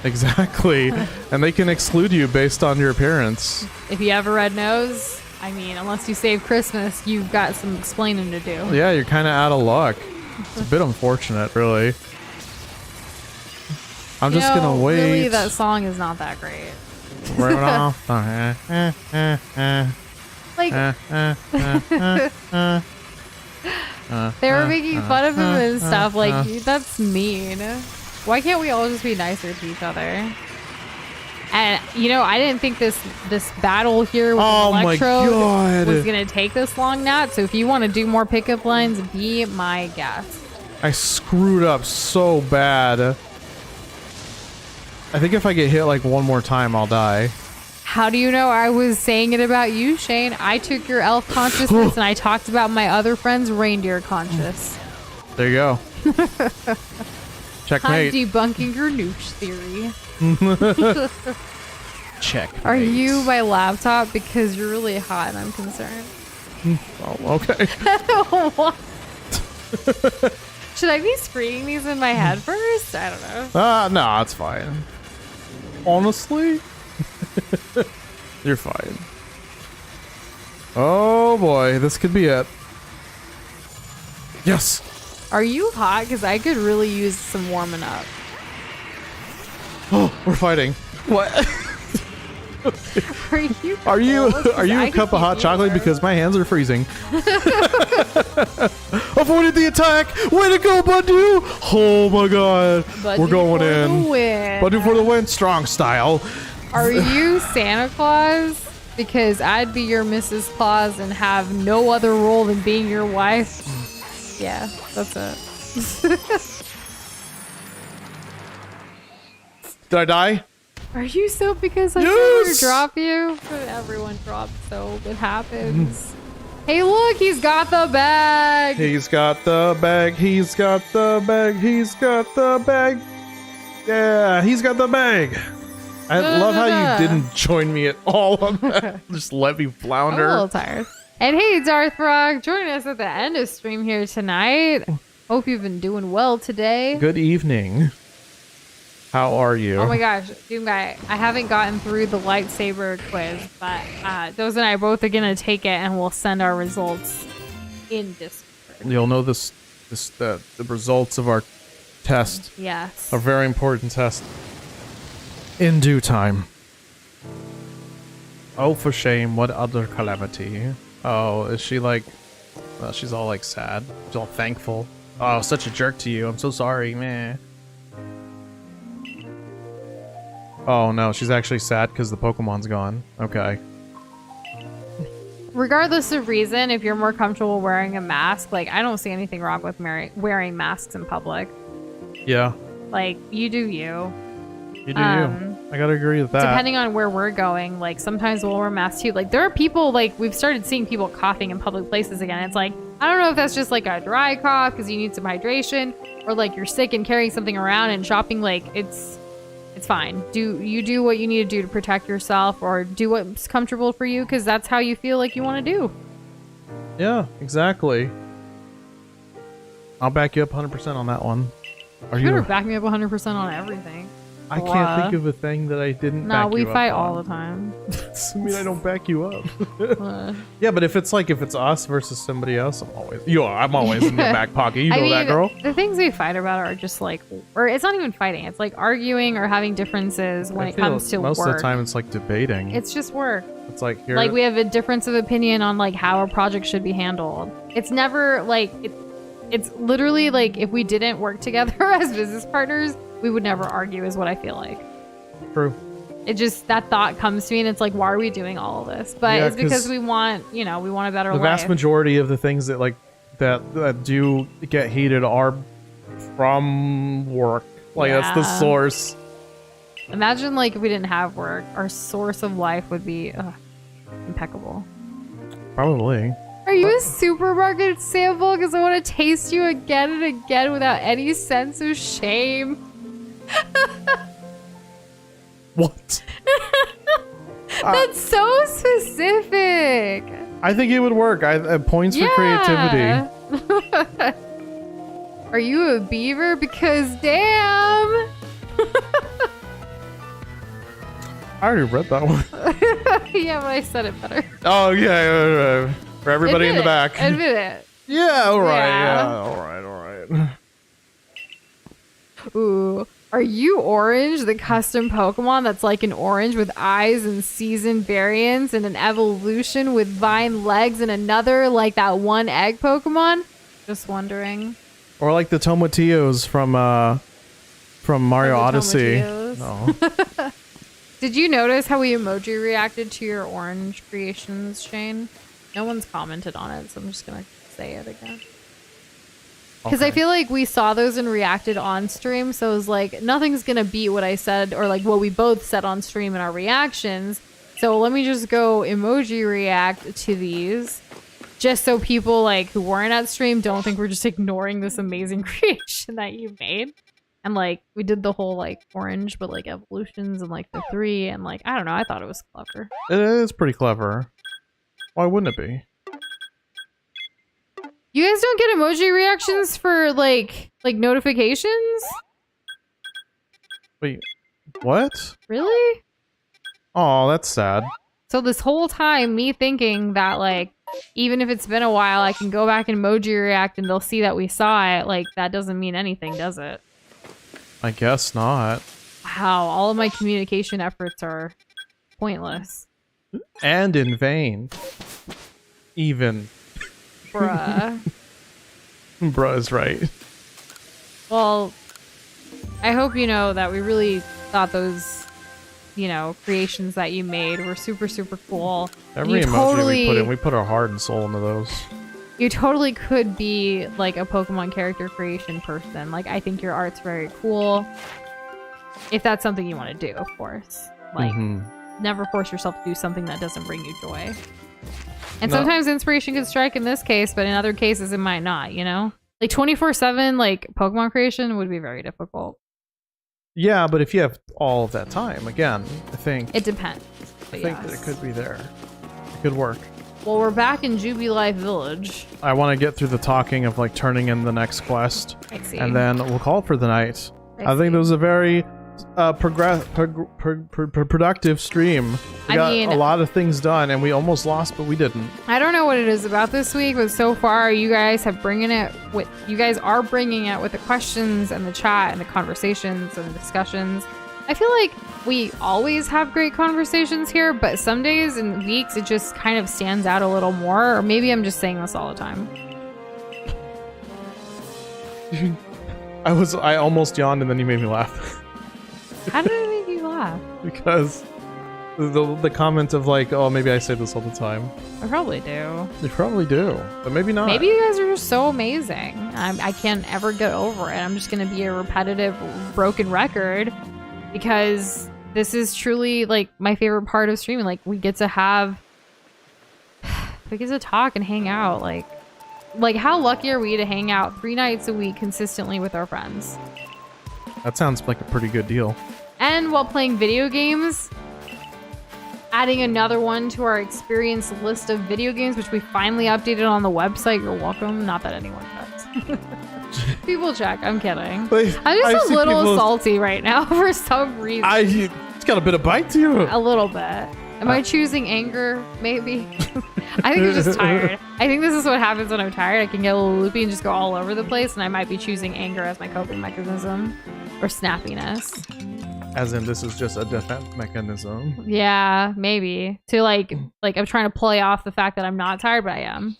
Exactly. And they can exclude you based on your appearance. If you have a red nose, I mean, unless you save Christmas, you've got some explaining to do. Yeah, you're kind of out of luck. It's a bit unfortunate, really. I'm just gonna wait. Really, that song is not that great. Like, they were making fun of him and stuff. Like, that's mean. Why can't we all just be nicer to each other? And you know, I didn't think this battle here with Electrode was gonna take this long, Nat. So if you want to do more pickup lines, be my guest. I screwed up so bad. I think if I get hit like one more time, I'll die. How do you know I was saying it about you, Shane? I took your elf consciousness and I talked about my other friend's reindeer conscious. There you go. Checkmate. I'm debunking your noosh theory. Checkmate. Are you my laptop? Because you're really hot and I'm concerned. Oh, okay. What? Should I be screening these in my head first? I don't know. No, it's fine. Honestly, you're fine. Oh boy, this could be it. Yes. Are you hot? Because I could really use some warming up. Oh, we're fighting. What? Are you? Are you a cup of hot chocolate? Because my hands are freezing. Avoided the attack. Way to go, Badu! Oh my god. We're going in. Badu for the win. Strong style. Are you Santa Claus? Because I'd be your Mrs. Claus and have no other role than being your wife. Yeah, that's it. Did I die? Are you so because I never drop you? Everyone drops, so it happens. Hey, look, he's got the bag. He's got the bag. He's got the bag. He's got the bag. Yeah, he's got the bag. I love how you didn't join me at all on that. Just let me flounder. I'm a little tired. And hey, Darth Rock, joining us at the end of stream here tonight. Hope you've been doing well today. Good evening. How are you? Oh my gosh, Doom Guy, I haven't gotten through the lightsaber quiz, but Doze and I both are gonna take it, and we'll send our results in Discord. You'll know the results of our test. Yes. A very important test. In due time. Oh, for shame! What other calamity? Oh, is she like? Well, she's all like sad. She's all thankful. Oh, such a jerk to you. I'm so sorry, man. Oh no, she's actually sad because the Pokemon's gone. Okay. Regardless of reason, if you're more comfortable wearing a mask, like I don't see anything wrong with wearing masks in public. Yeah. Like you do you. You do you. I gotta agree with that. Depending on where we're going, like sometimes we'll wear masks too. Like there are people, like we've started seeing people coughing in public places again. It's like, I don't know if that's just like a dry cough because you need some hydration, or like you're sick and carrying something around and shopping. Like it's fine. Do what you need to do to protect yourself, or do what's comfortable for you, because that's how you feel like you want to do. Yeah, exactly. I'll back you up 100% on that one. You better back me up 100% on everything. I can't think of a thing that I didn't No, back we you up fight on. all the time. I mean, I don't back you up. Yeah, but if it's us versus somebody else, I'm always in the back pocket. You know that, girl. The things we fight about are just like, or it's not even fighting. It's like arguing or having differences when it comes to most work. of the time it's like debating. It's just work. It's like here. Like we have a difference of opinion on like how a project should be handled. It's never like it's literally like if we didn't work together as business partners, we would never argue. Is what I feel like. True. It just that thought comes to me and it's like, why are we doing all of this? But Yeah, it's because we want a better life. The vast majority of the things that that do get heated are from work. Like that's the source. Imagine like if we didn't have work, our source of life would be impeccable. Probably. Are you a supermarket sample? Because I want to taste you again and again without any sense of shame. What? That's so specific. I think it would work. Points for creativity. Are you a beaver? Because damn. I already read that one. Yeah, but I said it better. Oh yeah. For everybody in the back. Admit it. Yeah. All right. Yeah. Yeah. All right. Ooh. Are you Orange, the custom Pokemon that's like an orange with eyes and season variants and an evolution with vine legs and another like that one egg Pokemon? Just wondering. Or like the Tomatillos from Mario Odyssey. No. Did you notice how we emoji reacted to your orange creations, Shane? No one's commented on it, so I'm just gonna say it again. Because I feel like we saw those and reacted on stream, so it was like, nothing's going to beat what I said, or like what we both said on stream in our reactions. So let me just go emoji react to these, just so people like who weren't at stream don't think we're just ignoring this amazing creation that you made. And like, we did the whole like orange, but like evolutions and like the 3, and like, I don't know, I thought it was clever. It is pretty clever. Why wouldn't it be? You guys don't get emoji reactions for like notifications? Wait, what? Really? Oh, that's sad. So this whole time, me thinking that like, even if it's been a while, I can go back and emoji react and they'll see that we saw it. Like that doesn't mean anything, does it? I guess not. Wow, all of my communication efforts are pointless. And in vain. Even. Bruh. Bruh's right. Well, I hope you know that we really thought those, creations that you made were super, super cool. Every emoji we put our heart and soul into those. You totally could be like a Pokemon character creation person. Like, I think your art's very cool. If that's something you want to do, of course. Like, never force yourself to do something that doesn't bring you joy. And sometimes inspiration can strike in this case, but in other cases it might not, Like 24/7, like Pokemon creation would be very difficult. Yeah, but if you have all of that time, again, I think... It depends. I think that it could be there. It could work. Well, we're back in Jubilife Village. I want to get through the talking of like turning in the next quest. I see. And then we'll call it for the night. I think see. it was a very productive stream. We got a lot of things done, and we almost lost, but we didn't. I don't know what it is about this week, but so far you guys are bringing it with the questions and the chat and the conversations and the discussions. I feel like we always have great conversations here, but some days and weeks it just kind of stands out a little more, or maybe I'm just saying this all the time. I almost yawned, and then you made me laugh. How did it make you laugh? Because the comment of like, oh, maybe I say this all the time. I probably do. You probably do, but maybe not. Maybe you guys are just so amazing. I can't ever get over it. I'm just going to be a repetitive, broken record because this is truly like my favorite part of streaming. Like we get to talk and hang out. Like how lucky are we to hang out 3 nights a week consistently with our friends? That sounds like a pretty good deal. And while playing video games, adding another one to our experience list of video games, which we finally updated on the website. You're welcome. Not that anyone does. People check. I'm kidding. Like, I'm just I a see little people- salty right now for some reason. It's got a bit of bite to you. A little bit. Am I choosing anger? Maybe. I think I'm just tired. I think this is what happens when I'm tired. I can get a little loopy and just go all over the place, and I might be choosing anger as my coping mechanism, or snappiness. As in, this is just a defense mechanism. Yeah, maybe. To like I'm trying to play off the fact that I'm not tired, but I am.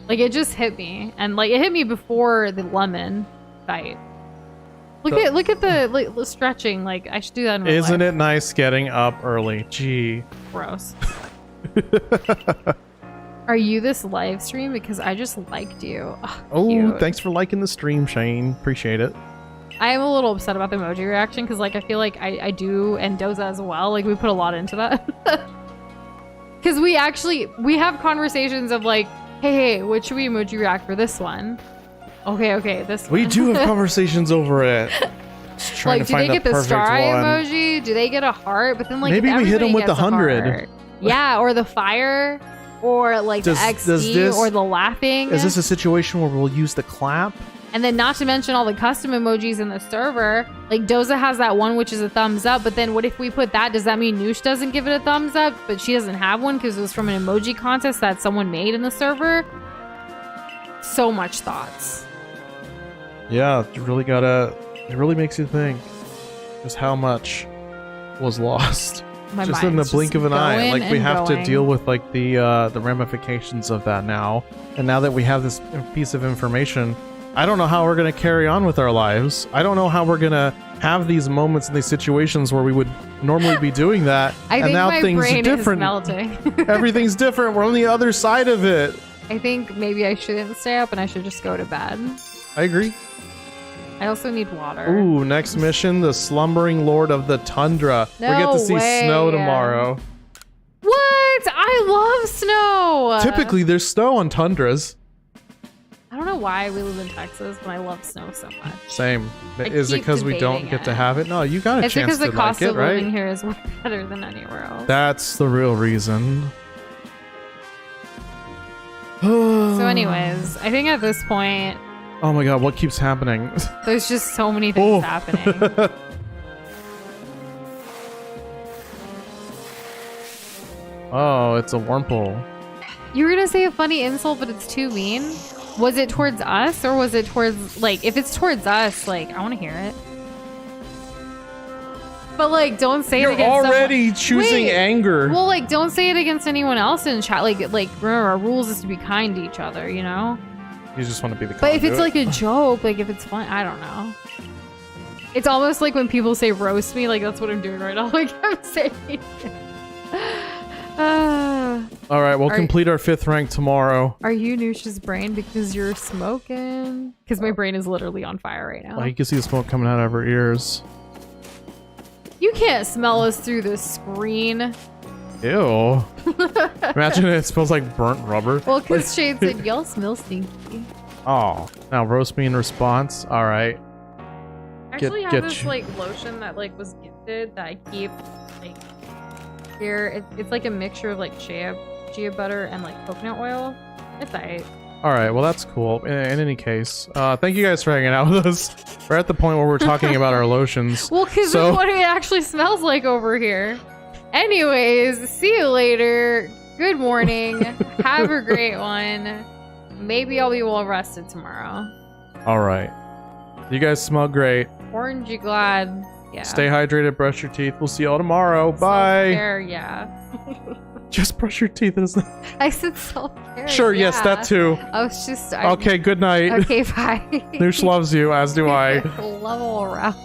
Like, it just hit me, and like it hit me before the lemon fight. Look at the stretching. Like, I should do that in real Isn't life. it nice getting up early? Gee. Gross. Are you this live stream? Because I just liked you. Ugh, Oh, cute. thanks for liking the stream, Shane. Appreciate it. I am a little upset about the emoji reaction because, like, I feel like I do, and Doza as well. Like, we put a lot into that. Because we have conversations of like, hey, what should we emoji react for this one? Okay, this one. We do have conversations over it. Just trying Like, to do find they get the perfect star one. emoji? Do they get a heart? But then, like, Maybe if we hit 'em everybody with the gets a 100. heart- Yeah, or the fire, or like Does the XD, this- or the laughing. Is this a situation where we'll use the clap? And then, not to mention all the custom emojis in the server. Like, Doza has that one, which is a thumbs up. But then, what if we put that? Does that mean Noosh doesn't give it a thumbs up? But she doesn't have one because it was from an emoji contest that someone made in the server. So much thoughts. Yeah, it really makes you think just how much was lost. My Just in the mind's blink just of an eye. going Like, we and have to going. deal with like the ramifications of that now. And now that we have this piece of information, I don't know how we're going to carry on with our lives. I don't know how we're going to have these moments in these situations where we would normally be doing that. I and think now my things brain are different. is melting. Everything's different. We're on the other side of it. I think maybe I shouldn't stay up and I should just go to bed. I agree. I also need water. Ooh, next mission, the Slumbering Lord of the Tundra. We get No to see way. snow tomorrow. What? I love snow. Typically, there's snow on tundras. I don't know why we live in Texas, but I love snow so much. Same. I Is it keep because we don't debating get to it. have it? No, you got a It's chance because to the cost like it, of living right? here is way better than anywhere else. That's the real reason. So anyways, I think at this point, Oh my god, what keeps happening? there's just so many things Oh. happening. Oh, it's a wormhole. You were gonna say a funny insult, but it's too mean. Was it towards us, or was it towards, like, if it's towards us, like, I want to hear it. But, like, don't say You're it against already choosing Wait. anger. Well, like, don't say it against anyone else in chat. Like, remember, our rules is to be kind to each other, you know? You just want to be the But if it's conduit. like a joke, like if it's fun, I don't know. It's almost like when people say roast me, like that's what I'm doing right now. Like I'm saying. All right, we'll Are- complete our 5th rank tomorrow. Are you Noosh's brain because you're smoking? Because my brain is literally on fire right now. Oh, you can see the smoke coming out of her ears. You can't smell us through the screen. Ew. Imagine it smells like burnt rubber. Well, because Shade said, y'all smell stinky. Oh, now roast me in response. All right. I actually Get have this you. like lotion that like was gifted that I keep like here. It's like a mixture of like chia butter and like coconut oil. It's alright. All right. Well, that's cool. In any case, thank you guys for hanging out with us. We're at the point where we're talking about our lotions. Well, because So- that's what it actually smells like over here. Anyways, see you later. Good morning. Have a great one. Maybe I'll be well rested tomorrow. All right. You guys smell great. Orangey glad. Yeah. Stay hydrated. Brush your teeth. We'll see y'all tomorrow. Bye. Self-care, yeah. Just brush your teeth. Isn't it? I said self-care. Sure. Yes, that too. I was just. Okay. Good night. Okay, bye. Noosh loves you, as do I. Level around.